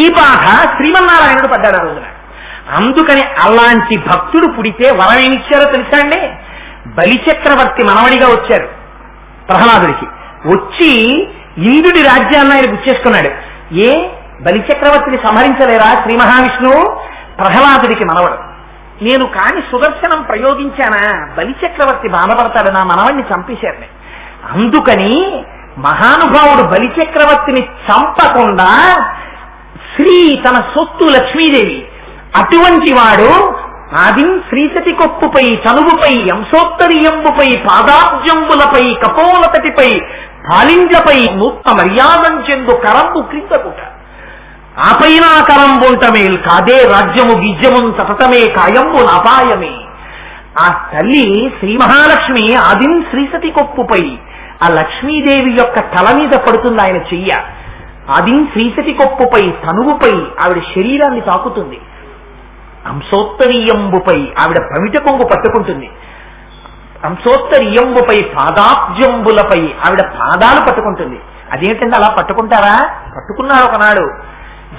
Speaker 2: ఈ బాధ శ్రీమన్నారాయణుడు పడ్డాడు ఆ రోజున. అందుకని అలాంటి భక్తుడు పుడితే వరం ఏమిచ్చారో తెలుసా అండి? బలిచక్రవర్తి మనవడిగా వచ్చారు ప్రహ్లాదుడికి. వచ్చి ఇంద్రుడి రాజ్యాన్ని ఆయన గుర్చేసుకున్నాడు. ఏ బలిచక్రవర్తిని సంహరించలేరా శ్రీ మహావిష్ణువు? ప్రహ్లాదుడికి మనవడు. నేను కాని సుదర్శనం ప్రయోగించానా, బలిచక్రవర్తి బాధపడతాడు, నా మనవడిని చంపేశారని. అందుకని మహానుభావుడు బలిచక్రవర్తిని చంపకుండా శ్రీ తన సొత్తు లక్ష్మీదేవి, అటువంటి వాడు ఆదిం శ్రీసతి కొప్పుపై తనువుపై అంశోత్తరీయంబుపై పాదాబ్జంబులపై కపోలతటిపై పాలింజపై నూత్న మర్యాదం చెందు కరంబు క్రిందకుట, ఆపైన కరంబుంటమేల్ కాదే రాజ్యము గిజ్యమున్ సతతమే కాయంబు నాపాయమే. ఆ తల్లి శ్రీ మహాలక్ష్మి ఆదిం శ్రీసతి కొప్పుపై ఆ లక్ష్మీదేవి యొక్క తల మీద పడుతుంది ఆయన చెయ్య. ఆదిం శ్రీసతి కొప్పుపై తనువుపై ఆవిడ శరీరాన్ని తాకుతుంది. అంశోత్తరీయంబుపై ఆవిడ పమిట కొంగు పట్టుకుంటుంది. అంశోత్తరీయంబుపై పాదాబ్జంబులపై ఆవిడ పాదాలు పట్టుకుంటుంది. అదేంటంటే అలా పట్టుకుంటారా? పట్టుకున్నారు ఒకనాడు.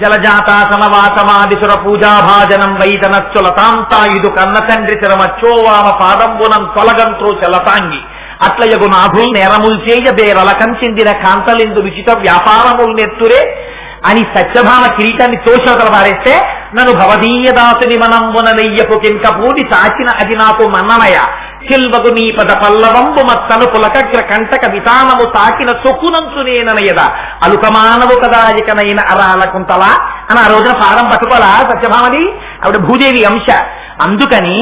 Speaker 2: జలజాతాసనవాసమాదిసుర పూజాభాజనం వైదనచ్చులతాంతాయుధు కన్న తండ్రి తిరమచ్చోవామ పాదంబునం తొలగంత్రో చలతాంగి అట్లయగు నాథుల్ నేరముల్ చేయ బేరలకం చెందిన కాంతలెందు విచిత వ్యాపారములు నెత్తురే అని సత్యభామ కిరీటాన్ని తోషవతల పారేస్తే నన్ను భవదీయ దాసుని మనంబుననెయ్యపు కింకపూడి చాచిన అది నాకు మన్ననయ చిల్వగు నీ పద పల్లవంబు మత్తను పులకగ్ర కంటక వితానము తాకిన చొక్కునంచునేననయద అలుకమానవు కదాయకనైన అరాల కుంతల అని ఆ రోజున పాదం పట్టుకోలా సత్యభామది ఆవిడ భూదేవి అంశ. అందుకని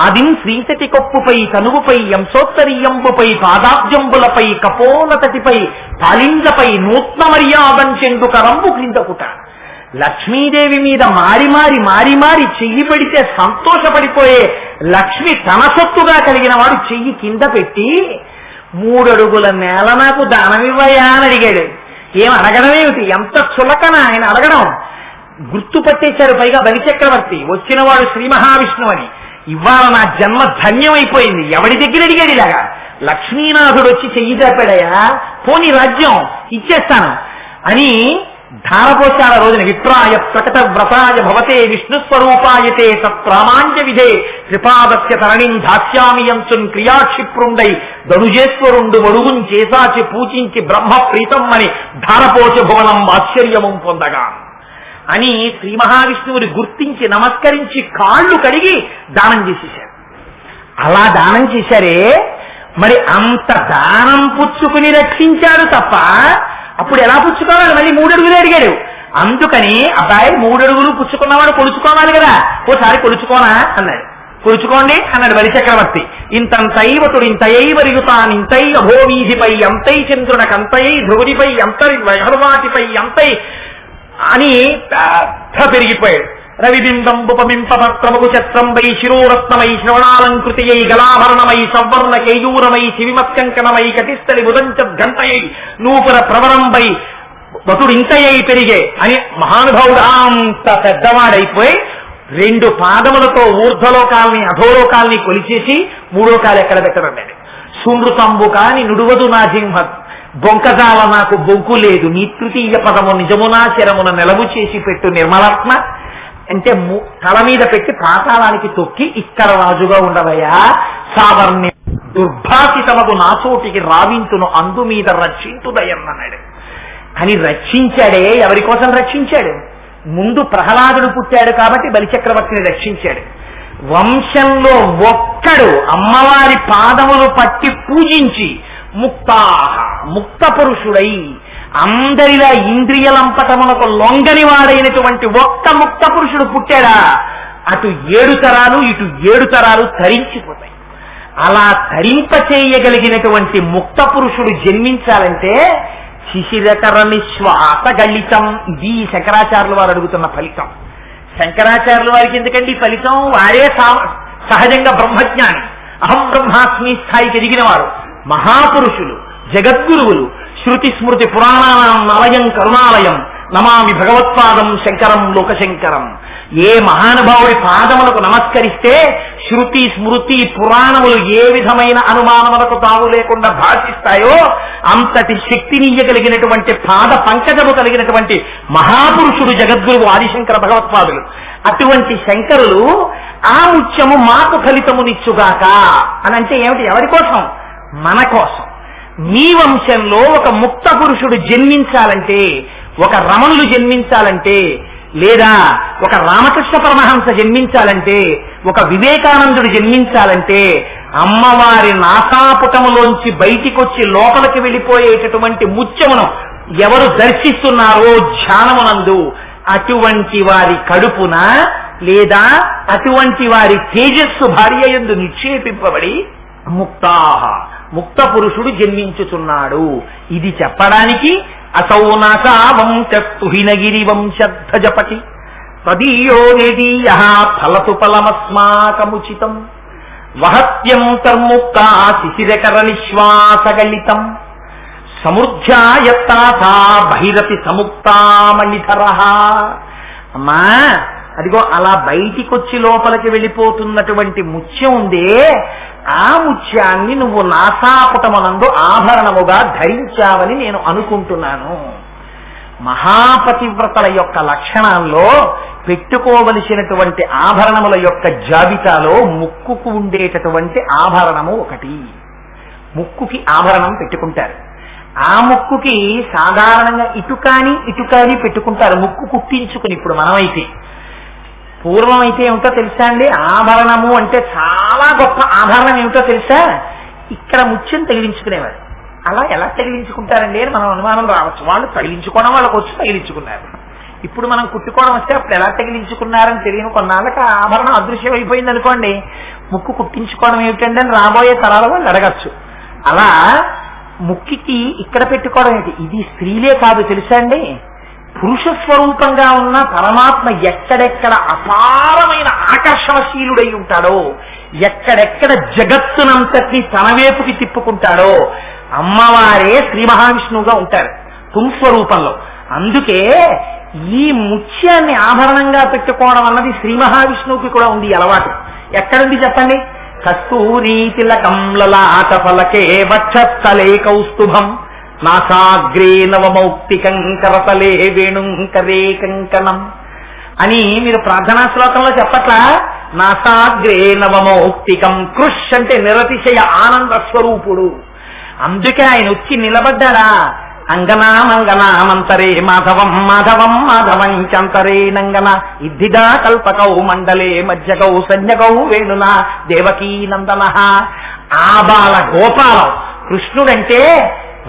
Speaker 2: ఆదిం శ్రీతటి కొప్పుపై తనువుపై అంశోత్తరీయంబుపై పాదాబ్జంబులపై కపోలతటిపై పాలింజపై నూత్న మర్యాదం చెందు కరంబు క్రిందకుట. లక్ష్మీదేవి మీద మారి మారి మారి మారి చెయ్యి పెడితే సంతోషపడిపోయే లక్ష్మి తన సొత్తుగా కలిగిన వాడు చెయ్యి కింద పెట్టి 3 అడుగుల నేల నాకు దానమివ్వయా అని అడిగాడు. ఏం అడగడమేమిటి, ఎంత చులకన ఆయన అడగడం. గుర్తుపట్టేశారు పైగా బలిచక్రవర్తి, వచ్చినవాడు శ్రీ మహావిష్ణువు అని. ఇవాళ నా జన్మ ధన్యమైపోయింది. ఎవడి దగ్గర అడిగాడు ఇలాగా? లక్ష్మీనాథుడు వచ్చి చెయ్యి చాపాడయా, పోనీ రాజ్యం ఇచ్చేస్తాను అని ధారపోశాల రోజున. విప్రాయ ప్రకట వ్రతాయ భవతే విష్ణుస్వరూపాయతే సత్ప్రామాంజ విధే త్రిపాదస్య తరణిం ధాస్యామియంచున్ క్రియాక్షిప్రుండై ధనుజేశ్వరుండు వడుగుం చేసాచి పూజించి బ్రహ్మ ప్రీతమ్మని ధారపోచ భువనం ఆశ్చర్యము పొందగా అని శ్రీ మహావిష్ణువుని గుర్తించి నమస్కరించి కాళ్ళు కడిగి దానం చేసేశారు. అలా దానం చేశారే, మరి అంత దానం పుచ్చుకుని రక్షించాడు తప్ప అప్పుడు ఎలా పుచ్చుకోవాలి? మళ్ళీ 3 అడుగులు అడిగాడు. అందుకని అబ్బాయి 3 అడుగులు పుచ్చుకున్నవాడు కొలుచుకోవాలి కదా, ఓసారి కొలుచుకోనా అన్నాడు. కొలుచుకోండి అన్నాడు బలిచక్రవర్తి. ఇంతంతైవతుడు ఇంతయై వరిగుతానింతై అభోవీధిపై ఎంతై చంద్రునకంతై ధ్రువునిపై ఎంతై వైహర్వాటిపై ఎంతై అని పెద్ద పెరిగిపోయాడు. రవిబింబంబుపమింపత్రముకు చత్రంపై శిరోరత్నమై శ్రవణాలంకృతియై గలాభరణమై సవర్ణ కేయూరమై శివిమత్కంకణమై కటిస్థలి ఉదంచద్ఘంటయై నూపుర ప్రవరంపై వటుడు ఇంతయై పెరిగే అని మహానుభావుడు అంత పెద్దవాడైపోయి 2 పాదములతో ఊర్ధ్వలోకాల్ని అధోలోకాల్ని కొలిచేసి 3వ కాలు ఎక్కడ పెట్టమన్నాడు. సునృతంబు కాని నుడువదు నా జింహ బొంకజాల నాకు బొంకు లేదు, నీ తృతీయ పదము నిజమునా శరమున నెలవు చేసి పెట్టు నిర్మలాత్మ అంటే తల మీద పెట్టి పాతాళానికి తొక్కి ఇక్కడ రాజుగా ఉండవయ్యా, సావర్ణ్య దుర్భాషితమగు నా చోటికి రావింతును అందు మీద రక్షించుదయన్నన్నాడు. అని రక్షించాడే. ఎవరి కోసం రక్షించాడు? ముందు ప్రహ్లాదుడు పుట్టాడు కాబట్టి బలిచక్రవర్తిని రక్షించాడు. వంశంలో ఒక్కడు అమ్మవారి పాదములు పట్టి పూజించి ముక్త పురుషుడై అందరిలా ఇంద్రియలంపటములకు లొంగని వాడైనటువంటి ఒక్క ముక్త పురుషుడు పుట్టాడా, అటు 7 తరాలు ఇటు 7 తరాలు తరించిపోతాయి. అలా తరింపచేయగలిగినటువంటి ముక్త పురుషుడు జన్మించాలంటే శిశిరకర నిశ్వాస గళితం. ఇది శంకరాచార్యుల వారు అడుగుతున్న ఫలితం. శంకరాచార్యుల వారికి ఎందుకండి ఫలితం? వారే సహజంగా బ్రహ్మజ్ఞాని, అహం బ్రహ్మాస్మి స్థాయికి ఎదిగిన వారు, మహాపురుషులు, జగద్గురువులు. శృతి స్మృతి పురాణానాం నలయం కరుణాలయం నమామి భగవత్పాదం శంకరం లోకశంకరం. ఏ మహానుభావుడి పాదములకు నమస్కరిస్తే శృతి స్మృతి పురాణములు ఏ విధమైన అనుమానములకు తావు లేకుండా భాషిస్తాయో అంతటి శక్తినీయగలిగినటువంటి పాద పంకజము కలిగినటువంటి మహాపురుషుడు జగద్గురువు ఆదిశంకర భగవత్పాదులు. అటువంటి శంకరులు ఆ ముత్యము మాకు ఫలితమునిచ్చుగాక అని అంటే ఏమిటి? ఎవరి కోసం? మన కోసం. మీ వంశంలో ఒక ముక్త పురుషుడు జన్మించాలంటే, ఒక రమణులు జన్మించాలంటే, లేదా ఒక రామకృష్ణ పరమహంస జన్మించాలంటే, ఒక వివేకానందుడు జన్మించాలంటే అమ్మవారి నాసాపుటములోంచి బయటికొచ్చి లోపలికి వెళ్ళిపోయేటటువంటి ముత్యమును ఎవరు దర్శిస్తున్నారో ధ్యానమునందు అటువంటి వారి కడుపున లేదా అటువంటి వారి తేజస్సు భార్య యందు నిక్షేపింపబడి ముక్త పురుషుడు జన్మించుతున్నాడు. ఇది చెప్పడానికి అసౌ నాసా వంశస్తుహినగిరి వంశధ్వజపతి తదీయో నిదీయ ఫలతు ఫలమస్మాకముచితం వహత్యం తర్ముక్త శిశిరకర నిశ్వాసగళితం సమృద్ధ్యాయత్తాథా బహిరతి సముక్తామణిధర. అమ్మా అదిగో అలా బయటికొచ్చి లోపలికి వెళ్ళిపోతున్నటువంటి ముత్యం ఉందే, ఆ ముత్యాన్ని నువ్వు నాసాపుటమునందు ఆభరణముగా ధరించావని నేను అనుకుంటున్నాను. మహాపతివ్రతల యొక్క లక్షణాల్లో పెట్టుకోవలసినటువంటి ఆభరణముల యొక్క జాబితాలో ముక్కుకు ఉండేటటువంటి ఆభరణము ఒకటి. ముక్కుకి ఆభరణం పెట్టుకుంటారు. ఆ ముక్కుకి సాధారణంగా ఇటుకాని పెట్టుకుంటారు ముక్కు కుట్టించుకుని. ఇప్పుడు మనమైతే, పూర్వం అయితే ఏమిటో తెలుసా అండి, ఆభరణము అంటే చాలా గొప్ప ఆభరణం ఏమిటో తెలుసా, ఇక్కడ ముత్యం తగిలించుకునేవారు. అలా ఎలా తగిలించుకుంటారండి అని మనం అనుమానం రావచ్చు. వాళ్ళు తగిలించుకోవడం వాళ్ళకి వచ్చి తగిలించుకున్నారు. ఇప్పుడు మనం కుట్టుకోవడం వస్తే అప్పుడు ఎలా తగిలించుకున్నారని తెలియని కొన్నాళ్ళకి ఆభరణం అదృశ్యం అయిపోయింది అనుకోండి, ముక్కు కుట్టించుకోవడం ఏమిటండి అని రాబోయే తరాల వాళ్ళు అడగచ్చు. అలా ముక్కికి ఇక్కడ పెట్టుకోవడం ఏంటి, ఇది స్త్రీలే కాదు తెలుసా అండి, పురుష స్వరూపంగా ఉన్న పరమాత్మ ఎక్కడెక్కడ అపారమైన ఆకర్షణశీలుడై ఉంటాడో, ఎక్కడెక్కడ జగత్తునంతటి తన వైపుకి తిప్పుకుంటాడో అమ్మవారే శ్రీ మహావిష్ణువుగా ఉంటారు పుంస్వరూపంలో. అందుకే ఈ ముత్యాన్ని ఆభరణంగా పెట్టుకోవడం అన్నది శ్రీ మహావిష్ణువుకి కూడా ఉంది అలవాటు. ఎక్కడుంది చెప్పండి, కస్తూరీ తిలకం లలాట ఫలకే వక్షస్థలే కౌస్తుభం నాసాగ్రే నవమౌక్తికం కరతలే వేణుంకరే కంకణం అని మీరు ప్రార్థనా శ్లోకంలో చెప్పట్లా, నాసాగ్రే నవమౌక్తికం. కృష్ అంటే నిరతిశయ ఆనంద స్వరూపుడు. అందుకే ఆయన వచ్చి నిలబడ్డాడా, అంగనామంగనామంతరే మాధవం మాధవం మాధవం చంతరే నంగన ఇద్దిదా కల్పకౌ మండలే మధ్యగౌ సంజ్ఞగౌ వేణున దేవకీ నందన. ఆ బాల గోపాలం కృష్ణుడంటే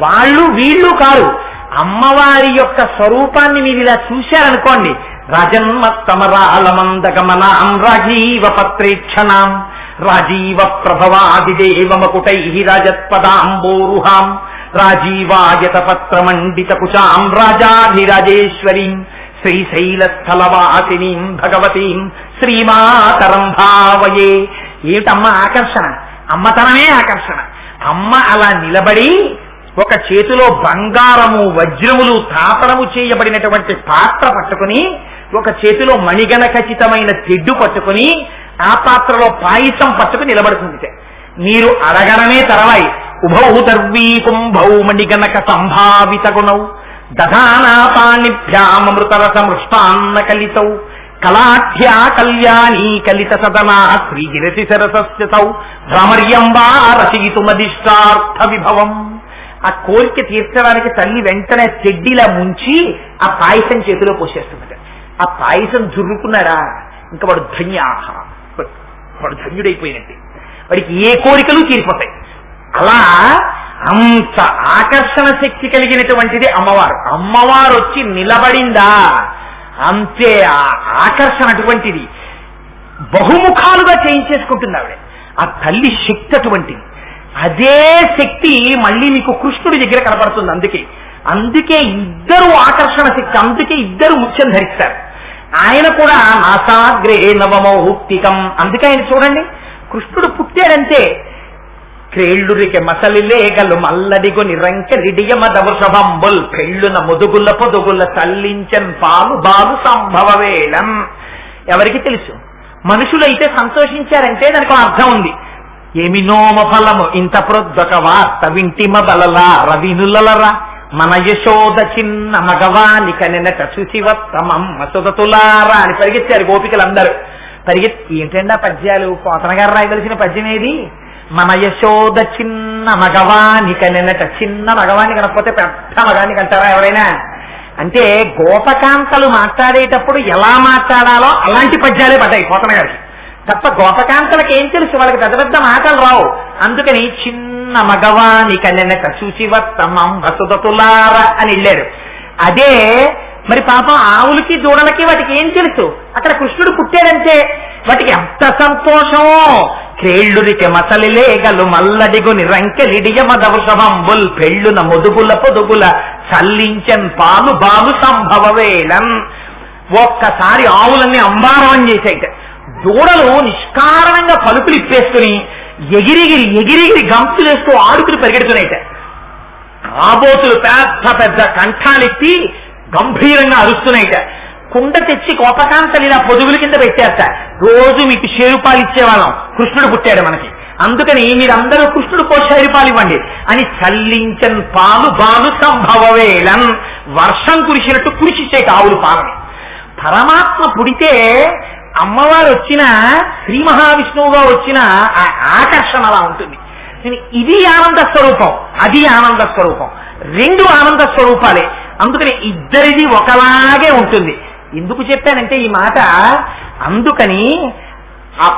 Speaker 2: వాళ్ళు వీళ్ళు కాదు, అమ్మవారి యొక్క స్వరూపాన్ని మీరు ఇలా చూశారనుకోండి, రాజన్మత్తమరాళమందగమనాం రాజీవ పత్రేక్షణాం రాజీవ ప్రభవాదిదేవమకుటై రాజత్పదాంబోరుహాం రాజీవాయత పత్రమండిత కుశాం రాజాధిరాజేశ్వరీం శ్రీశైలస్థలవాసినీం భగవతీం శ్రీమాతరం భావయే. ఏమిటమ్మ ఆకర్షణ, అమ్మతనమే ఆకర్షణ. అమ్మ అలా నిలబడి ఒక చేతిలో బంగారము వజ్రములు తాపనము చేయబడినటువంటి పాత్ర పట్టుకుని, ఒక చేతిలో మణిగణ ఖచ్చితమైన తెడ్డు పట్టుకుని, ఆ పాత్రలో పాయసం పట్టుకుని నిలబడుతుంది. మీరు అడగడమే తరవాయి. ఉభౌ దర్వీ కుంభౌ మణిగణక సంభావిత గుణౌ దధానా పాణిభ్యామృతరస మృష్టాన్న కలితౌ కళాఢ్యా కళ్యాణీ కలిత సదనా శ్రీగిరసి సరసస్యతౌ భ్రమర్యంబా రచయితుమదిష్టార్థ విభవం. ఆ కోరిక తీర్చడానికి తల్లి వెంటనే చెడ్డిలా ముంచి ఆ పాయసం చేతిలో పోసేస్తుంది. ఆ పాయసం జుర్రుకున్నాడా ఇంకా వాడు వాడు ధన్యుడైపోయినట్టే, వాడికి ఏ కోరికలు తీరిపోతాయి. అలా అంత ఆకర్షణ శక్తి కలిగినటువంటిది అమ్మవారు. అమ్మవారు వచ్చి నిలబడిందా అంతే ఆకర్షణ అటువంటిది. బహుముఖాలుగా చేయించేసుకుంటుంది ఆవిడ. ఆ తల్లి శక్తి అటువంటిది. అదే శక్తి మళ్ళీ మీకు కృష్ణుడి దగ్గర కనపడుతుంది. అందుకే ఇద్దరు ఆకర్షణ శక్తి, అందుకే ఇద్దరు ముత్యం ధరిస్తారు. ఆయన కూడా నాసాగ్రే నవమౌక్తికం. అందుకే ఆయన చూడండి, కృష్ణుడు పుట్టాడంతే క్రేళ్ళురికి మసలిలేగలు మల్లడిగొని రంకెరిడియమద వృషభంబుల్ పెళ్ళున ముదుగుల పొదుగుల తల్లించన్ పాలు బాలు సంభవ వేళం. ఎవరికి తెలుసు, మనుషులైతే సంతోషించారంటే దానికి అర్థం ఉంది. ఏమి నోమ ఫలము ఇంత ప్రొద్దొక వార్త వింటిమ బలలా రవినులరా మన యశోద చిన్న మగవానిక నినట శుచివత్తమమ్మ సుధతులారా అని పరిగెత్తారు గోపికలందరూ. ఏంటండి ఆ పద్యాలు, పోతన గారు రాయవలసిన పద్యం ఏది? మన యశోద చిన్న మగవానిక నినట. చిన్న మగవాని కనకపోతే పెద్ద మగానికి అంటారా ఎవరైనా? అంటే గోపకాంతలు మాట్లాడేటప్పుడు ఎలా మాట్లాడాలో అలాంటి పద్యాలే పడ్డాయి పోతన గారికి తప్ప గోపకాంతలకు ఏం తెలుసు, వాళ్ళకి పెద్ద పెద్ద మాటలు రావు. అందుకని చిన్న మగవానిక నినట శుచివత్తమం వసుదతులార అని వెళ్ళారు. అదే మరి పాపం ఆవులకి దూడలకి వాటికి ఏం తెలుసు, అక్కడ కృష్ణుడు పుట్టాడంటే వాటికి ఎంత సంతోషమో. క్రేళ్ళురికి మసలిలేగలు మల్లడిగుని రంకెలిడియమద వృషభంబుల్ పెళ్ళున ముదుగుల పొదుగుల చల్లించన్ పాలు బాలు సంభవ వేళం. ఒక్కసారి ఆవులన్నీ అంబారం చేసాయిట. దూడలు నిష్కారణంగా పలుకులు ఇప్పేసుకుని ఎగిరిగిరి గంతులేస్తూ ఆడుకుని పరిగెడుతున్నాయిట. ఆబోతులు పెద్ద పెద్ద కంఠాలెత్తి గంభీరంగా అరుస్తున్నాయిట. కుండ తెచ్చి గోపకాంతలు ఇలా పొదుగుల కింద పెట్టేస్తా, రోజు మీకు షేరుపాలు ఇచ్చేవాళ్ళం, కృష్ణుడు పుట్టాడు మనకి, అందుకని మీరందరూ కృష్ణుడు షేరుపాలు ఇవ్వండి అని చల్లించన్ పాలు బాలు సంభవ వేళం. వర్షం కురిసినట్టు కురిసిచ్చేట ఆవులు పాలని. పరమాత్మ పుడితే అమ్మవారు వచ్చిన శ్రీ మహావిష్ణువుగా వచ్చిన ఆ ఆకర్షణ అలా ఉంటుంది. ఇది ఆనంద స్వరూపం, అది ఆనంద స్వరూపం, రెండు ఆనంద స్వరూపాలే. అందుకని ఇద్దరిది ఒకలాగే ఉంటుంది. ఎందుకు చెప్పానంటే ఈ మాట, అందుకని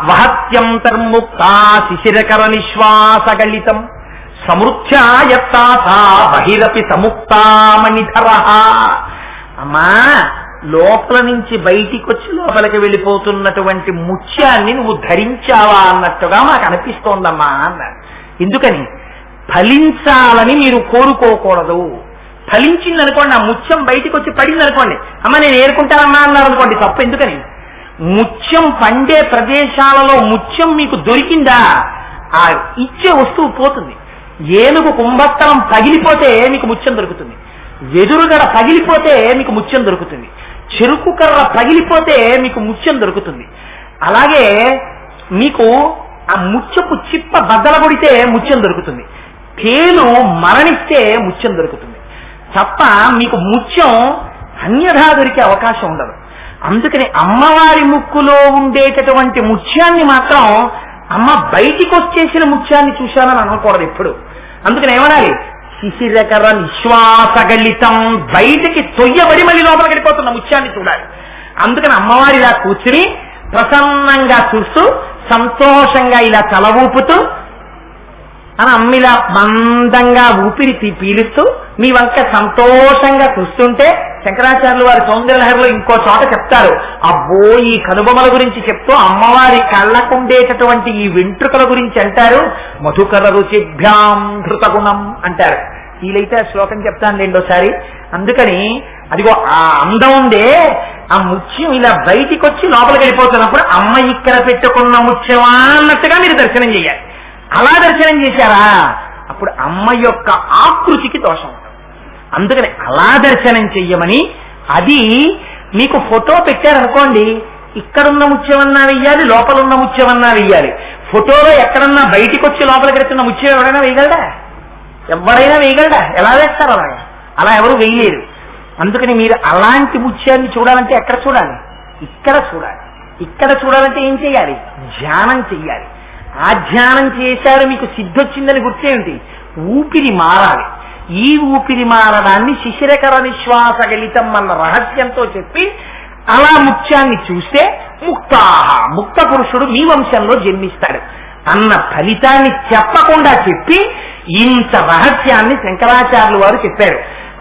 Speaker 2: వహత్యంతర్ముక్త శిశిరకర నిశ్వాసగళితం సమృత్యాయత్తా బహిరపి సముక్తామణిధర. అమ్మా, లోపల నుంచి బయటికి వచ్చి లోపలికి వెళ్ళిపోతున్నటువంటి ముత్యాన్ని నువ్వు ధరించావా అన్నట్టుగా మాకు అనిపిస్తోందమ్మా అన్నారు. ఎందుకని? ఫలించాలని మీరు కోరుకోకూడదు. ఫలించింది అనుకోండి, ఆ ముత్యం బయటికి వచ్చి పడింది అనుకోండి, అమ్మ నేను ఏరుకుంటానమ్మా అన్నారు అనుకోండి, తప్పు. ఎందుకని? ముత్యం పండే ప్రదేశాలలో ముత్యం మీకు దొరికిందా, ఆ ఇచ్చే వస్తువు పోతుంది. ఏనుగు కుంభస్థలం పగిలిపోతే మీకు ముత్యం దొరుకుతుంది, వెదురుగడ పగిలిపోతే మీకు ముత్యం దొరుకుతుంది, చెరుకు కర్ర పగిలిపోతే మీకు ముత్యం దొరుకుతుంది. అలాగే మీకు ఆ ముత్యపు చిప్ప బద్దలబడితే ముత్యం దొరుకుతుంది, తేలు మరణిస్తే ముత్యం దొరుకుతుంది తప్ప మీకు ముత్యం అన్యథా దొరికే అవకాశం ఉండదు. అందుకని అమ్మవారి ముక్కులో ఉండేటటువంటి ముత్యాన్ని మాత్రం అమ్మ బయటికి వచ్చేసిన ముత్యాన్ని చూశానని అనకూడదు ఎప్పుడు. అందుకని ఏమనాలి? శిశిరకర నిశ్వాసగళితం, బయటికి తొయ్యబడి మళ్ళీ లోపలికి వెళ్ళిపోతున్న ముత్యాన్ని చూడాలి. అందుకని అమ్మవారి ఇలా కూర్చుని ప్రసన్నంగా చూస్తూ సంతోషంగా ఇలా తల ఊపుతూ అని అమ్మిలా మందంగా ఊపిరి పీలుస్తూ మీ వంక సంతోషంగా చూస్తుంటే శంకరాచార్యులు వారి సౌందర్యలహరిలో ఇంకో చోట చెప్తారు, అబ్బో ఈ కనుబొమల గురించి చెప్తూ అమ్మవారి కళ్ళకుండేటటువంటి ఈ వెంట్రుకల గురించి అంటారు, మధుకర రుచిభ్యాం ధృతగుణం అంటారు. వీలైతే ఆ శ్లోకం చెప్తాను రెండోసారి. అందుకని అదిగో ఆ అందం ఉందే, ఆ ముత్యం ఇలా బయటికి వచ్చి లోపలికి వెళ్ళిపోతున్నప్పుడు అమ్మ ఇక్కడ పెట్టుకున్న ముత్యమా అన్నట్టుగా మీరు దర్శనం చేయాలి. అలా దర్శనం చేశారా అప్పుడు అమ్మ యొక్క ఆకృతికి దోషం ఉంటుంది. అందుకని అలా దర్శనం చెయ్యమని. అది మీకు ఫోటో పెట్టారనుకోండి, ఇక్కడున్న ముత్యమన్నా వెయ్యాలి, లోపల ఉన్న ముత్యమన్నా వెయ్యాలి. ఫోటోలో ఎక్కడన్నా బయటికి వచ్చి లోపలికి వెళ్తున్న ముత్యం ఎవరైనా వేయగలడా? ఎవరైనా వేయగలడా? ఎలా వేస్తారు అలాగా? అలా ఎవరు వేయలేరు. అందుకని మీరు అలాంటి ముత్యాన్ని చూడాలంటే ఎక్కడ చూడాలి? ఇక్కడ చూడాలి. ఇక్కడ చూడాలంటే ఏం చేయాలి? ధ్యానం చెయ్యాలి. ఆ ధ్యానం చేశారు, మీకు సిద్ధొచ్చిందని గుర్తేమిటి? ఊపిరి మారాలి. ఈ ఊపిరి మారడాన్ని శిశిరకర నిశ్వాసగళితం అన్న రహస్యంతో చెప్పి అలా ముత్యాన్ని చూస్తే ముక్త పురుషుడు మీ వంశంలో జన్మిస్తాడు అన్న ఫలితాన్ని చెప్పకుండా చెప్పి ఇంత రహస్యాన్ని శంకరాచార్యులు వారు చెప్పారు.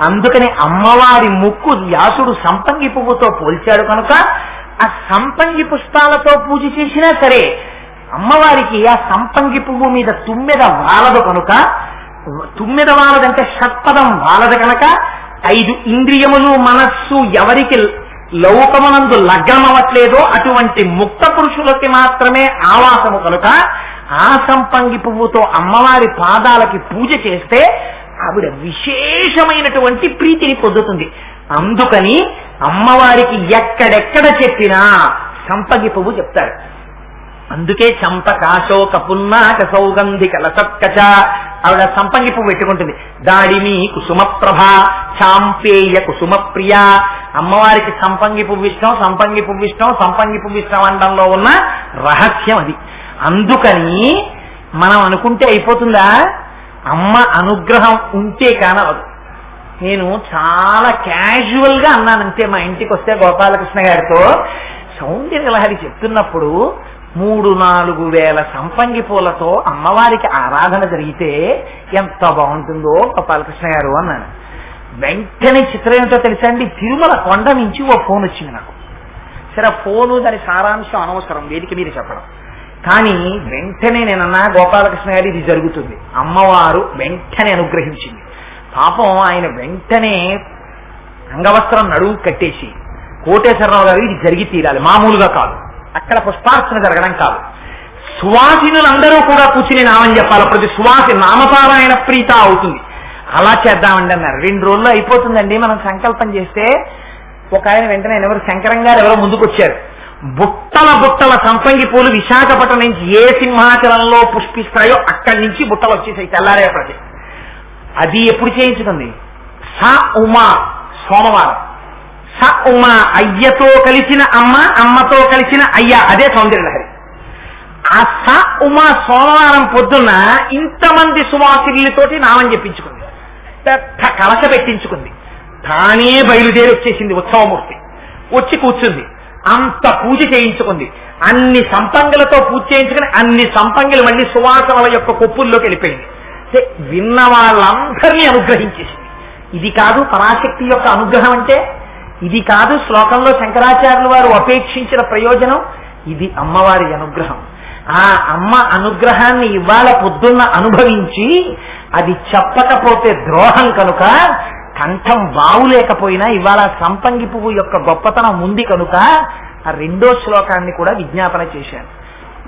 Speaker 2: అందుకని అమ్మవారి ముక్కు వ్యాసుడు సంపంగి పువ్వుతో పోల్చాడు కనుక ఆ సంపంగి పుష్పాలతో పూజ చేసినా సరే అమ్మవారికి ఆ సంపంగి పువ్వు మీద తుమ్మెద వాలదు కనుక, తుమ్మెద వాలదంటే షట్పదం వాలదు కనుక 5 ఇంద్రియములు మనస్సు ఎవరికి లౌకమునందు లగ్నమవట్లేదో అటువంటి ముక్త పురుషులకి మాత్రమే ఆవాసము కనుక ఆ సంపంగి పువ్వుతో అమ్మవారి పాదాలకి పూజ చేస్తే ఆవిడ విశేషమైనటువంటి ప్రీతిని పొందుతుంది. అందుకని అమ్మవారికి ఎక్కడెక్కడ చెప్పినా సంపంగి పువ్వు చెప్తారు. అందుకే చంపకాశోక పున్నాక సౌగంధిక లసత్కచ, ఆవిడ సంపంగి పువ్వు పెట్టుకుంటుంది. దాడిమి కుసుమ ప్రభ చాంపేయ కుసుమ ప్రియ. అమ్మవారికి సంపంగి పువ్వు ఇష్టం, సంపంగి పువ్వు ఇష్టం, సంపంగి పువ్వు ఇష్టం అనడంలో ఉన్న రహస్యం అది. అందుకని మనం అనుకుంటే అయిపోతుందా? అమ్మ అనుగ్రహం ఉంటే కానవదు. నేను చాలా క్యాజువల్ గా అన్నానంటే మా ఇంటికి వస్తే గోపాలకృష్ణ గారితో సౌందర్యలహరి చెప్తున్నప్పుడు 3-4 వేల సంపంగి పూలతో అమ్మవారికి ఆరాధన జరిగితే ఎంత బాగుంటుందో గోపాలకృష్ణ గారు అన్నాను. వెంటనే చిత్రం ఏమిటో తెలుసా అండి? తిరుమల కొండ నుంచి ఓ ఫోన్ వచ్చింది నాకు. సరే ఫోను దాని సారాంశం అనవసరం, వేదిక మీద చెప్పడం. కానీ వెంటనే నేనన్నా గోపాలకృష్ణ గారు ఇది జరుగుతుంది. అమ్మవారు వెంటనే అనుగ్రహించింది. పాపం ఆయన వెంటనే అంగవస్త్రం నడువు కట్టేసి కోటేశ్వరరావు గారు ఇది జరిగి తీరాలి, మామూలుగా కాదు, అక్కడ పుష్పార్చన జరగడం కాదు, సువాసినులందరూ కూడా కూర్చుని నామని చెప్పాలి, ప్రతి సువాసి నామపారాయణ ప్రీత అవుతుంది, అలా చేద్దామండి అన్నారు. 2 రోజుల్లో అయిపోతుందండి మనం సంకల్పం చేస్తే. ఒక ఆయన వెంటనే ఎవరు శంకరం గారు ఎవరో ముందుకు వచ్చారు. బుట్టల సంపంగి పూలు విశాఖపట్నం నుంచి ఏ సింహాచలంలో పుష్పిస్తాయో అక్కడి నుంచి బుట్టలు వచ్చేసాయి తెల్లారేపటి. అది ఎప్పుడు చేయించుకుంది? స ఉమా సోమవారం. స ఉమా అయ్యతో కలిసిన అమ్మ, అమ్మతో కలిసిన అయ్య, అదే సౌందర్యలహరి. ఆ స ఉమా సోమవారం పొద్దున్న ఇంతమంది సువాసినులతోటి నామం చెప్పించుకుంది, పెద్ద కలశ పెట్టించుకుంది, తానే బయలుదేరి వచ్చేసింది ఉత్సవమూర్తి, వచ్చి కూర్చుంది, అంత పూజ చేయించుకుంది, అన్ని సంపంగులతో పూజ చేయించుకుని అన్ని సంపంగులు మళ్ళీ సువాసనల యొక్క కొప్పుల్లోకి వెళ్ళిపోయింది. విన్న వాళ్ళందరినీ అనుగ్రహించేసింది. ఇది కాదు పరాశక్తి యొక్క అనుగ్రహం అంటే, ఇది కాదు శ్లోకంలో శంకరాచార్యులు వారు అపేక్షించిన ప్రయోజనం, ఇది అమ్మవారి అనుగ్రహం. ఆ అమ్మ అనుగ్రహాన్ని ఇవాళ పొద్దున్న అనుభవించి అది చెప్పకపోతే ద్రోహం కనుక, కంఠం బావులేకపోయినా ఇవాళ సంపంగి పువ్వు యొక్క గొప్పతనం ఉంది కనుక ఆ రెండో శ్లోకాన్ని కూడా విజ్ఞాపన చేశాను.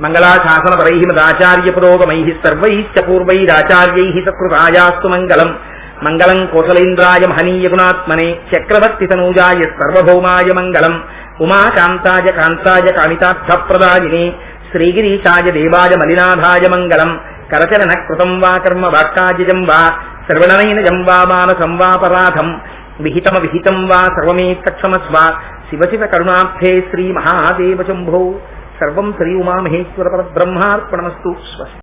Speaker 3: మంగళాశాసన పరై మదాచార్య పురోగమై సర్వైశ్చ పూర్వైరాచార్యై సత్కృతాయాస్తు మంగళం. మంగళం కోసలేంద్రాయ మహనీయ గుణాత్మనే చక్రవర్తి తనూజాయ సర్వభౌమాయ మంగళం. ఉమాకాంతాయ కాంతాయ కామితార్థప్రదాయినే శ్రీగిరీశాయ దేవాయ మలినాథాయ మంగళం. కరచరణ కృతం వా కర్మ వాక్కాజం వా శ్రవణనైనజం వా మానసం వాపరాధం విహితమ విహితం వా సర్వమేతక్షమస్వ. శివ శివ కరుణాబ్ధే శ్రీ మహాదేవ శంభో. సర్వం శ్రీ ఉమామహేశ్వర పరబ్రహ్మార్పణమస్తు. స్వస్తి.